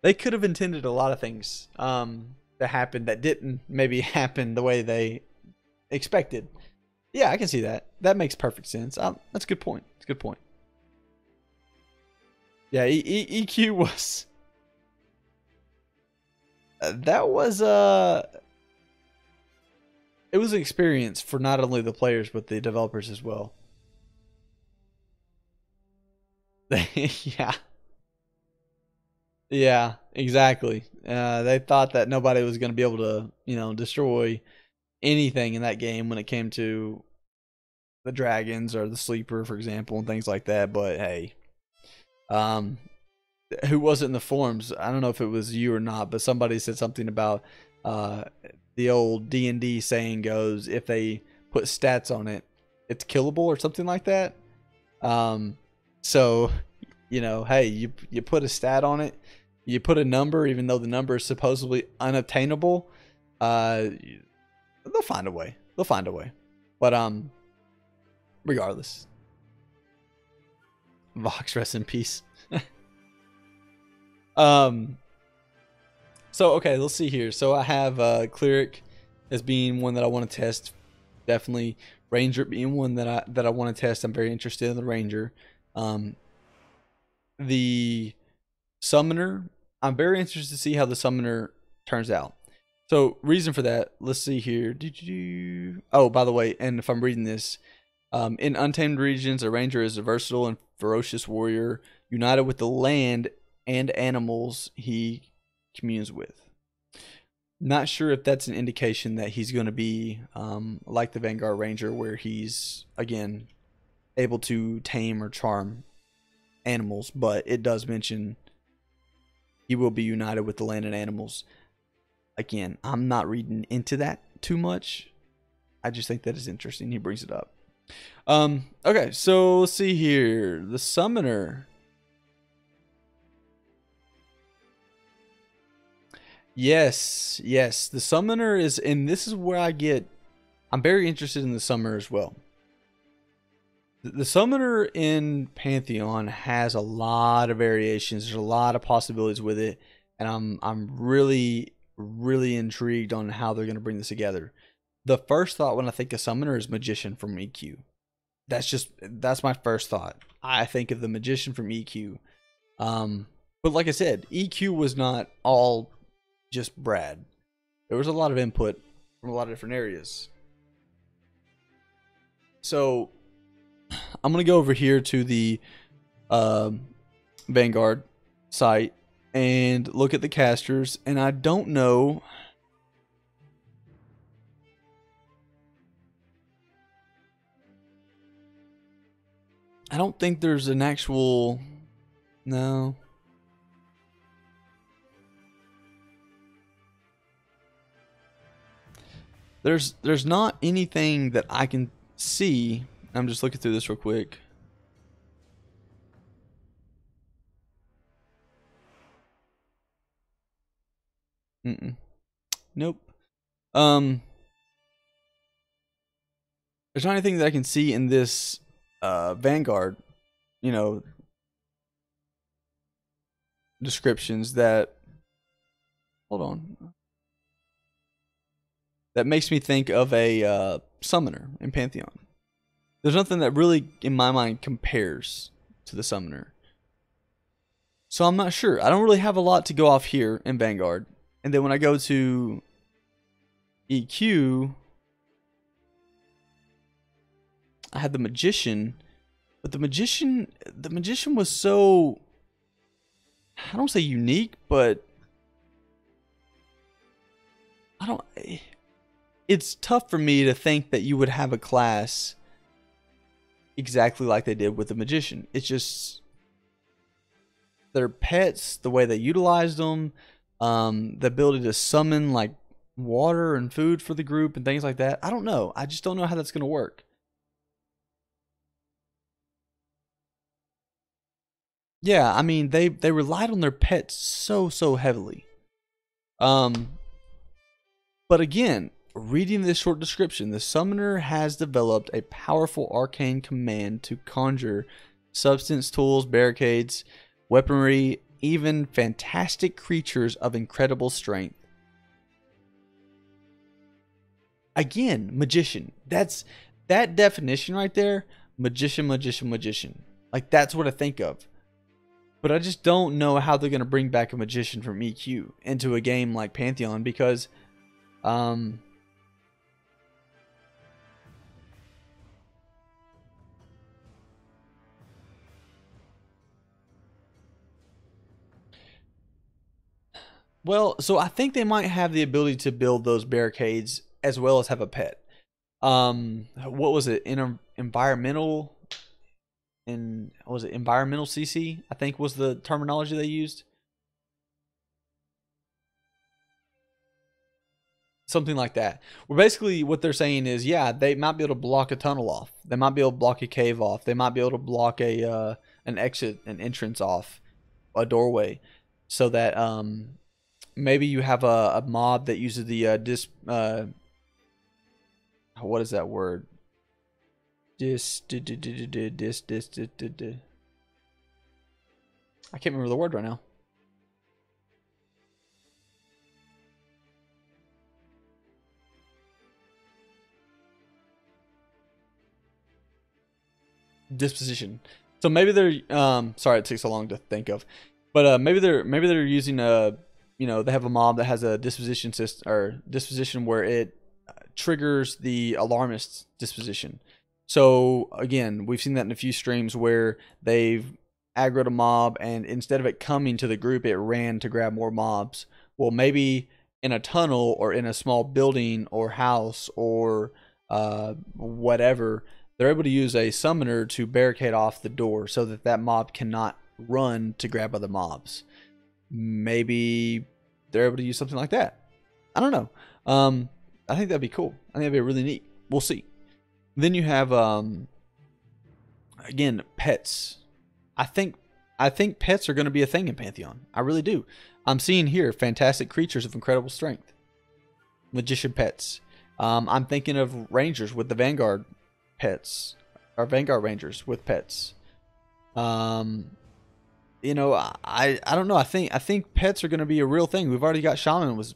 They could have intended a lot of things to happen that didn't maybe happen the way they expected. Yeah, I can see that. That makes perfect sense. That's a good point. It's a good point. Yeah, EQ was. That was it was an experience for not only the players but the developers as well. Yeah. Yeah, exactly. They thought that nobody was going to be able to, you know, destroy anything in that game when it came to the dragons or the sleeper, for example, and things like that. But hey, who was it in the forums? I don't know if it was you or not, but somebody said something about the old D&D saying goes, if they put stats on it, it's killable or something like that. So, you know, hey, you put a stat on it, you put a number, even though the number is supposedly unobtainable, they'll find a way. They'll find a way. But regardless, Vox, rest in peace. So okay, let's see here. So I have cleric as being one that I want to test. Definitely ranger being one that I want to test. I'm very interested in the ranger. The summoner, I'm very interested to see how the summoner turns out. So reason for that, let's see here. Oh, by the way, and if I'm reading this, in untamed regions, a ranger is a versatile and ferocious warrior united with the land and animals he communes with. Not sure if that's an indication that he's going to be like the Vanguard Ranger, where he's again able to tame or charm animals, but it does mention he will be united with the land and animals. Again, I'm not reading into that too much. I just think that is interesting. He brings it up. Okay, so let's see here. The summoner. Yes, the summoner is, and this is where I'm very interested in the summoner as well. The summoner in Pantheon has a lot of variations. There's a lot of possibilities with it, and I'm really intrigued on how they're going to bring this together. The first thought when I think of summoner is magician from EQ. That's my first thought. I think of the magician from EQ. But like I said, EQ was not all just Brad. There was a lot of input from a lot of different areas. So I'm gonna go over here to the Vanguard site and look at the casters, and I don't know. I don't think there's an actual. No. There's not anything that I can see. I'm just looking through this real quick. Nope. There's not anything that I can see in this Vanguard, you know, descriptions that. Hold on. That makes me think of a summoner in Pantheon. There's nothing that really, in my mind, compares to the summoner. So I'm not sure. I don't really have a lot to go off here in Vanguard. And then when I go to EQ, I had the magician, but the magician was so I don't say unique, but I don't. It's tough for me to think that you would have a class exactly like they did with the magician. It's just their pets, the way they utilized them, the ability to summon like water and food for the group and things like that. I don't know. I just don't know how that's gonna work. Yeah, I mean they relied on their pets so heavily. Um, but again, reading this short description, the summoner has developed a powerful arcane command to conjure substance, tools, barricades, weaponry, even fantastic creatures of incredible strength. Again, magician. That definition right there. Magician, magician, magician. Like that's what I think of. But I just don't know how they're gonna bring back a magician from EQ into a game like Pantheon because, um, well, so I think they might have the ability to build those barricades as well as have a pet. What was it? Environmental and was it environmental CC? I think was the terminology they used. Something like that. Well, basically, what they're saying is, yeah, they might be able to block a tunnel off. They might be able to block a cave off. They might be able to block a an exit, an entrance off, a doorway, so that maybe you have a mob that uses the what is that word? I can't remember the word right now. Disposition. So maybe they're sorry it takes so long to think of, but maybe they're using a they have a mob that has a disposition system or disposition where it triggers the alarmist disposition. So again, we've seen that in a few streams where they've aggroed a mob and instead of it coming to the group, it ran to grab more mobs. Well, maybe in a tunnel or in a small building or house or whatever, they're able to use a summoner to barricade off the door so that that mob cannot run to grab other mobs. Maybe they're able to use something like that. I don't know. I think that'd be cool. I think that'd be really neat. We'll see. Then you have again pets. I think pets are going to be a thing in Pantheon. I really do. I'm seeing here fantastic creatures of incredible strength. Magician pets. I'm thinking of rangers with the Vanguard pets or Vanguard Rangers with pets. I don't know. I think pets are going to be a real thing. We've already got shaman with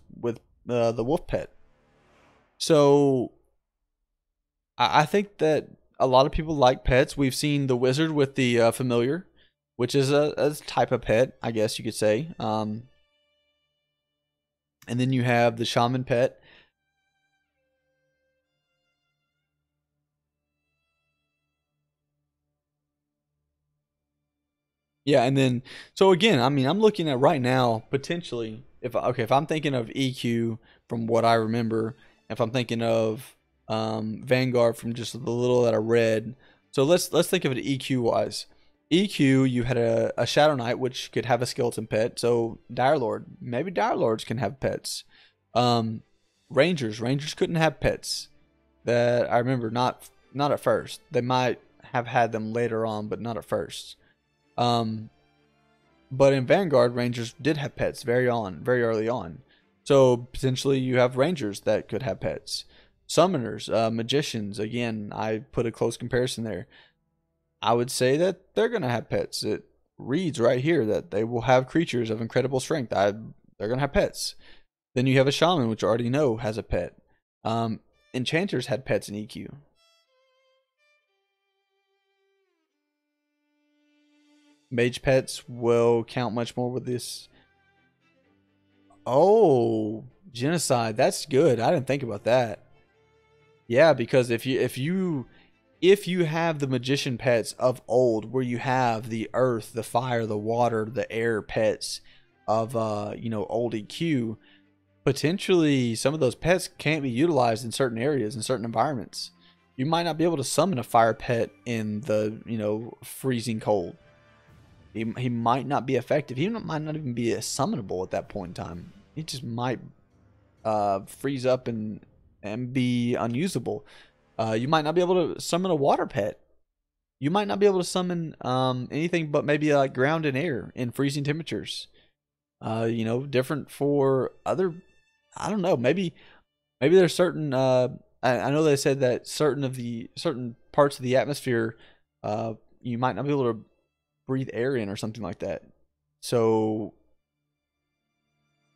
the wolf pet. So I think that a lot of people like pets. We've seen the wizard with the familiar, which is a type of pet, I guess you could say. And then you have the shaman pet. Yeah, and then so again, I mean, I'm looking at right now potentially if I'm thinking of EQ from what I remember, if I'm thinking of Vanguard from just the little that I read. So let's think of it EQ wise. EQ, you had a Shadow Knight which could have a skeleton pet. So Dire Lord, maybe Dire Lords can have pets. Um, Rangers couldn't have pets. That I remember not at first. They might have had them later on, but not at first. Um, but in Vanguard, Rangers did have pets very early on. So potentially you have Rangers that could have pets. Summoners, magicians. Again, I put a close comparison there. I would say that they're gonna have pets. It reads right here that they will have creatures of incredible strength. They're gonna have pets. Then you have a shaman, which I already know has a pet. Enchanters had pets in EQ. Mage pets will count much more with this. Oh, genocide. That's good. I didn't think about that. Yeah, because if you if you have the magician pets of old, where you have the earth, the fire, the water, the air pets of old EQ, potentially some of those pets can't be utilized in certain areas, in certain environments. You might not be able to summon a fire pet in the freezing cold. He might not be effective. He might not even be summonable at that point in time. He just might freeze up and be unusable. You might not be able to summon a water pet. You might not be able to summon anything but maybe like ground and air in freezing temperatures. Different for other. I don't know. Maybe there's certain. I know they said that certain parts of the atmosphere, you might not be able to breathe air in or something like that. So,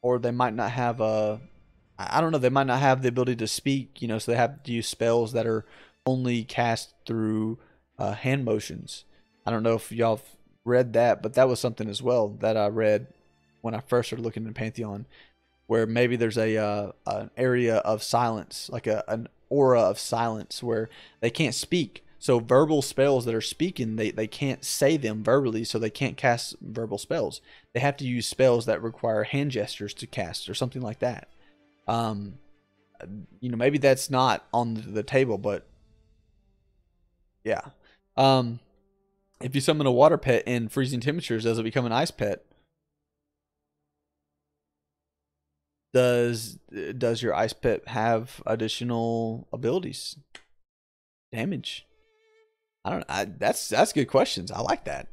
or they might not have I don't know. They might not have the ability to speak. So they have to use spells that are only cast through hand motions. I don't know if y'all have read that, but that was something as well that I read when I first started looking at Pantheon, where maybe there's an area of silence, like an aura of silence, where they can't speak. So verbal spells that are speaking, they can't say them verbally, so they can't cast verbal spells. They have to use spells that require hand gestures to cast, or something like that. Maybe that's not on the table, but yeah. If you summon a water pet in freezing temperatures, does it become an ice pet? Does your ice pet have additional abilities? Damage? I don't. That's good questions. I like that.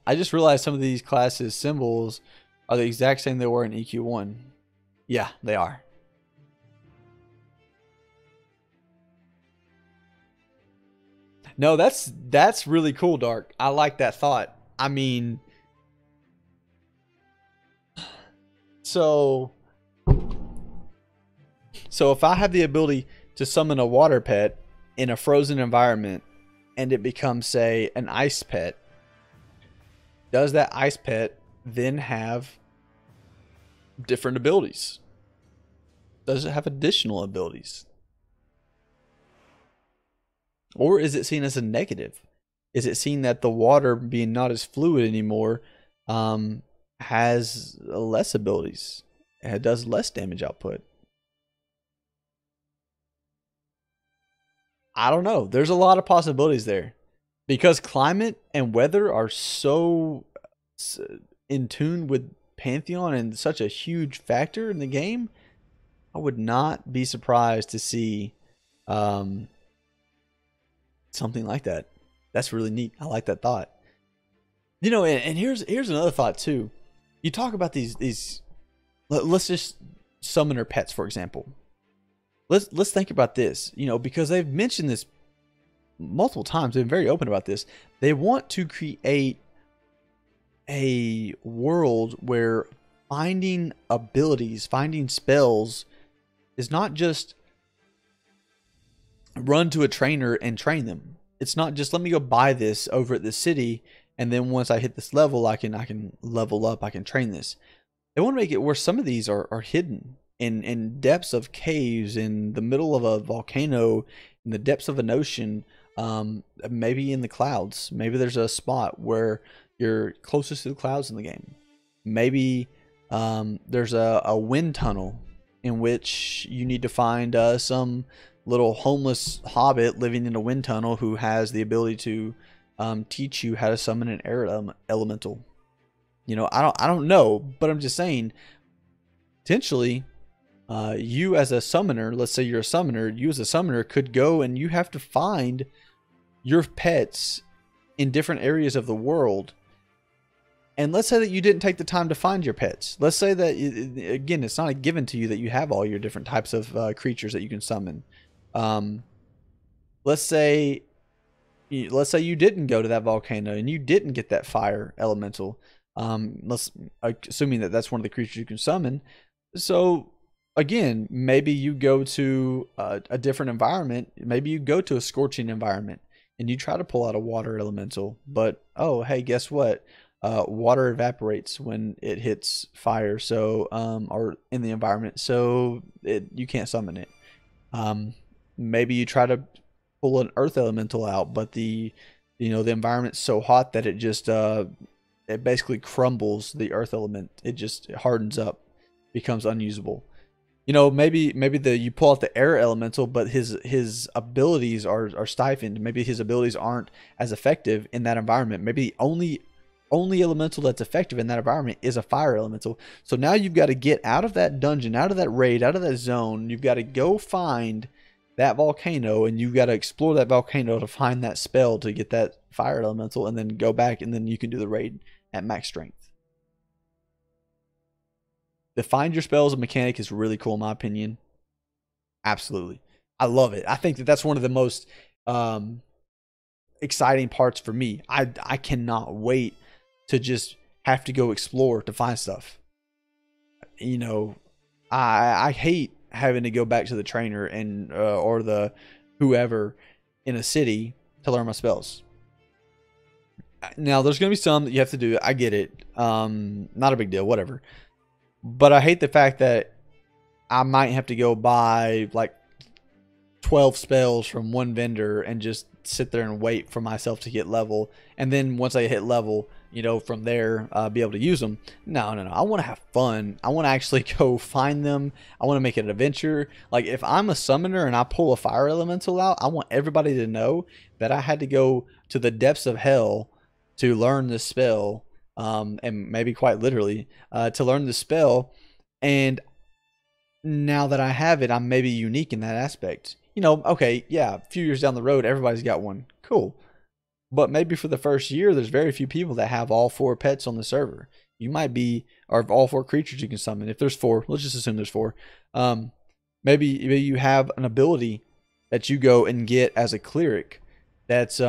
I just realized some of these classes' symbols are the exact same they were in EQ1. Yeah, they are. No, that's really cool, Dark. I like that thought. I mean, so if I have the ability to summon a water pet in a frozen environment and it becomes, say, an ice pet, does that ice pet then have different abilities? Does it have additional abilities? Or is it seen as a negative? Is it seen that the water, being not as fluid anymore, has less abilities? It does less damage output? I don't know. There's a lot of possibilities there. Because climate and weather are so in tune with Pantheon and such a huge factor in the game, I would not be surprised to see something like that. That's really neat. I like that thought. And here's another thought too. You talk about these. Let's just summoner pets, for example. Let's think about this. Because they've mentioned this multiple times. They've been very open about this. They want to create a world where finding abilities, finding spells, is not just run to a trainer and train them. It's not just let me go buy this over at the city, and then once I hit this level, I can level up, I can train this. They want to make it where some of these are hidden in depths of caves, in the middle of a volcano, in the depths of an ocean, maybe in the clouds. Maybe there's a spot where you're closest to the clouds in the game. Maybe there's a wind tunnel in which you need to find some little homeless hobbit living in a wind tunnel who has the ability to teach you how to summon an air elemental. I don't know, but I'm just saying, potentially, you as a summoner, let's say you're a summoner, you as a summoner could go and you have to find your pets in different areas of the world. And let's say that you didn't take the time to find your pets. Let's say that, again, it's not a given to you that you have all your different types of creatures that you can summon. Let's say you didn't go to that volcano and you didn't get that fire elemental. Assuming that that's one of the creatures you can summon. So again, maybe you go to a different environment. Maybe you go to a scorching environment and you try to pull out a water elemental, but oh, hey, guess what? Water evaporates when it hits fire, so or in the environment, so you can't summon it. Maybe you try to pull an earth elemental out, but the environment's so hot that it just it basically crumbles the earth element. It hardens up, becomes unusable. Maybe you pull out the air elemental, but his abilities are stifled. Maybe his abilities aren't as effective in that environment. Maybe the only elemental that's effective in that environment is a fire elemental. So now you've got to get out of that dungeon, out of that raid, out of that zone. You've got to go find that volcano, and you've got to explore that volcano to find that spell to get that fire elemental, and then go back, and then you can do the raid at max strength. The find your spells mechanic is really cool in my opinion. Absolutely. I love it. I think that's one of the most exciting parts for me. I cannot wait to just have to go explore to find stuff. I hate having to go back to the trainer and or the whoever in a city to learn my spells. Now there's gonna be some that you have to do. I get it. Not a big deal, whatever. But I hate the fact that I might have to go buy like 12 spells from one vendor and just sit there and wait for myself to get level, and then once I hit level, from there be able to use them. No. I want to have fun. I want to actually go find them. I want to make it an adventure. Like if I'm a summoner and I pull a fire elemental out, I want everybody to know that I had to go to the depths of hell to learn this spell, and maybe quite literally to learn the spell. And now that I have it, I'm maybe unique in that aspect. Okay, yeah, a few years down the road, everybody's got one. Cool. But maybe for the first year, there's very few people that have all 4 pets on the server. You might be, or all 4 creatures you can summon. If there's 4, let's just assume there's 4. Maybe you have an ability that you go and get as a cleric that's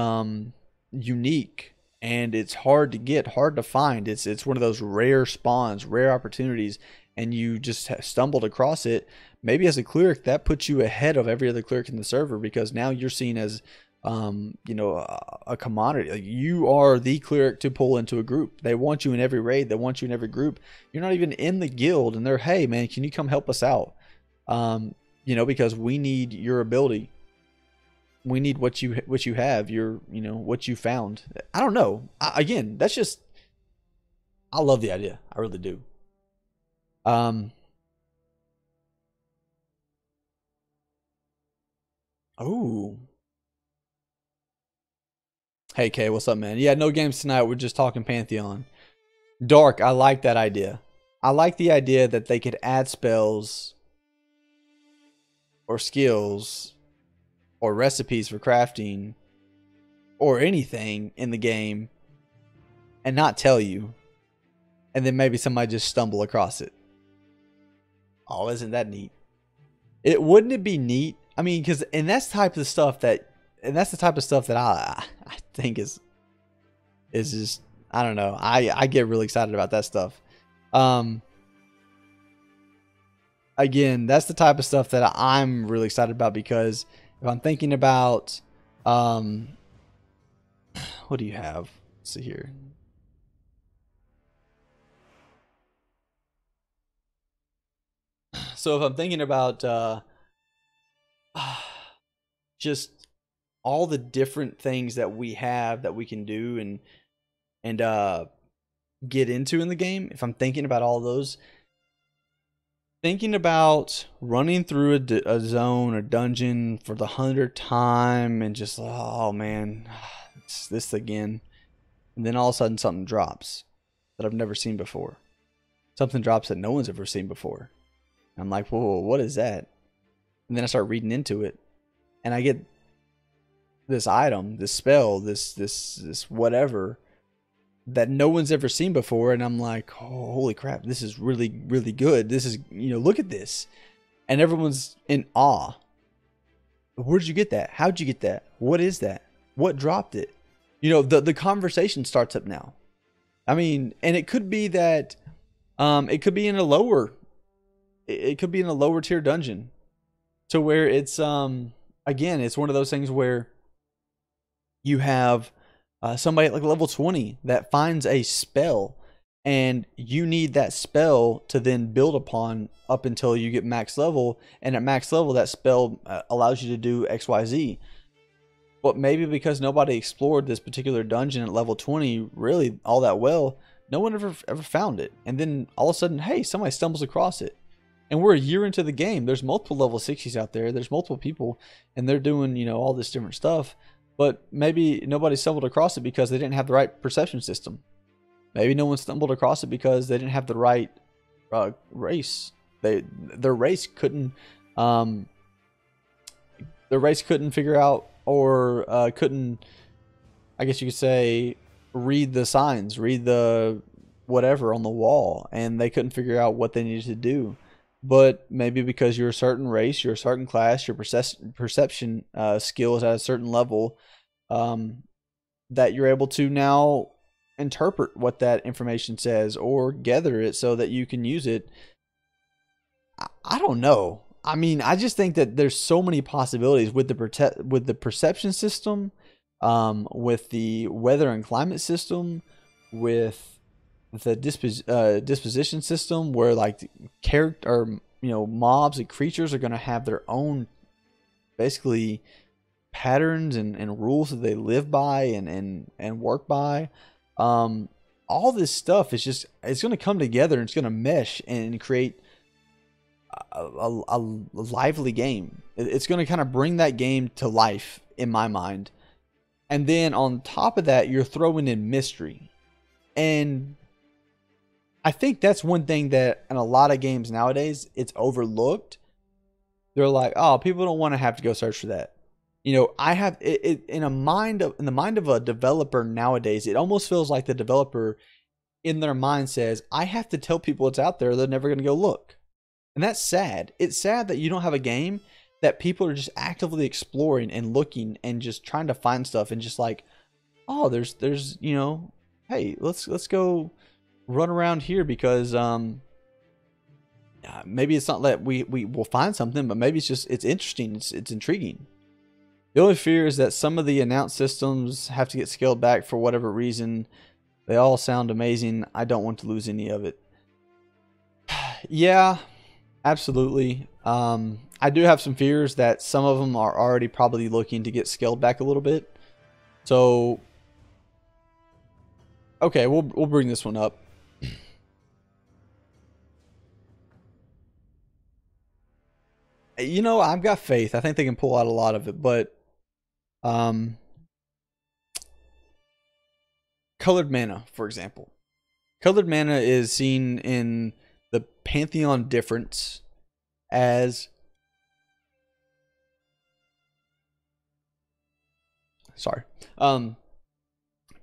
unique, and it's hard to get, hard to find. It's one of those rare spawns, rare opportunities, and you just stumbled across it. Maybe as a cleric, that puts you ahead of every other cleric in the server, because now you're seen as a commodity. Like, you are the cleric to pull into a group. They want you in every raid. They want you in every group. You're not even in the guild, and they're, hey man, can you come help us out? Because we need your ability. We need what you have. What you found. I don't know. Again, that's just, I love the idea. I really do. Oh. Hey Kay, what's up, man? Yeah, no games tonight. We're just talking Pantheon. Dark, I like that idea. I like the idea that they could add spells or skills or recipes for crafting or anything in the game and not tell you. And then maybe somebody just stumble across it. Oh, isn't that neat? Wouldn't it be neat? I mean, that's the type of stuff that I think is just, I don't know. I get really excited about that stuff. Again, that's the type of stuff that I'm really excited about, because if I'm thinking about, what do you have? Let's see here. So if I'm thinking about just all the different things that we have that we can do and get into in the game, if I'm thinking about all those, thinking about running through a zone or dungeon for the 100th time and just, oh man, it's this again. And then all of a sudden something drops that I've never seen before. Something drops that no one's ever seen before. I'm like, whoa, what is that? And then I start reading into it, and I get this item, this spell, this whatever that no one's ever seen before, and I'm like, oh, holy crap, this is really, really good. This is, look at this. And everyone's in awe. Where'd you get that? How'd you get that? What is that? What dropped it? The conversation starts up now. I mean, and it could be that it could be in a lower tier dungeon, to where it's again, it's one of those things where you have somebody at like level 20 that finds a spell and you need that spell to then build upon up until you get max level, and at max level that spell allows you to do XYZ. But maybe because nobody explored this particular dungeon at level 20 really all that well, no one ever found it. And then all of a sudden, hey, somebody stumbles across it. And we're a year into the game. There's multiple level 60s out there. There's multiple people, and they're doing, you know, all this different stuff. But maybe nobody stumbled across it because they didn't have the right perception system. Maybe no one stumbled across it because they didn't have the right race. Their race couldn't figure out, or couldn't, I guess you could say, read the signs, read the whatever on the wall, and they couldn't figure out what they needed to do. But maybe because you're a certain race, you're a certain class, your perception skill is at a certain level, that you're able to now interpret what that information says or gather it so that you can use it. I don't know. I mean, I just think that there's so many possibilities with the perception system, with the weather and climate system, with the disposition system, where like character, or you know, mobs and creatures are going to have their own basically patterns and rules that they live by and work by. All this stuff is just, it's going to come together and it's going to mesh and create a lively game. It's going to kind of bring that game to life in my mind. And then on top of that, you're throwing in mystery. And I think that's one thing that in a lot of games nowadays, it's overlooked. They're like, oh, people don't want to have to go search for that. You know, I have it in the mind of a developer nowadays. It almost feels like the developer in their mind says, I have to tell people it's out there. They're never going to go look. And that's sad. It's sad that you don't have a game that people are just actively exploring and looking and just trying to find stuff, and just like, oh, there's you know, hey, let's go run around here because maybe it's not that we will find something, but maybe it's interesting, it's intriguing. The only fear is that some of the announced systems have to get scaled back for whatever reason. They all sound amazing. I don't want to lose any of it. Yeah, absolutely. I do have some fears that some of them are already probably looking to get scaled back a little bit. So, okay, we'll bring this one up. You know, I've got faith. I think they can pull out a lot of it, but colored mana, for example. Colored mana is seen in the Pantheon difference as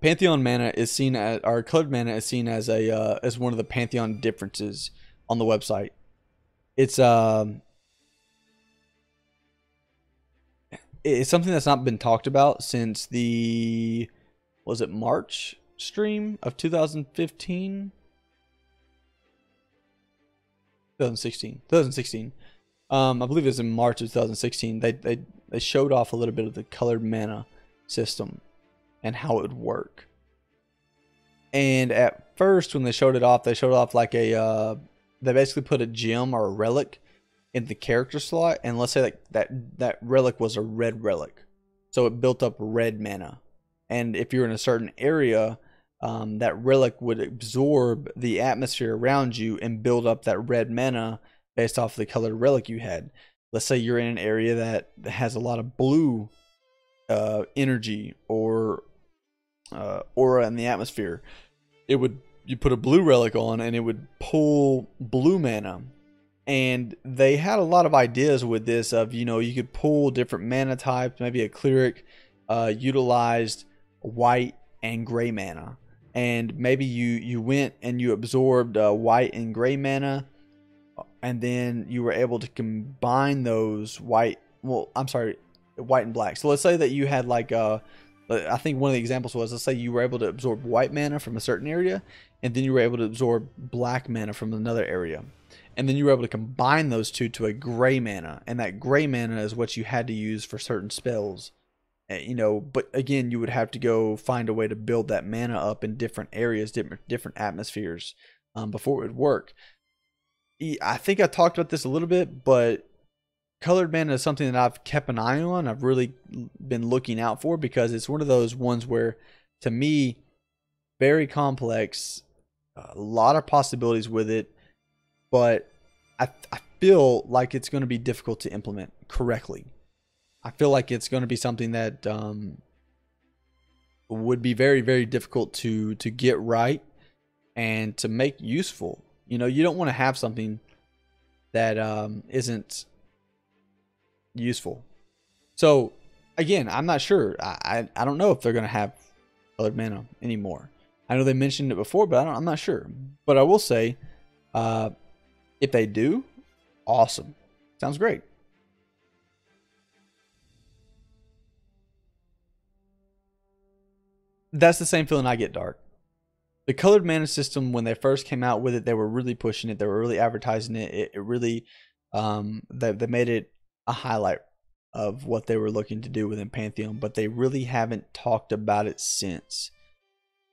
Pantheon mana is seen as, or colored mana is seen as a as one of the Pantheon differences on the website. It's something that's not been talked about since the, was it March stream of 2015? 2016. I believe it was in March of 2016. They showed off a little bit of the colored mana system and how it would work. And at first, when they showed it off like a they basically put a gem or a relic in the character slot, and let's say like that relic was a red relic, so it built up red mana. And if you're in a certain area, that relic would absorb the atmosphere around you and build up that red mana based off the colored relic you had. Let's say you're in an area that has a lot of blue energy or aura in the atmosphere. You put a blue relic on and it would pull blue mana. And they had a lot of ideas with this of, you know, you could pull different mana types. Maybe a cleric utilized white and gray mana, and maybe you went and you absorbed white and gray mana, and then you were able to combine those white and black. So let's say that you had like I think one of the examples was, let's say you were able to absorb white mana from a certain area, and then you were able to absorb black mana from another area. And then you were able to combine those two to a gray mana. And that gray mana is what you had to use for certain spells. You know, but again, you would have to go find a way to build that mana up in different areas, different atmospheres, before it would work. I think I talked about this a little bit, but colored mana is something that I've kept an eye on. I've really been looking out for, because it's one of those ones where, to me, very complex, a lot of possibilities with it, but I feel like it's going to be difficult to implement correctly. I feel like it's going to be something that would be very, very difficult to get right and to make useful. You know, you don't want to have something that isn't useful. So again, I'm not sure. I don't know if they're going to have colored mana anymore. I know they mentioned it before, but I'm not sure. But I will say, if they do, awesome. Sounds great. That's the same feeling I get, Dark. The colored mana system, when they first came out with it, they were really pushing it. They were really advertising it. It really, they made it a highlight of what they were looking to do within Pantheon, but they really haven't talked about it since.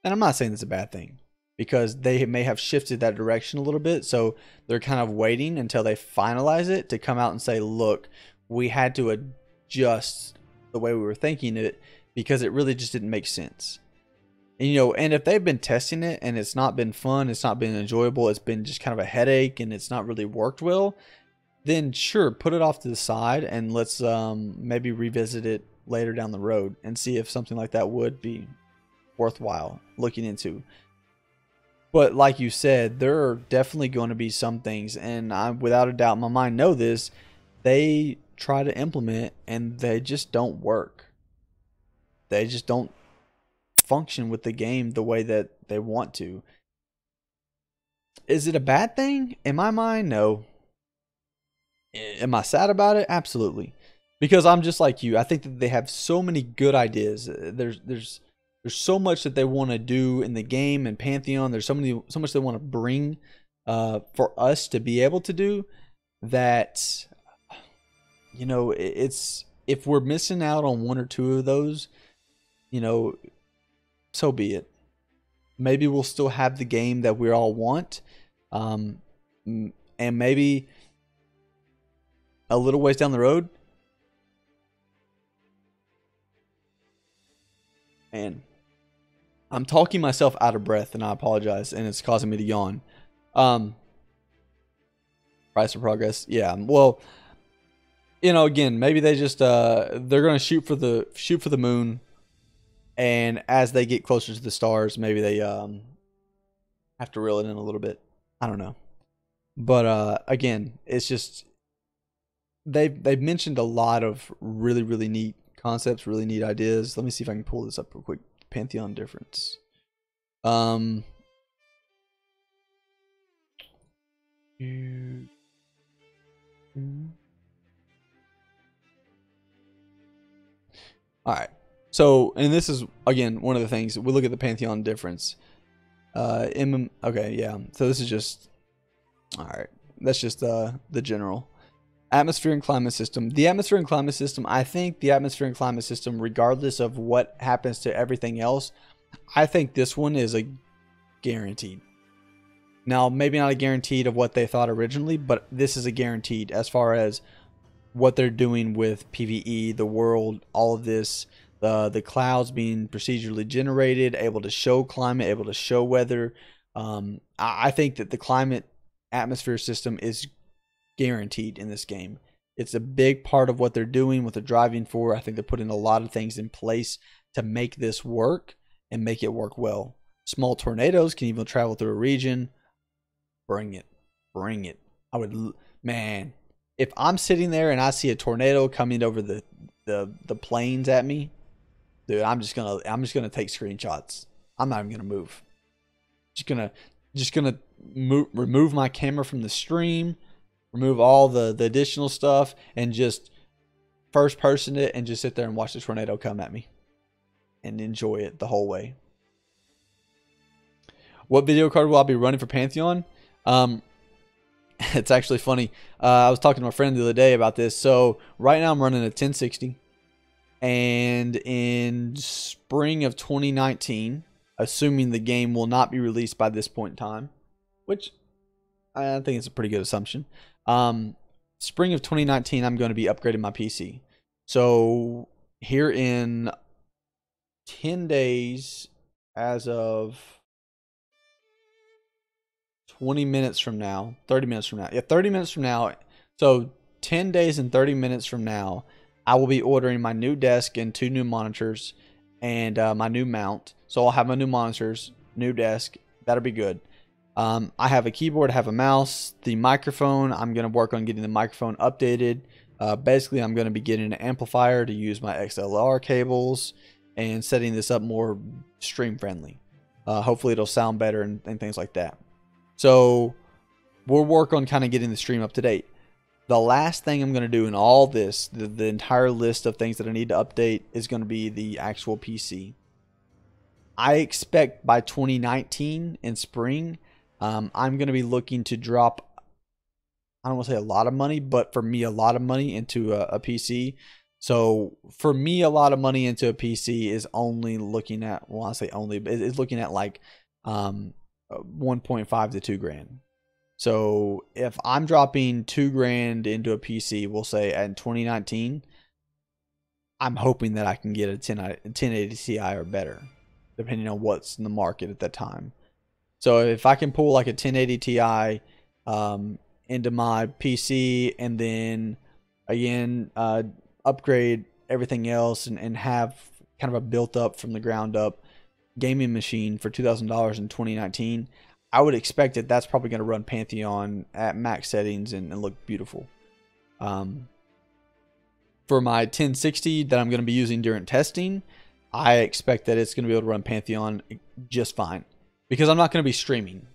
And I'm not saying it's a bad thing, because they may have shifted that direction a little bit. So they're kind of waiting until they finalize it to come out and say, look, we had to adjust the way we were thinking it, because it really just didn't make sense. And, you know, and if they've been testing it and it's not been fun, it's not been enjoyable, it's been just kind of a headache and it's not really worked well, then sure, put it off to the side and let's maybe revisit it later down the road and see if something like that would be worthwhile looking into. But like you said, there are definitely going to be some things, and I, without a doubt in my mind, know this, they try to implement and they just don't work. They just don't function with the game the way that they want to. Is it a bad thing? In my mind, no. Am I sad about it? Absolutely. Because I'm just like you. I think that they have so many good ideas. There's so much that they want to do in the game and Pantheon. There's so much they want to bring for us to be able to do, that, you know, it's, if we're missing out on one or two of those, you know, so be it. Maybe we'll still have the game that we all want, and maybe a little ways down the road, and I'm talking myself out of breath, and I apologize, and it's causing me to yawn. Price of progress, yeah. Well, you know, again, maybe they just they're gonna shoot for the moon, and as they get closer to the stars, maybe they have to reel it in a little bit. I don't know, but again, it's just they've mentioned a lot of really neat concepts, really neat ideas. Let me see if I can pull this up real quick. Pantheon difference. All right. So, and this is again one of the things we look at the Pantheon difference. Okay, yeah. So this is just, all right. That's just the general atmosphere and climate system. The atmosphere and climate system, I think the atmosphere and climate system, regardless of what happens to everything else, I think this one is a guaranteed. Now, maybe not a guaranteed of what they thought originally, but this is a guaranteed as far as what they're doing with PvE, the world, all of this, the clouds being procedurally generated, able to show climate, able to show weather. I think that the climate atmosphere system is guaranteed in this game. It's a big part of what they're doing, what they're driving for. I think they're putting a lot of things in place to make this work and make it work well. Small tornadoes can even travel through a region. Bring it. Bring it. I would, man, if I'm sitting there and I see a tornado coming over the plains at me, dude, I'm just gonna take screenshots. I'm not even gonna move. Just gonna remove my camera from the stream, remove all the additional stuff, and just first person it and just sit there and watch the tornado come at me and enjoy it the whole way. What video card will I be running for Pantheon? It's actually funny. I was talking to my friend the other day about this. So right now I'm running a 1060. And in spring of 2019, assuming the game will not be released by this point in time, which I think it's a pretty good assumption. Spring of 2019, I'm going to be upgrading my PC. So here in 10 days, as of 20 minutes from now, 30 minutes from now. Yeah, 30 minutes from now. So 10 days and 30 minutes from now, I will be ordering my new desk and 2 new monitors and my new mount. So I'll have my new monitors, new desk. That'll be good. I have a keyboard, I have a mouse, the microphone. I'm going to work on getting the microphone updated. Basically, I'm going to be getting an amplifier to use my XLR cables and setting this up more stream friendly. Hopefully it'll sound better and things like that. So we'll work on kind of getting the stream up to date. The last thing I'm going to do in all this, the entire list of things that I need to update, is going to be the actual PC. I expect by 2019 in spring, I'm going to be looking to drop, I don't want to say a lot of money, but for me, a lot of money into a PC. So for me, a lot of money into a PC is only looking at, well, I say only, but it's looking at like 1.5 to 2 grand. So if I'm dropping 2 grand into a PC, we'll say in 2019, I'm hoping that I can get a 1080 Ti or better, depending on what's in the market at that time. So if I can pull like a 1080 Ti into my PC and then again upgrade everything else and have kind of a built up from the ground up gaming machine for $2,000 in 2019, I would expect that that's probably going to run Pantheon at max settings and look beautiful. For my 1060 that I'm going to be using during testing, I expect that it's going to be able to run Pantheon just fine because I'm not going to be streaming.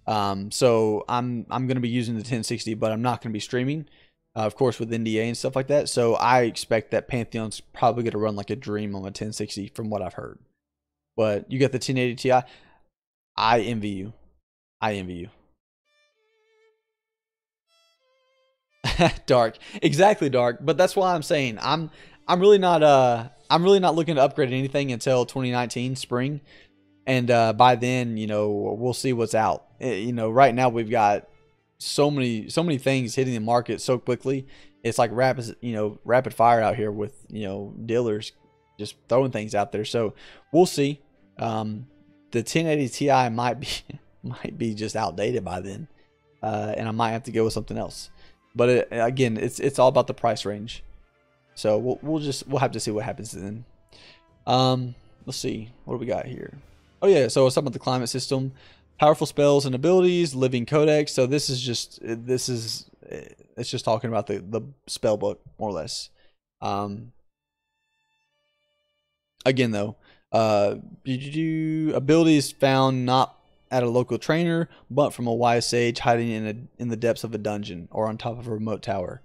So I'm going to be using the 1060, but I'm not going to be streaming, of course, with NDA and stuff like that. So I expect that Pantheon's probably going to run like a dream on a 1060 from what I've heard. But you got the 1080 Ti. I envy you. I envy you. Dark. Exactly, Dark. But that's why I'm saying I'm really not looking to upgrade anything until 2019 spring. And by then, you know, we'll see what's out. You know, right now we've got so many things hitting the market so quickly. It's like rapid fire out here with, you know, dealers just throwing things out there. So we'll see. The 1080 Ti might be just outdated by then, and I might have to go with something else. But again, it's all about the price range. So we'll have to see what happens then. Let's see, what do we got here? Oh yeah, so it's talking about the climate system, powerful spells and abilities, living codex. So it's just talking about the spell book more or less. Again though, abilities found not at a local trainer, but from a wise sage hiding in the depths of a dungeon or on top of a remote tower.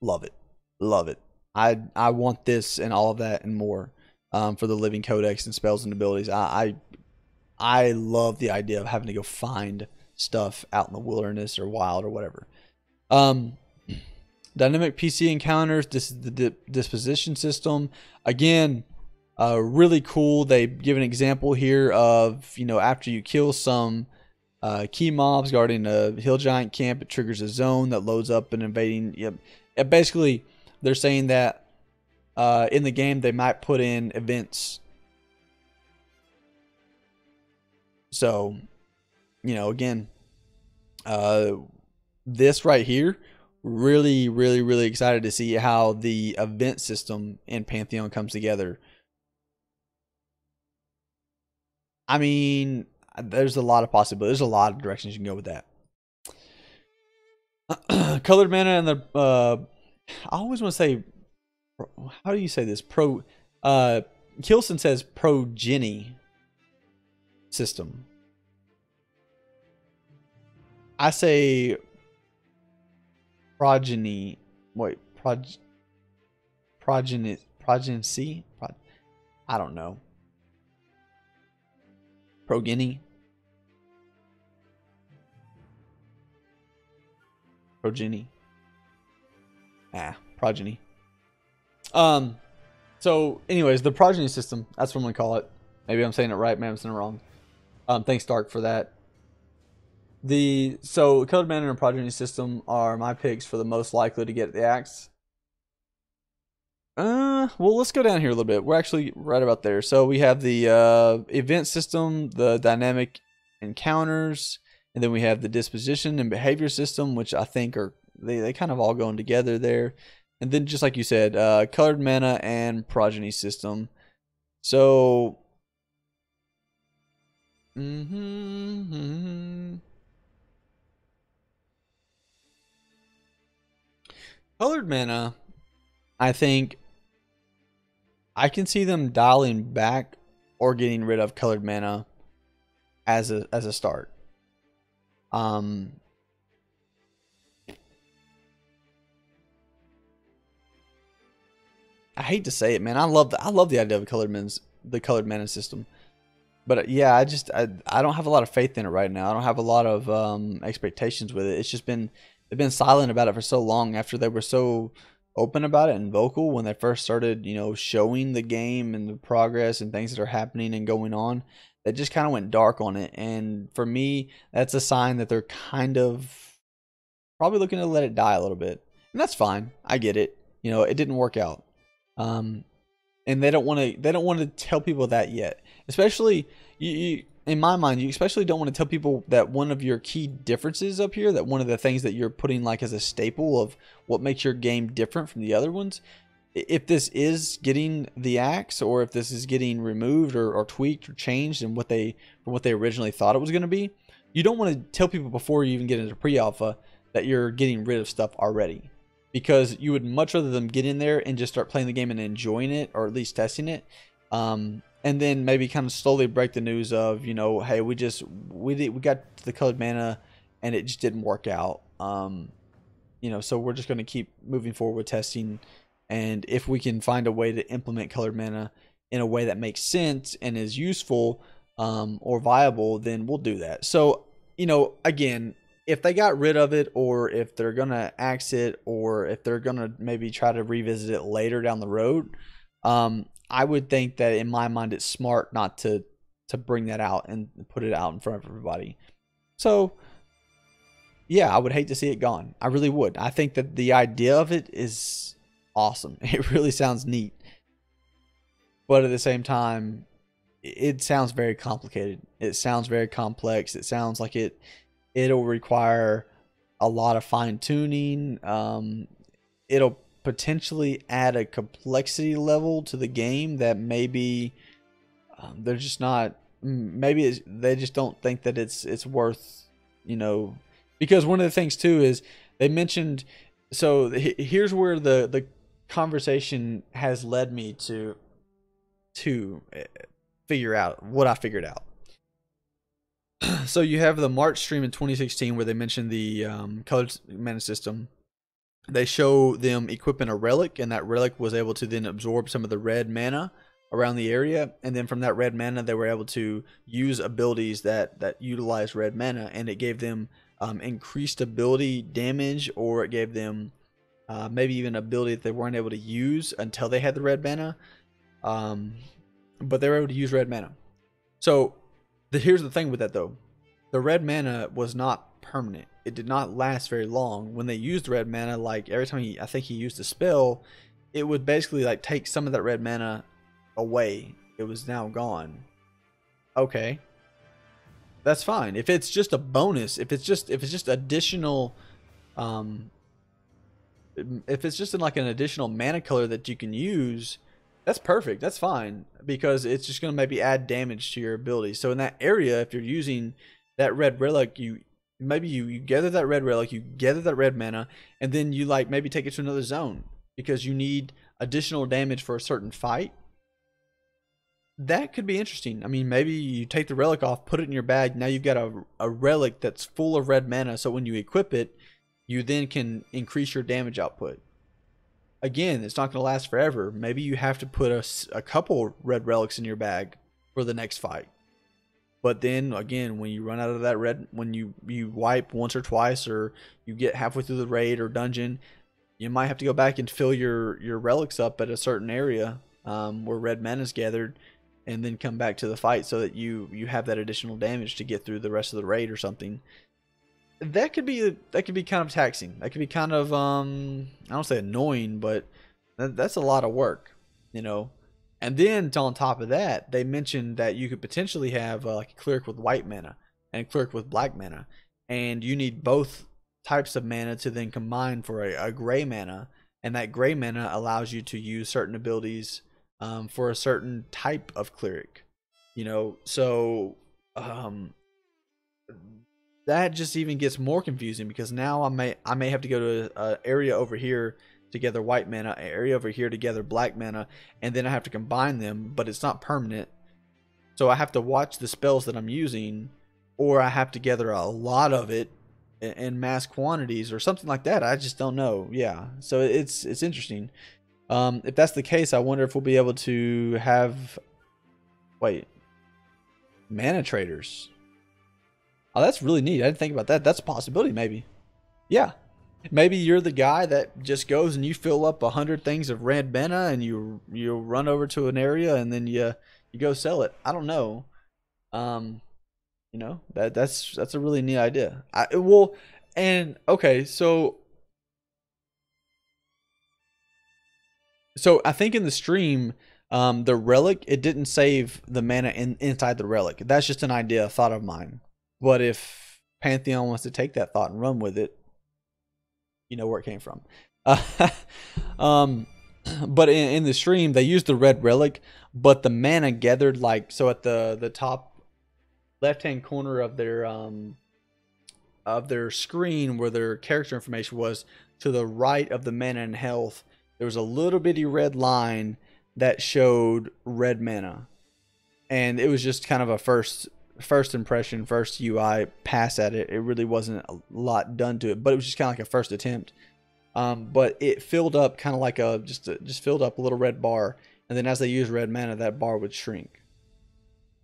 Love it, love it. I want this and all of that and more for the living codex and spells and abilities. I love the idea of having to go find stuff out in the wilderness or wild or whatever. Dynamic PC encounters. This is the disposition system. Again, really cool. They give an example here of, you know, after you kill some key mobs guarding a hill giant camp, it triggers a zone that loads up and invading. Yep. Basically, they're saying that in the game they might put in events. So, you know, again, this right here. Really excited to see how the event system in Pantheon comes together. I mean, there's a lot of possibilities. There's a lot of directions you can go with that. Colored mana and the I always want to say, how do you say this? Kilson says Progeny system. I say Progeny. Wait, Progeny. I don't know. Progeny. Progeny. Progeny. So, anyways, the progeny system. That's what I'm gonna call it. Maybe I'm saying it right. Maybe I'm saying it wrong. Thanks, Dark, for that. So colored mana and progeny system are my picks for the most likely to get the axe. Well, let's go down here a little bit. We're actually right about there. So we have the event system, the dynamic encounters, and then we have the disposition and behavior system, which I think are they kind of all going together there. And then just like you said, colored mana and progeny system. So colored mana, I think I can see them dialing back or getting rid of colored mana as a start. I hate to say it, man. I love the idea of the colored mana system. But yeah, I don't have a lot of faith in it right now. I don't have a lot of expectations with it. It's just they've been silent about it for so long after they were so open about it and vocal when they first started, showing the game and the progress and things that are happening and going on. They just kind of went dark on it, and for me, that's a sign that they're kind of probably looking to let it die a little bit, and that's fine. I get it. It didn't work out, and they don't want to tell people that yet. Especially in my mind, you especially don't want to tell people that one of your key differences up here, that one of the things that you're putting like as a staple of what makes your game different from the other ones, if this is getting the axe or if this is getting removed or tweaked or changed and from what they originally thought it was going to be, you don't want to tell people before you even get into pre-alpha that you're getting rid of stuff already, because you would much rather them get in there and just start playing the game and enjoying it, or at least testing it, and then maybe kind of slowly break the news of, hey, we got to the colored mana and it just didn't work out, so we're just going to keep moving forward with testing, and if we can find a way to implement colored mana in a way that makes sense and is useful or viable, then we'll do that. So again, if they got rid of it, or if they're going to axe it, or if they're going to maybe try to revisit it later down the road, I would think that in my mind it's smart not to bring that out and put it out in front of everybody. So yeah, I would hate to see it gone. I really would. I think that the idea of it is awesome. It really sounds neat. But at the same time, it sounds very complicated. It sounds very complex. It sounds like it'll require a lot of fine tuning. It'll potentially add a complexity level to the game that maybe they're just not. Maybe they just don't think that it's worth. Because one of the things too is they mentioned. So here's where the conversation has led me to figure out what I figured out. So you have the March stream in 2016 where they mentioned the colored mana system. They show them equipping a relic, and that relic was able to then absorb some of the red mana around the area, and then from that red mana they were able to use abilities that utilize red mana, and it gave them increased ability damage, or it gave them maybe even ability that they weren't able to use until they had the red mana, but they were able to use red mana. So here's the thing with that though, the red mana was not permanent. It did not last very long. When they used red mana, like every time I think he used a spell, it would basically like take some of that red mana away. It was now gone. Okay, that's fine. If it's just a bonus, if it's just additional, if it's just like an additional mana color that you can use, that's perfect. That's fine, because it's just going to maybe add damage to your ability. So in that area, if you're using that red relic, you gather that red relic, you gather that red mana, and then you like maybe take it to another zone because you need additional damage for a certain fight. That could be interesting. I mean, maybe you take the relic off, put it in your bag. Now you've got a relic that's full of red mana. So when you equip it, you then can increase your damage output. Again, it's not going to last forever. Maybe you have to put a couple red relics in your bag for the next fight. But then again, when you run out of that when you wipe once or twice, or you get halfway through the raid or dungeon, you might have to go back and fill your relics up at a certain area where red mana is gathered, and then come back to the fight so that you have that additional damage to get through the rest of the raid or something. That could be kind of taxing. That could be kind of I don't say annoying, but that's a lot of work, you know. And then on top of that, they mentioned that you could potentially have like a cleric with white mana and a cleric with black mana, and you need both types of mana to then combine for a gray mana, and that gray mana allows you to use certain abilities for a certain type of cleric, you know. So that just even gets more confusing, because now I may have to go to an area over here to gather white mana, an area over here to gather black mana, and then I have to combine them, but it's not permanent. So I have to watch the spells that I'm using, or I have to gather a lot of it in mass quantities or something like that. I just don't know. Yeah, so it's interesting. If that's the case, I wonder if we'll be able to have mana traders. Oh, that's really neat. I didn't think about that. That's a possibility, maybe. Yeah. Maybe you're the guy that just goes and you fill up 100 things of red mana, and you run over to an area and then you go sell it. I don't know. You know, that's a really neat idea. Okay, so I think in the stream, the relic, it didn't save the mana inside the relic. That's just an idea, a thought of mine. But if Pantheon wants to take that thought and run with it, you know where it came from. But in the stream, they used the red relic, but the mana gathered like so at the top left-hand corner of their screen, where their character information was, to the right of the mana and health, there was a little bitty red line that showed red mana, and it was just kind of a first impression, first UI pass at it. It really wasn't a lot done to it, but it was just kind of like a first attempt. But it filled up kind of like just filled up a little red bar, and then as they used red mana, that bar would shrink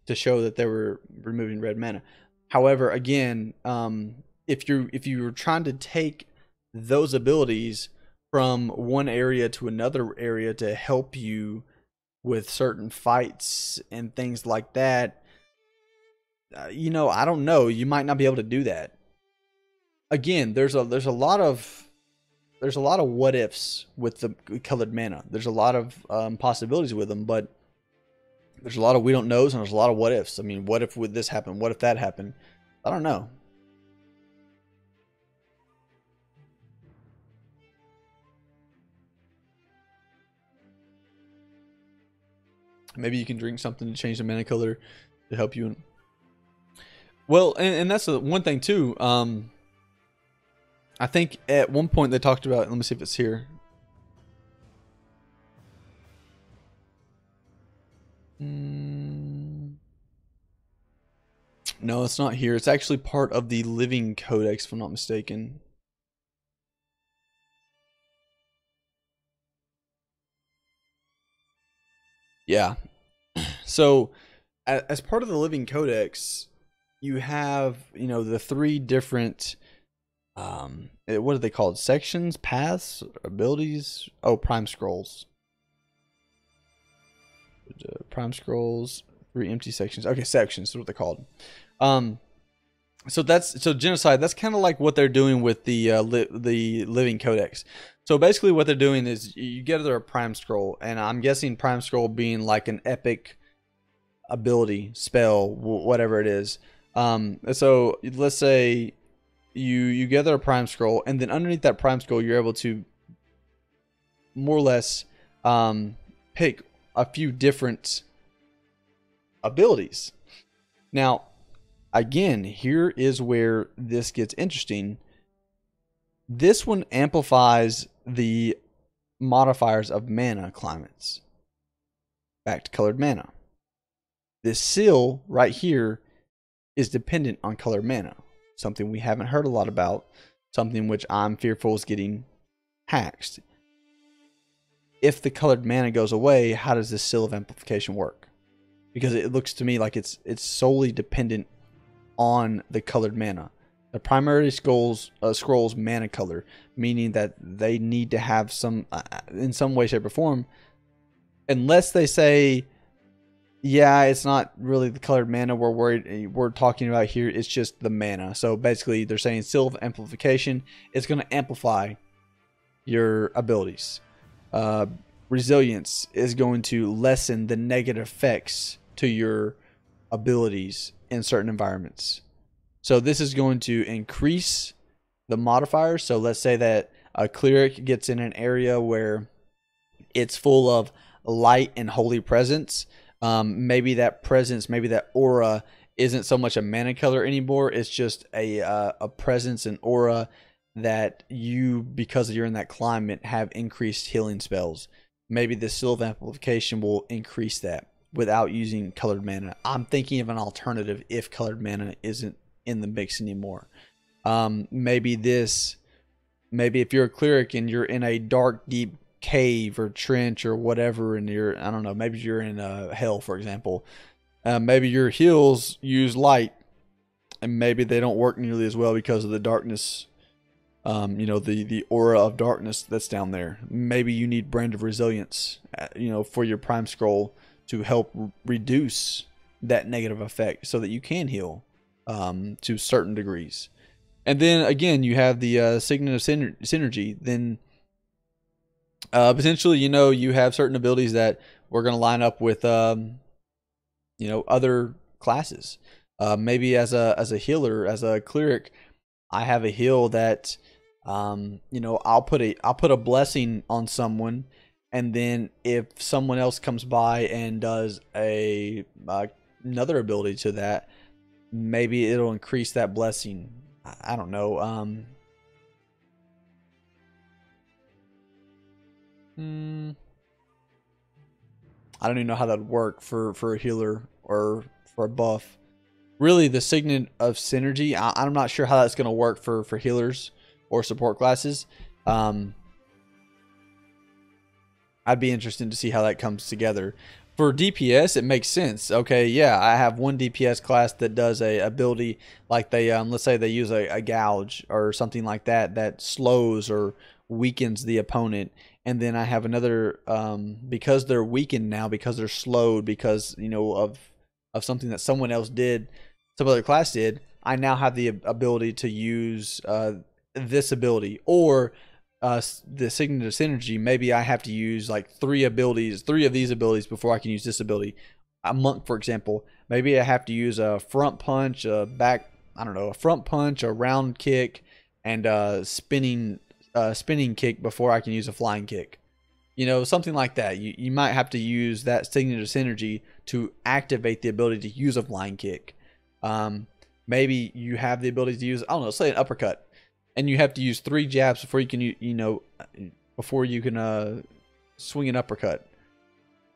to show that they were removing red mana. However, again, if you were trying to take those abilities from one area to another area to help you with certain fights and things like that, you know, I don't know. You might not be able to do that. Again, there's a lot of what ifs with the colored mana. There's a lot of possibilities with them, but there's a lot of we don't knows, and there's a lot of what ifs. I mean, what if would this happen? What if that happened? I don't know. Maybe you can drink something to change the mana color to help you. Well, and that's the one thing too. I think at one point they talked about, let me see if it's here. No, it's not here. It's actually part of the Living Codex, if I'm not mistaken. Yeah. So, as part of the Living Codex, you have, you know, the 3 different, what are they called? Sections, paths, abilities? Oh, Prime Scrolls. Prime Scrolls, 3 empty sections. Okay, sections is what they're called. So genocide. That's kind of like what they're doing with the Living Codex. So basically, what they're doing is you get a Prime Scroll, and I'm guessing Prime Scroll being like an epic ability, spell, whatever it is. So let's say you gather a Prime Scroll, and then underneath that Prime Scroll, you're able to more or less pick a few different abilities. Now, again, here is where this gets interesting. This one amplifies the modifiers of mana climates back to colored mana. This seal right here is dependent on colored mana, something we haven't heard a lot about, something which I'm fearful is getting hacked. If the colored mana goes away, how does this seal of amplification work? Because it looks to me like it's solely dependent on the colored mana. The primary scrolls mana color, meaning that they need to have some, in some way, shape, or form, unless they say, yeah, it's not really the colored mana we're talking about here. It's just the mana. So basically, they're saying Seal of Amplification is going to amplify your abilities. Resilience is going to lessen the negative effects to your abilities in certain environments. So this is going to increase the modifiers. So let's say that a cleric gets in an area where it's full of light and holy presence. Maybe that presence, maybe that aura isn't so much a mana color anymore. It's just a presence and aura that you, because you're in that climate, have increased healing spells. Maybe the Seal of Amplification will increase that without using colored mana. I'm thinking of an alternative if colored mana isn't in the mix anymore. Maybe if you're a cleric and you're in a dark, deep cave or trench or whatever, and you're, I don't know, maybe you're in hell, for example. Maybe your heals use light, and maybe they don't work nearly as well because of the darkness. The aura of darkness that's down there. Maybe you need Brand of Resilience, for your Prime Scroll to help reduce that negative effect so that you can heal to certain degrees. And then again, you have the Signet of Synergy. Then potentially, you have certain abilities that we're going to line up with, other classes. Maybe as a healer, as a cleric, I have a heal that, I'll put a blessing on someone, and then if someone else comes by and does another ability to that, maybe it'll increase that blessing. I don't know. I don't even know how that would work for a healer or for a buff. Really, the Signet of Synergy, I'm not sure how that's going to work for healers or support classes. I'd be interested to see how that comes together. For DPS, it makes sense. Okay, yeah, I have one DPS class that does a ability like they, let's say they use a gouge or something like that slows or weakens the opponent. And then I have another, because they're weakened now, because they're slowed, because, of something that someone else did, some other class did, I now have the ability to use this ability. Or the Signet of Synergy, maybe I have to use like three of these abilities before I can use this ability. A monk, for example, maybe I have to use a front punch, a front punch, a round kick, and a spinning kick before I can use a flying kick. Something like that. You might have to use that Signet of Synergy to activate the ability to use a flying kick. Maybe you have the ability to use, I don't know, say an uppercut, and you have to use 3 jabs before you can, swing an uppercut.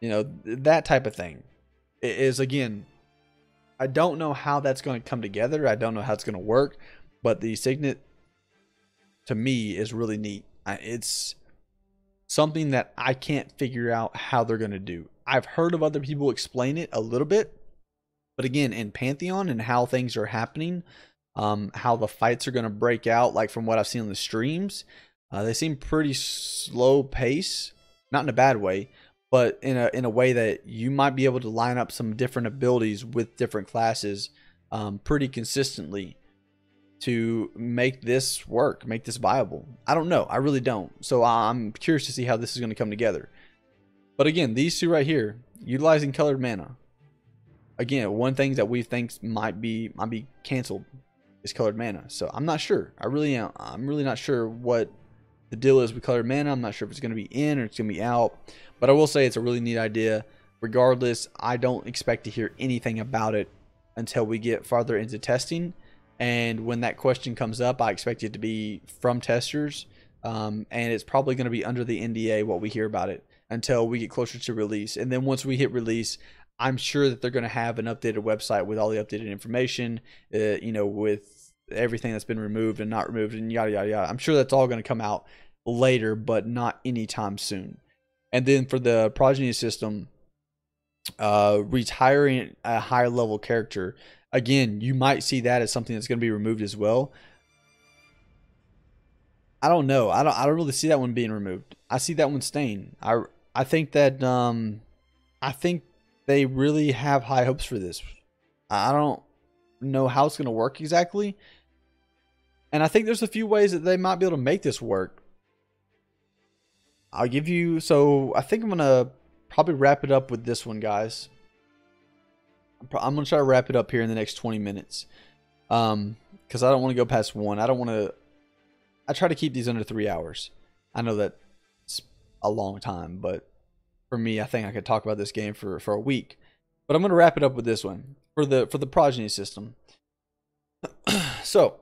That type of thing is, again, I don't know how that's going to come together. I don't know how it's going to work, but the Signet, to me, is really neat. It's something that I can't figure out how they're going to do. I've heard of other people explain it a little bit, but again, in Pantheon and how things are happening, how the fights are going to break out, like from what I've seen on the streams, they seem pretty slow pace, not in a bad way, but in a way that you might be able to line up some different abilities with different classes pretty consistently to make this work, make this viable. I don't know. I really don't. So I'm curious to see how this is going to come together. But again, these two right here, utilizing colored mana. Again, one thing that we think might be canceled is colored mana. So I'm not sure. I'm really not sure what the deal is with colored mana. I'm not sure if it's going to be in or it's going to be out. But I will say it's a really neat idea. Regardless, I don't expect to hear anything about it until we get farther into testing. And when that question comes up, I expect it to be from testers. And it's probably going to be under the NDA what we hear about it until we get closer to release. And then once we hit release, I'm sure that they're going to have an updated website with all the updated information, with everything that's been removed and not removed and yada, yada, yada. I'm sure that's all going to come out later, but not anytime soon. And then for the Progeny system, retiring a higher level character, again, you might see that as something that's going to be removed as well. I don't know. I don't really see that one being removed. I see that one staying. I think that I think they really have high hopes for this. I don't know how it's going to work exactly. And I think there's a few ways that they might be able to make this work. I'll give you, so I think I'm going to probably wrap it up with this one, guys. I'm going to try to wrap it up here in the next 20 minutes. Because I don't want to go past 1. I don't want to, I try to keep these under 3 hours. I know that's a long time, but for me, I think I could talk about this game for a week. But I'm going to wrap it up with this one for the Progeny system. So,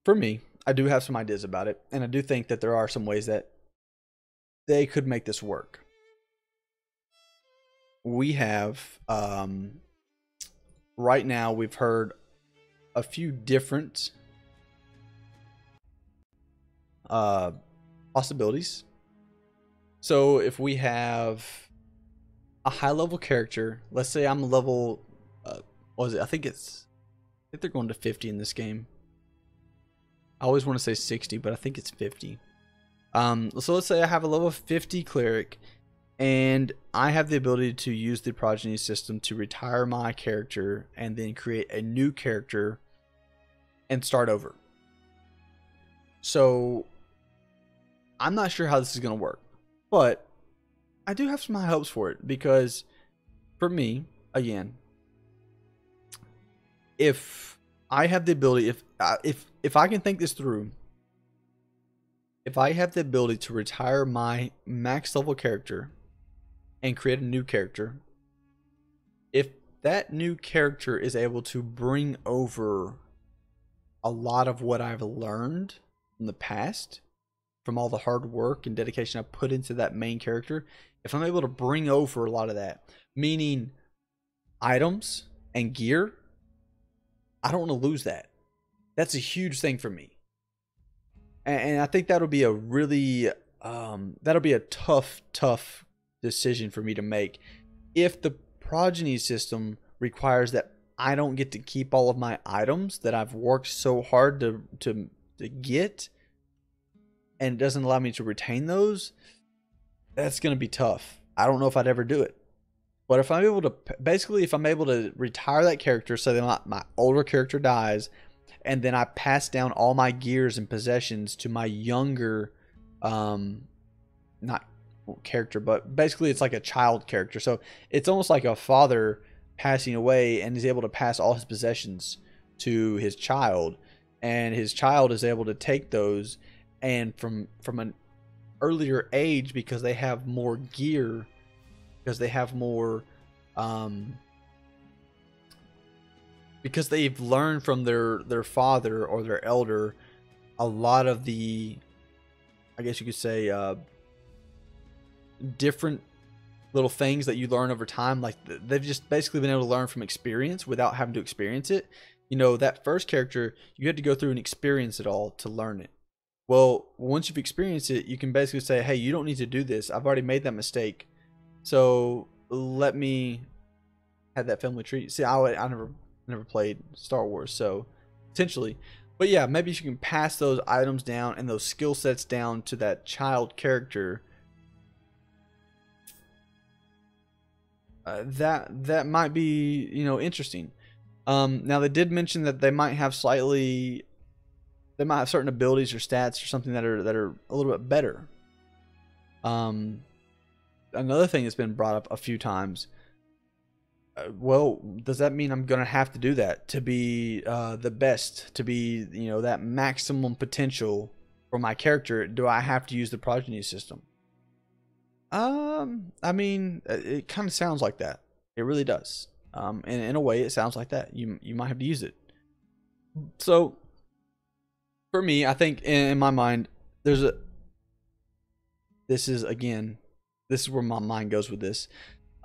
for me, I do have some ideas about it, and I do think that there are some ways that they could make this work. We have, right now, we've heard a few different possibilities. So if we have a high level character, let's say I'm a level, what was it? I think they're going to 50 in this game. I always want to say 60, but I think it's 50. So let's say I have a level 50 cleric, and I have the ability to use the Progeny system to retire my character and then create a new character and start over. So I'm not sure how this is going to work, but I do have some high hopes for it, because for me, again, if I have the ability, if I can think this through, if I have the ability to retire my max level character and create a new character, if that new character is able to bring over a lot of what I've learned in the past, from all the hard work and dedication I put into that main character, if I'm able to bring over a lot of that, meaning items and gear, I don't want to lose that. That's a huge thing for me. And I think that'll be a really, that'll be a tough decision for me to make. If the Progeny system requires that I don't get to keep all of my items that I've worked so hard to get, and it doesn't allow me to retain those, that's going to be tough. I don't know if I'd ever do it. But if I'm able to, basically, if I'm able to retire that character so that my older character dies, and then I pass down all my gears and possessions to my younger, not character, but basically it's like a child character. So it's almost like a father passing away, and he's able to pass all his possessions to his child, and his child is able to take those, and from an earlier age, because they have more gear, because they have more, because they've learned from their father or their elder a lot of the, I guess you could say, different little things that you learn over time. Like, they've just basically been able to learn from experience without having to experience it. You know, that first character, you had to go through and experience it all to learn it. Well, once you've experienced it, you can basically say, hey, you don't need to do this. I've already made that mistake. So let me have that family tree. See, I never played Star Wars, so potentially. But yeah, maybe you can pass those items down and those skill sets down to that child character. That might be, you know, interesting. Now they did mention that they might have certain abilities or stats or something that are a little bit better. Another thing that's been brought up a few times. Well, does that mean I'm gonna have to do that to be the best, to be, you know, that maximum potential for my character? Do I have to use the Progeny system? I mean, it kind of sounds like that. It really does. And in a way, it sounds like that. You might have to use it. So, for me, I think in my mind, this is where my mind goes with this.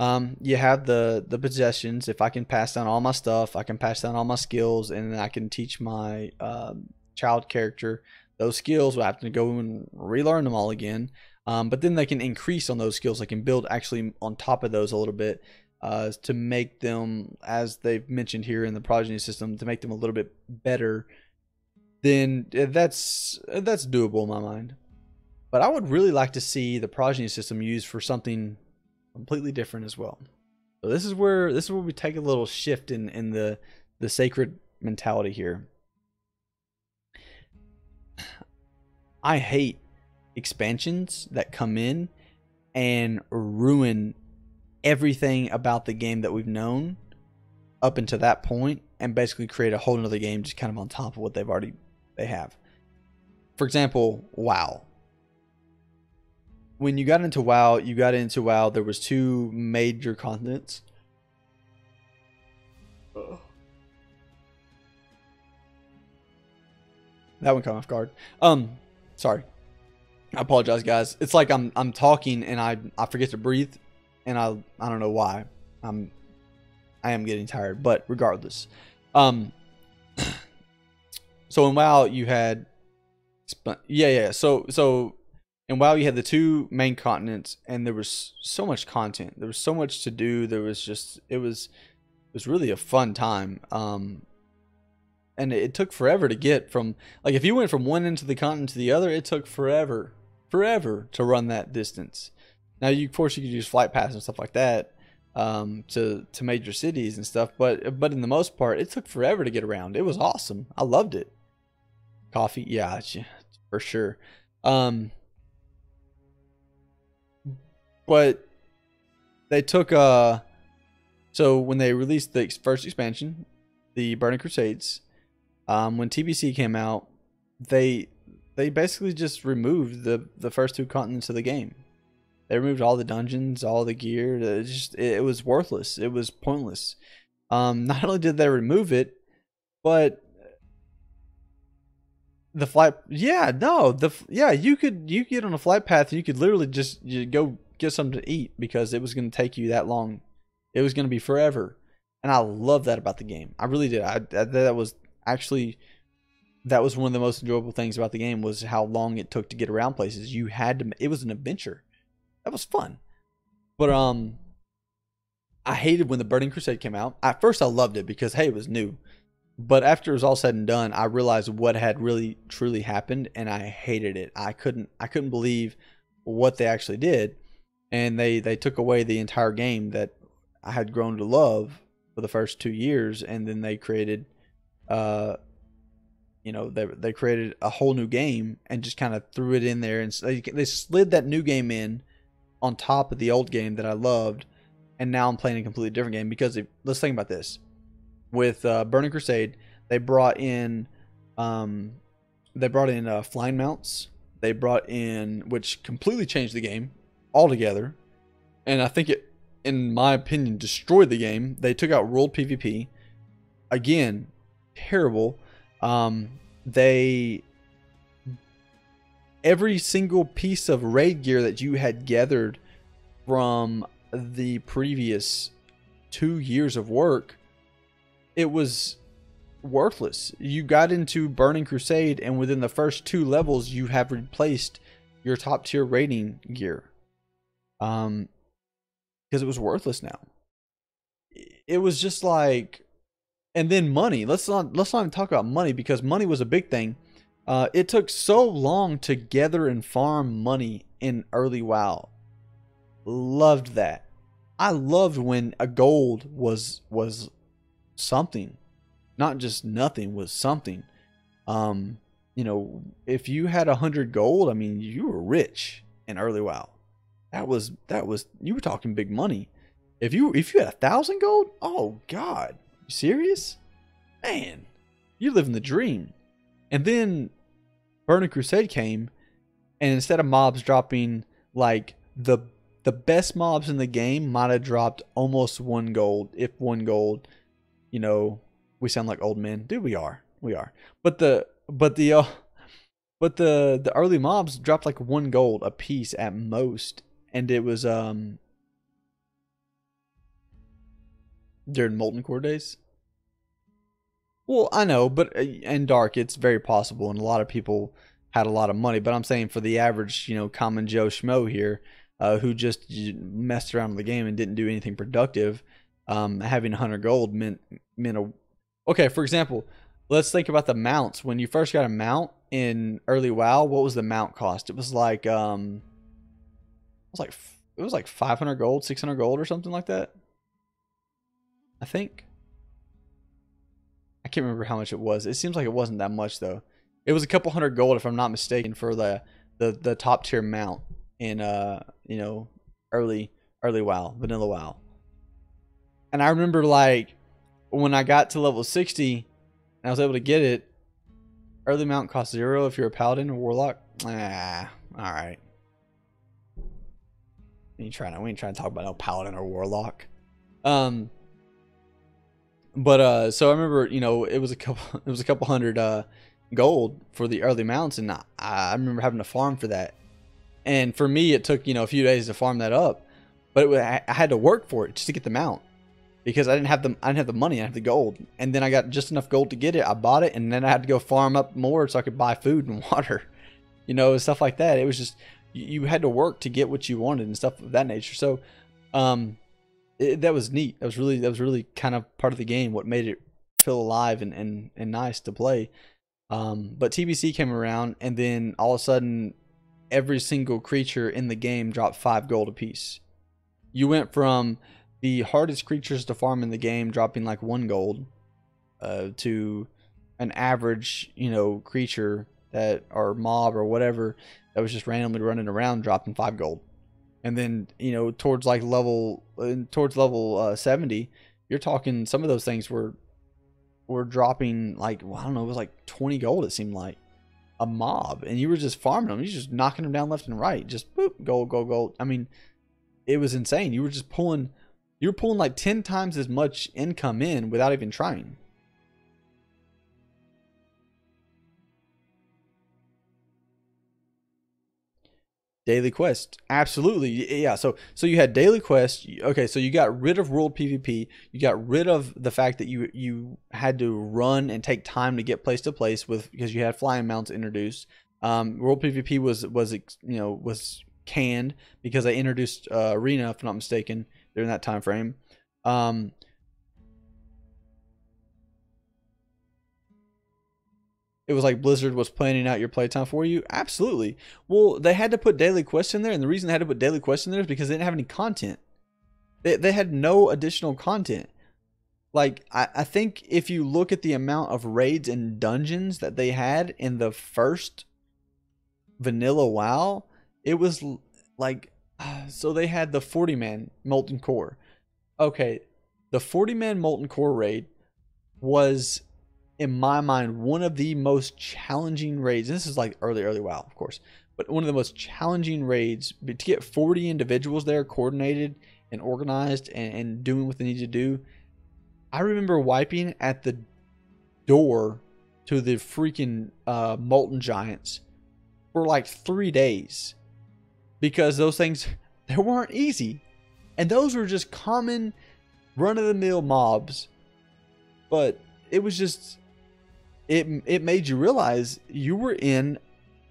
You have the possessions. If I can pass down all my stuff, I can pass down all my skills, and then I can teach my child character those skills. We'll have to go and relearn them all again. But then they can increase on those skills. They can build actually on top of those a little bit. to make them, as they've mentioned here in the Progeny system, to make them a little bit better, then that's doable in my mind. But I would really like to see the Progeny system used for something completely different as well. So this is where we take a little shift in the sacred mentality here. I hate expansions that come in and ruin everything about the game that we've known up until that point, and basically create a whole nother game just kind of on top of what they have. For example, WoW. When you got into WoW, there was 2 major continents. That one caught me off guard. Sorry. I apologize, guys. It's like I'm talking and I forget to breathe, and I don't know why. I am getting tired, but regardless. So in WoW you had So in WoW you had the 2 main continents, and there was so much content. There was so much to do. There was just it was really a fun time. And it took forever to get from, like, if you went from one end of the continent to the other, it took forever to run that distance. Now, of course, you could use flight paths and stuff like that to major cities and stuff, but in the most part, it took forever to get around. It was awesome. I loved it. Coffee, yeah, for sure. But they took so when they released the first expansion, the Burning Crusades. When TBC came out, they basically just removed the first 2 continents of the game. They removed all the dungeons, all the gear. It was worthless. It was pointless. Not only did they remove it, but the flight. Yeah, no, you could get on a flight path. You could literally just go get something to eat, because it was going to take you that long. It was going to be forever, and I love that about the game. I really did. That was one of the most enjoyable things about the game, was how long it took to get around places. You had to. It was an adventure. That was fun. But I hated when the Burning Crusade came out. At first, I loved it because, hey, it was new. But after it was all said and done, I realized what had really truly happened, and I hated it. I couldn't believe what they actually did, and they took away the entire game that I had grown to love for the first 2 years, and then they created. They created a whole new game and just kind of threw it in there, and they slid that new game in on top of the old game that I loved, and now I'm playing a completely different game. Because let's think about this: with Burning Crusade, they brought in flying mounts. They brought in, which completely changed the game altogether, and I think it, in my opinion, destroyed the game. They took out world PvP again. Terrible. Every single piece of raid gear that you had gathered from the previous 2 years of work, it was worthless. You got into Burning Crusade, and within the first 2 levels, you have replaced your top tier raiding gear, because it was worthless now. It was just like. And then money. Let's not even talk about money, because money was a big thing. It took so long to gather and farm money in early WoW. Loved that. I loved when a gold was something, not just nothing, was something. If you had 100 gold, I mean, you were rich in early WoW. That was you were talking big money. If you had 1,000 gold, oh God. You serious? Man, you living the dream. And then Burning Crusade came, and instead of mobs dropping, like, the best mobs in the game might have dropped almost 1 gold, if 1 gold. We sound like old men. Dude, we are. But the early mobs dropped like 1 gold a piece at most, and it was during Molten Core days. Well, I know, but in Dark, it's very possible, and a lot of people had a lot of money. But I'm saying for the average, common Joe Schmo here, who just messed around with the game and didn't do anything productive. Having 100 gold meant okay, for example, let's think about the mounts. When you first got a mount in early WoW, what was the mount cost? It was like it was like 500 gold, 600 gold or something like that. I think. I can't remember how much it was. It seems like it wasn't that much though. It was a couple hundred gold if I'm not mistaken for the top tier mount in you know, early WoW, vanilla WoW. And I remember like when I got to level 60 and I was able to get it, early mount cost 0 if you're a paladin or warlock. Ah, all right. We ain't trying to talk about no paladin or warlock. So I remember, you know, it was a couple hundred gold for the early mounts, and I remember having to farm for that. And for me, it took, you know, a few days to farm that up, but I had to work for it just to get the mount because I didn't have the money, I didn't have the gold, and then I got just enough gold to get it. I bought it, and then I had to go farm up more so I could buy food and water, you know, stuff like that. It was just you had to work to get what you wanted and stuff of that nature. So, that was neat. That was really kind of part of the game. What made it feel alive and nice to play. But TBC came around, and then all of a sudden, every single creature in the game dropped 5 gold apiece. You went from the hardest creatures to farm in the game dropping like 1 gold to an average, you know, creature that or mob or whatever that was just randomly running around dropping 5 gold. And then, you know, towards level 70, you're talking some of those things were dropping like, well, I don't know, it was like 20 gold, it seemed like, a mob, and you were just farming them. You're just knocking them down left and right, just boop, gold, gold, gold. I mean, it was insane. You were pulling like 10 times as much income in without even trying. Daily quest, absolutely, yeah. So you had daily quest. Okay, so you got rid of world PvP. You got rid of the fact that you had to run and take time to get place to place because you had flying mounts introduced. World PvP was canned because they introduced arena, if I'm not mistaken, during that time frame. It was like Blizzard was planning out your playtime for you. Absolutely. Well, they had to put daily quests in there, and the reason they had to put daily quests in there is because they didn't have any content. They had no additional content. Like, I think if you look at the amount of raids and dungeons that they had in the first vanilla WoW, it was like, so they had the 40-man Molten Core. Okay, the 40-man Molten Core raid was, in my mind, one of the most challenging raids. This is like early WoW, of course, but one of the most challenging raids to get 40 individuals there coordinated and organized and doing what they need to do. I remember wiping at the door to the freaking Molten Giants for like 3 days because those things, they weren't easy, and those were just common run-of-the-mill mobs, but it was just, it made you realize you were in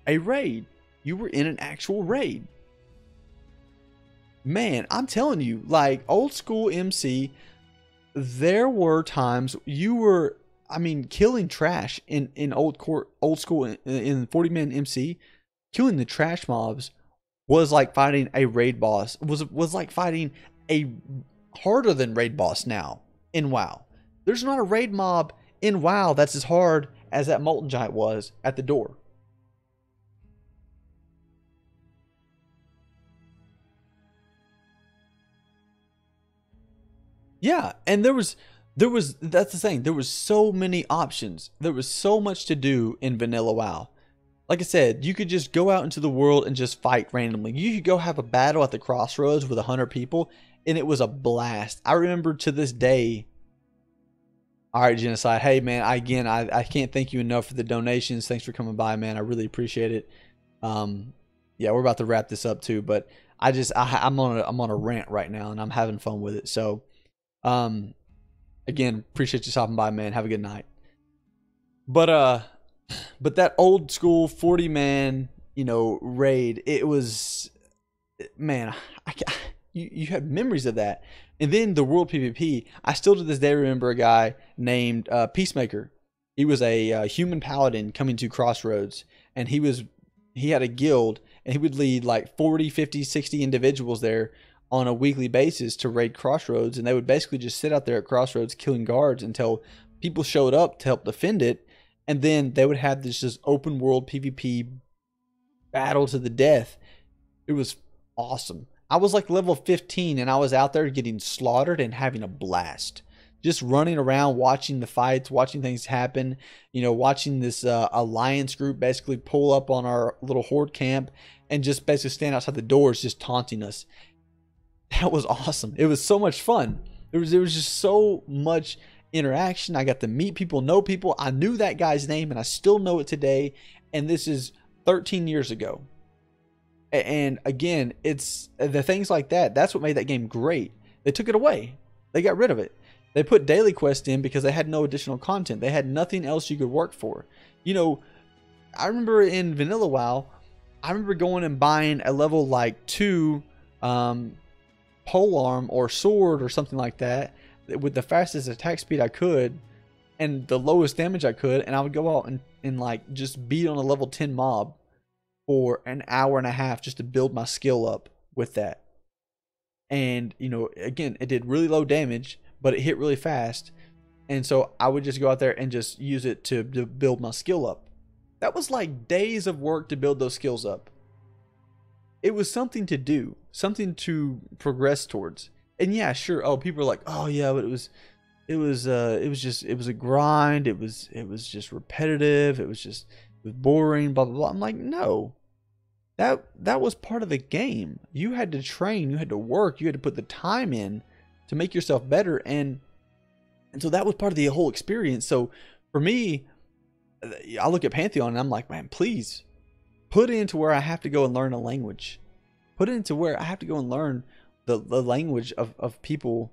a raid. You were in an actual raid. Man, I'm telling you, like old school MC, there were times you were, I mean, killing trash in old school in 40-man MC, killing the trash mobs was like fighting a raid boss. Was like fighting a harder than raid boss now in WoW. There's not a raid mob in WoW that's as hard as that Molten Giant was at the door. Yeah, and there was that's the thing. There was so many options. There was so much to do in vanilla WoW. Like I said, you could just go out into the world and just fight randomly. You could go have a battle at the crossroads with 100 people, and it was a blast. I remember to this day. All right, Genocide. Hey, man. I can't thank you enough for the donations. Thanks for coming by, man. I really appreciate it. Yeah, we're about to wrap this up too, but I'm on a rant right now, and I'm having fun with it. So, again, appreciate you stopping by, man. Have a good night. But that old school 40-man, raid, it was man, you have memories of that. And then the world PvP, I still to this day remember a guy named Peacemaker. He was a human paladin coming to Crossroads, and he had a guild, and he would lead like 40, 50, 60 individuals there on a weekly basis to raid Crossroads, and they would basically just sit out there at Crossroads killing guards until people showed up to help defend it, and then they would have this just open world PvP battle to the death. It was awesome. I was like level 15, and I was out there getting slaughtered and having a blast. Just running around, watching the fights, watching things happen, watching this alliance group basically pull up on our little horde camp and just basically stand outside the doors just taunting us. That was awesome. It was so much fun. There was just so much interaction. I got to meet people, know people. I knew that guy's name, and I still know it today. And this is 13 years ago. And again, it's the things like that. That's what made that game great. They took it away. They got rid of it. They put daily quest in because they had no additional content. They had nothing else you could work for. I remember in Vanilla WoW, I remember going and buying a level like 2 polearm or sword or something like that with the fastest attack speed I could and the lowest damage I could, and I would go out and like just beat on a level 10 mob for an hour and a half just to build my skill up with that. And again, it did really low damage, but it hit really fast, and so I would just go out there and just use it to build my skill up. That was like days of work to build those skills up. It was something to do, something to progress towards. And yeah, sure. Oh, people are like, oh yeah, but it was a grind. It was just repetitive. It was boring. Blah blah blah. I'm like, no, that was part of the game. You had to train. You had to work. You had to put the time in to make yourself better, and so that was part of the whole experience. So for me, I look at Pantheon and I'm like, man, please put it into where I have to go and learn a language. Put it into where I have to go and learn the language of people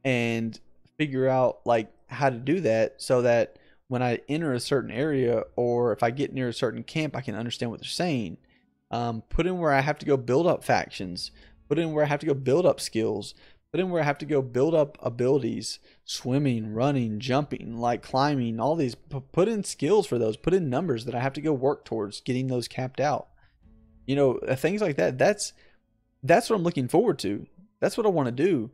and figure out like how to do that, so that when I enter a certain area or if I get near a certain camp, I can understand what they're saying. Put in where I have to go build up factions. Put in where I have to go build up skills. Put in where I have to go build up abilities, swimming, running, jumping, like climbing, all these. Put in skills for those. Put in numbers that I have to go work towards getting those capped out. Things like that. That's what I'm looking forward to. That's what I want to do.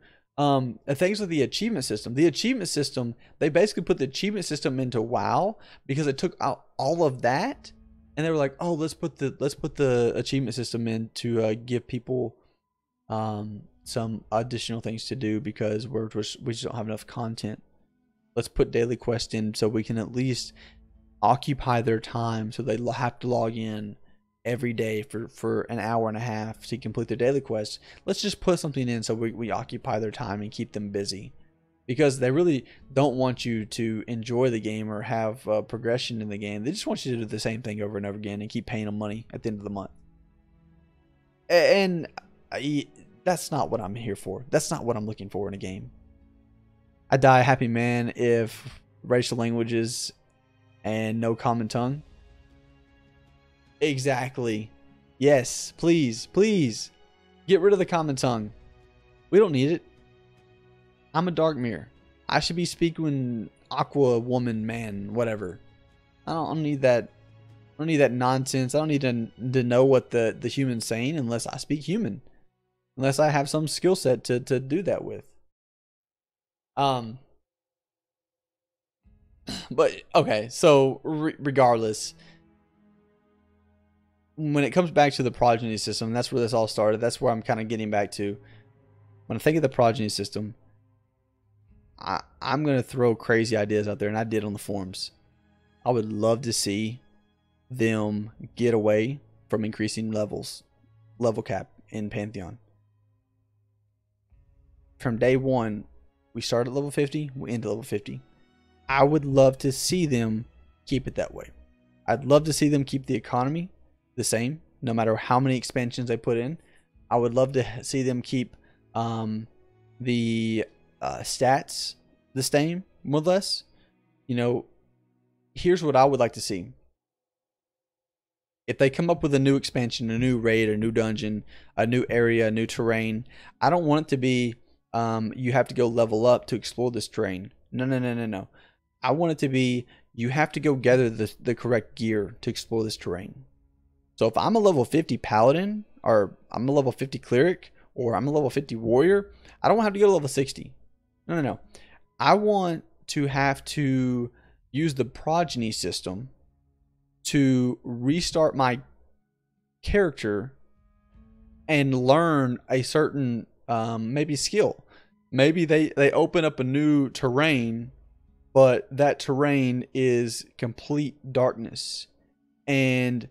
Things with the achievement system. The achievement system, they basically put the achievement system into WoW because it took out all of that, and they were like, oh, let's put the achievement system in to give people some additional things to do because we just don't have enough content. Let's put daily quest in so we can at least occupy their time, so they have to log in every day for an hour and a half to complete their daily quest. Let's just put something in so we occupy their time and keep them busy, because they really don't want you to enjoy the game or have progression in the game. They just want you to do the same thing over and over again and keep paying them money at the end of the month. And that's not what I'm here for. That's not what I'm looking for in a game. I die a happy man if racial languages and no common tongue. Exactly. Yes, please get rid of the common tongue. We don't need it. I'm a dark mirror. I should be speaking aqua woman man whatever. I don't need that. I don't need that nonsense. I don't need to know what the human's saying unless I speak human. Unless I have some skill set to do that with. But okay, so regardless, when it comes back to the progeny system, that's where this all started. That's where I'm kind of getting back to. When I think of the progeny system, I'm going to throw crazy ideas out there, and I did on the forums. I would love to see them get away from increasing level cap in Pantheon. From day one, we start at level 50, we end at level 50. I would love to see them keep it that way. I'd love to see them keep the economy the same, no matter how many expansions they put in. I would love to see them keep the stats the same, more or less. Here's what I would like to see. If they come up with a new expansion, a new raid, a new dungeon, a new area, a new terrain, I don't want it to be you have to go level up to explore this terrain. No, no, no, no, no. I want it to be you have to go gather the correct gear to explore this terrain. So if I'm a level 50 paladin, or I'm a level 50 cleric, or I'm a level 50 warrior, I don't have to go to level 60. No, no, no. I want to have to use the progeny system to restart my character and learn a certain maybe skill. Maybe they open up a new terrain, but that terrain is complete darkness, and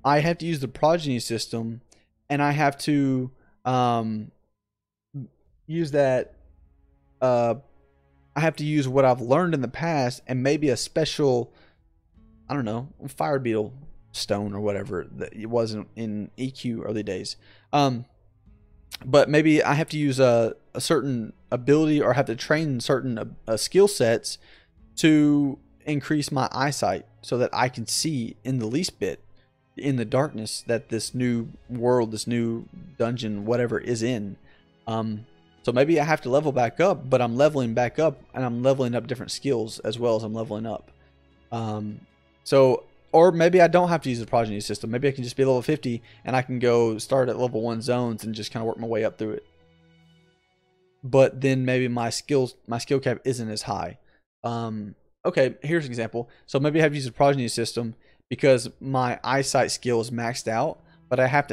I have to use the progeny system, and I have to use that. I have to use what I've learned in the past, and maybe a special, I don't know, fire beetle stone or whatever that it wasn't in EQ early days. But maybe I have to use a certain ability, or have to train certain skill sets to increase my eyesight so that I can see in the least bit in the darkness that this new world, this new dungeon, whatever is in. So maybe I have to level back up, but I'm leveling back up, and I'm leveling up different skills as well as I'm leveling up. Or maybe I don't have to use the progeny system. Maybe I can just be level 50 and I can go start at level 1 zones and just kind of work my way up through it. But then maybe my skill cap isn't as high. Okay, here's an example. So maybe I have to use the progeny system because my eyesight skill is maxed out, but I have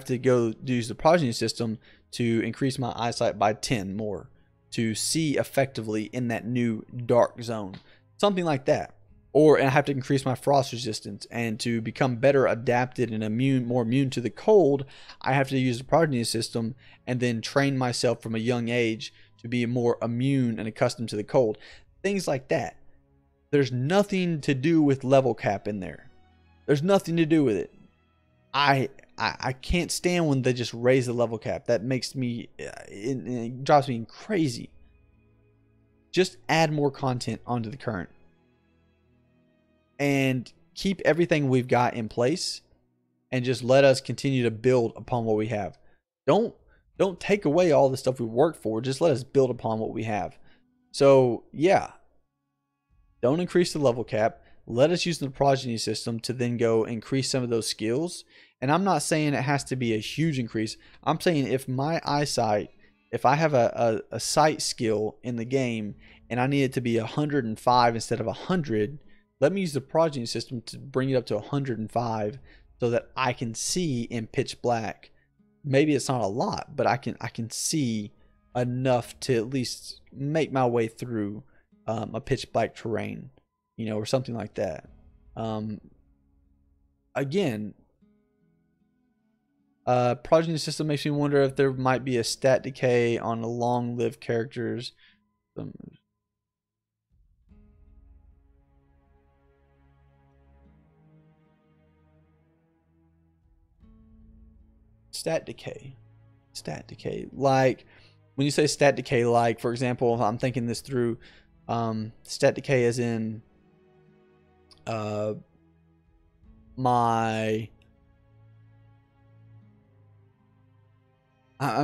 to go use the progeny system to increase my eyesight by 10 more to see effectively in that new dark zone, something like that. Or I have to increase my frost resistance, and to become better adapted and more immune to the cold, I have to use the progeny system and then train myself from a young age to be more immune and accustomed to the cold. Things like that. There's nothing to do with level cap in there. There's nothing to do with it. I can't stand when they just raise the level cap. That makes me, it drives me crazy. Just add more content onto the current, and keep everything we've got in place, and just let us continue to build upon what we have. Don't take away all the stuff we worked for. Just let us build upon what we have. So yeah, don't increase the level cap. Let us use the progeny system to then go increase some of those skills. And I'm not saying it has to be a huge increase. I'm saying if my eyesight, if I have a sight skill in the game and I need it to be 105 instead of 100, let me use the progeny system to bring it up to 105 so that I can see in pitch black. Maybe it's not a lot, but I can see enough to at least make my way through a pitch black terrain, you know, or something like that. Again, progeny system makes me wonder if there might be a stat decay on the long-lived characters. Stat decay. Like, when you say stat decay, like, for example, if I'm thinking this through, stat decay as in I'm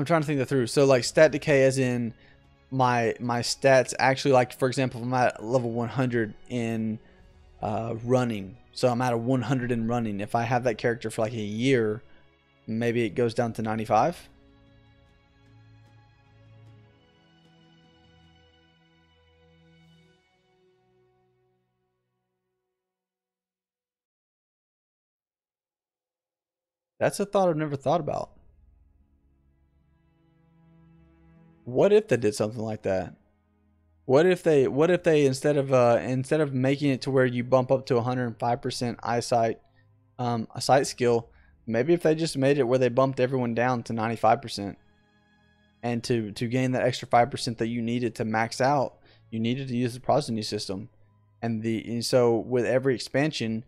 trying to think that through. So like stat decay as in my stats actually, like, for example, if I'm at level 100 in running, so I'm at a 100 in running, if I have that character for like a year, maybe it goes down to 95. That's a thought I've never thought about. What if they did something like that? What if they instead of making it to where you bump up to 105% eyesight, a sight skill, maybe if they just made it where they bumped everyone down to 95%, and to gain that extra 5% that you needed to max out, you needed to use the progeny system. And so with every expansion,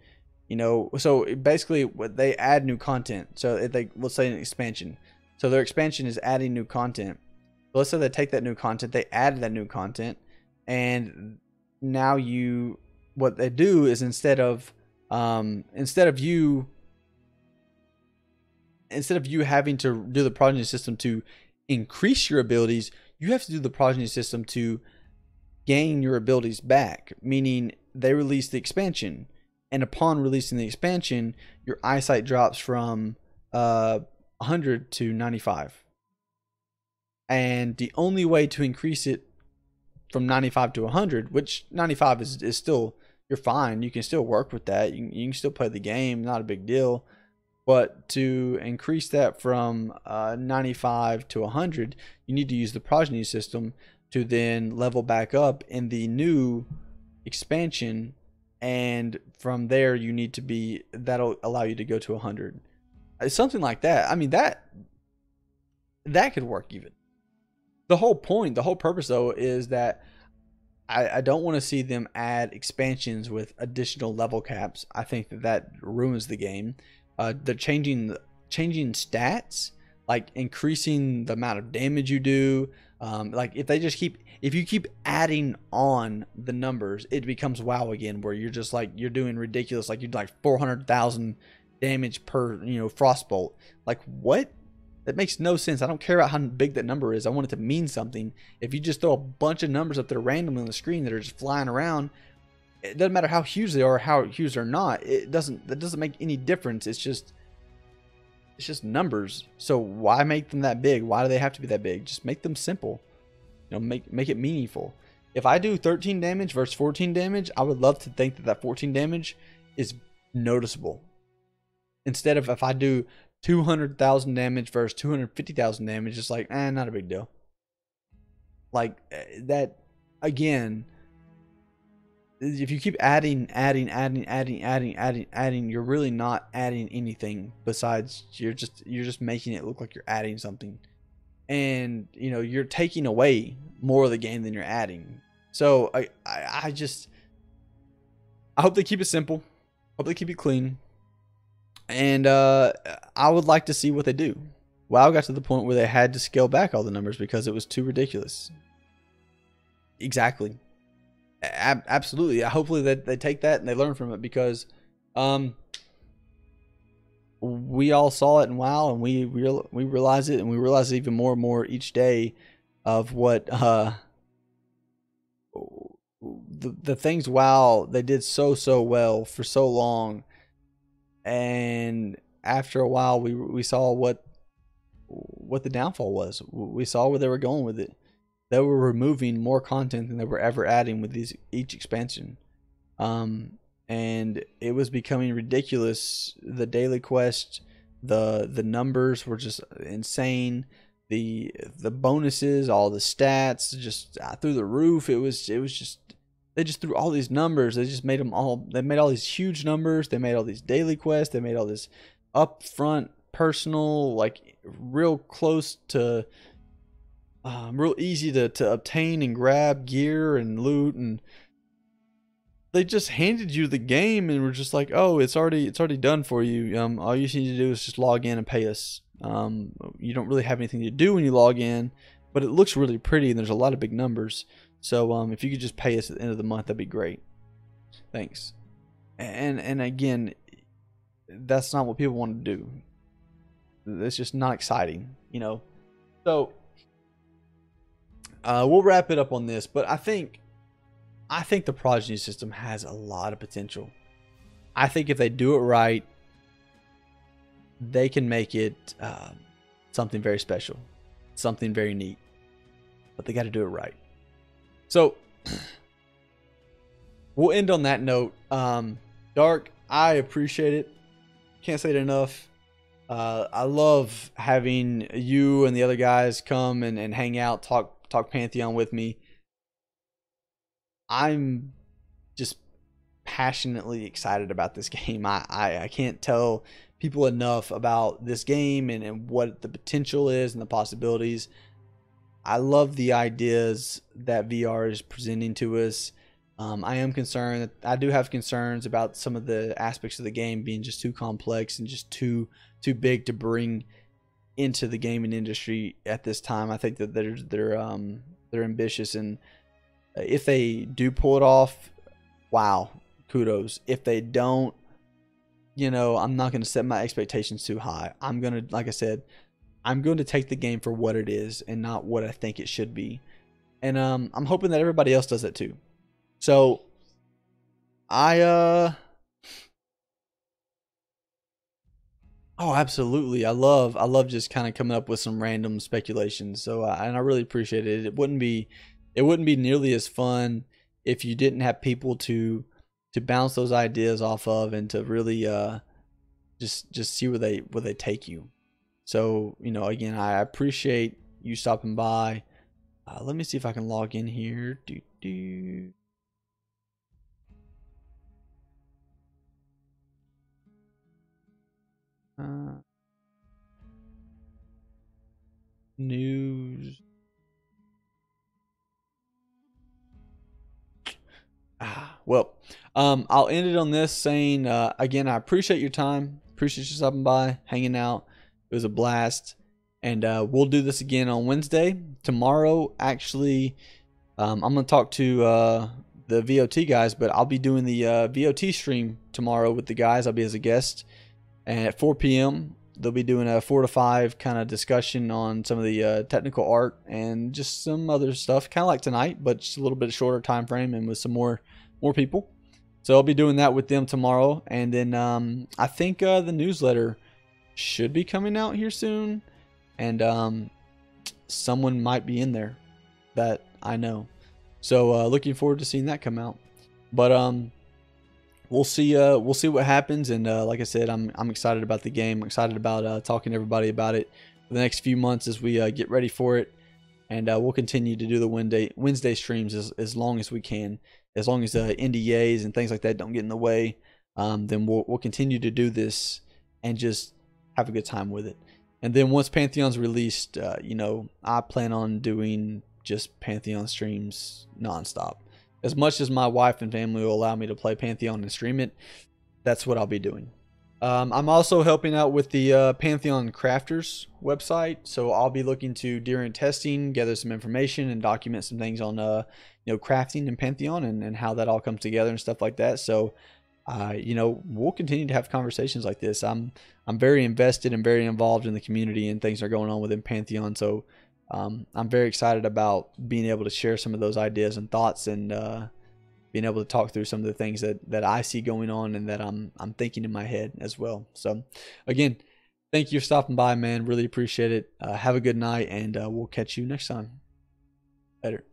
you know, so basically they add new content. So if they, let's say an expansion, so their expansion is adding new content. So let's say they take that new content, they add that new content, and now what they do is instead of you instead of you having to do the progeny system to increase your abilities, you have to do the progeny system to gain your abilities back. Meaning they release the expansion, and upon releasing the expansion, your eyesight drops from 100 to 95. And the only way to increase it from 95 to 100, which 95 is still, you're fine. You can still work with that. You can still play the game. Not a big deal. But to increase that from 95 to 100, you need to use the progeny system to then level back up in the new expansion. And from there, you need to be, that'll allow you to go to 100. Something like that. I mean, that could work even. The whole point, the whole purpose though, is that I don't want to see them add expansions with additional level caps. I think that ruins the game. They're changing stats, like increasing the amount of damage you do. Like if you keep adding on the numbers, it becomes WoW again, where you're just like, you're doing ridiculous, like you'd like 400,000 damage per, frostbolt. Like what? That makes no sense. I don't care about how big that number is. I want it to mean something. If you just throw a bunch of numbers up there randomly on the screen that are just flying around, it doesn't matter how huge they are or how huge they're not. That doesn't make any difference. It's just numbers. So why make them that big? Why do they have to be that big? Just make them simple. Make it meaningful. If I do 13 damage versus 14 damage, I would love to think that 14 damage is noticeable. Instead of if I do 200,000 damage versus 250,000 damage, it's like, not a big deal. Like that again. If you keep adding, you're really not adding anything besides you're just making it look like you're adding something. And you're taking away more of the game than you're adding. So I hope they keep it simple. Hope they keep it clean. And I would like to see what they do. WoW got to the point where they had to scale back all the numbers because it was too ridiculous. Exactly. Absolutely. Hopefully that they take that and they learn from it, because we all saw it in WoW, and we realize it, and we realize it even more and more each day of what the things WoW they did so well for so long. And after a while, we saw what the downfall was. We saw where they were going with it. They were removing more content than they were ever adding with each expansion, and it was becoming ridiculous. The daily quest, the numbers were just insane. The bonuses, all the stats, just through the roof. It was just. They just threw all these numbers. They just made them all. They made all these huge numbers. They made all these daily quests. They made all this upfront, personal, like real close to, real easy to obtain and grab gear and loot. And they just handed you the game and were just like, "Oh, it's already done for you. All you need to do is just log in and pay us. You don't really have anything to do when you log in, but it looks really pretty and there's a lot of big numbers." So if you could just pay us at the end of the month, that'd be great. Thanks. And again, that's not what people want to do. It's just not exciting, So we'll wrap it up on this, but I think the Progeny system has a lot of potential. I think if they do it right, they can make it something very special, something very neat. But they got to do it right. So we'll end on that note. Dark, I appreciate it. Can't say it enough. I love having you and the other guys come and hang out, talk Pantheon with me. I'm just passionately excited about this game. I can't tell people enough about this game and what the potential is and the possibilities. I love the ideas that VR is presenting to us. I am concerned that I do have concerns about some of the aspects of the game being just too complex and just too big to bring into the gaming industry at this time. I think that they're ambitious, and if they do pull it off, wow, kudos. If they don't, you know, I'm not going to set my expectations too high. I'm going to, like I said, I'm going to take the game for what it is and not what I think it should be. And I'm hoping that everybody else does it too. So oh, absolutely. I love just kind of coming up with some random speculations. So and I really appreciate it. It wouldn't be nearly as fun if you didn't have people to bounce those ideas off of and to really just see where they take you. So, you know, again, I appreciate you stopping by. Let me see if I can log in here. News. Well, I'll end it on this saying, again, I appreciate your time. Appreciate you stopping by, hanging out. It was a blast. And we'll do this again on Wednesday. Tomorrow, actually, I'm going to talk to the VOT guys, but I'll be doing the VOT stream tomorrow with the guys. I'll be as a guest. And at 4 p.m., they'll be doing a 4 to 5 kind of discussion on some of the technical art and just some other stuff, kind of like tonight, but just a little bit shorter time frame and with some more people. So I'll be doing that with them tomorrow. And then I think the newsletter should be coming out here soon. And someone might be in there that I know. So looking forward to seeing that come out. But we'll see what happens. And like I said, I'm excited about the game. I'm excited about talking to everybody about it for the next few months as we get ready for it. And we'll continue to do the Wednesday streams as long as we can. As long as NDAs and things like that don't get in the way, then we'll continue to do this and just have a good time with it. And then once Pantheon's released, you know, I plan on doing just Pantheon streams nonstop. As much as my wife and family will allow me to play Pantheon and stream it, that's what I'll be doing. I'm also helping out with the Pantheon Crafters website, so I'll be looking to, during testing, gather some information and document some things on you know, crafting in Pantheon and how that all comes together and stuff like that. So you know, we'll continue to have conversations like this. I'm very invested and very involved in the community and things that are going on within Pantheon. So I'm very excited about being able to share some of those ideas and thoughts and being able to talk through some of the things that I see going on and that I'm thinking in my head as well. So again, thank you for stopping by, man. Really appreciate it. Have a good night, and we'll catch you next time. Later.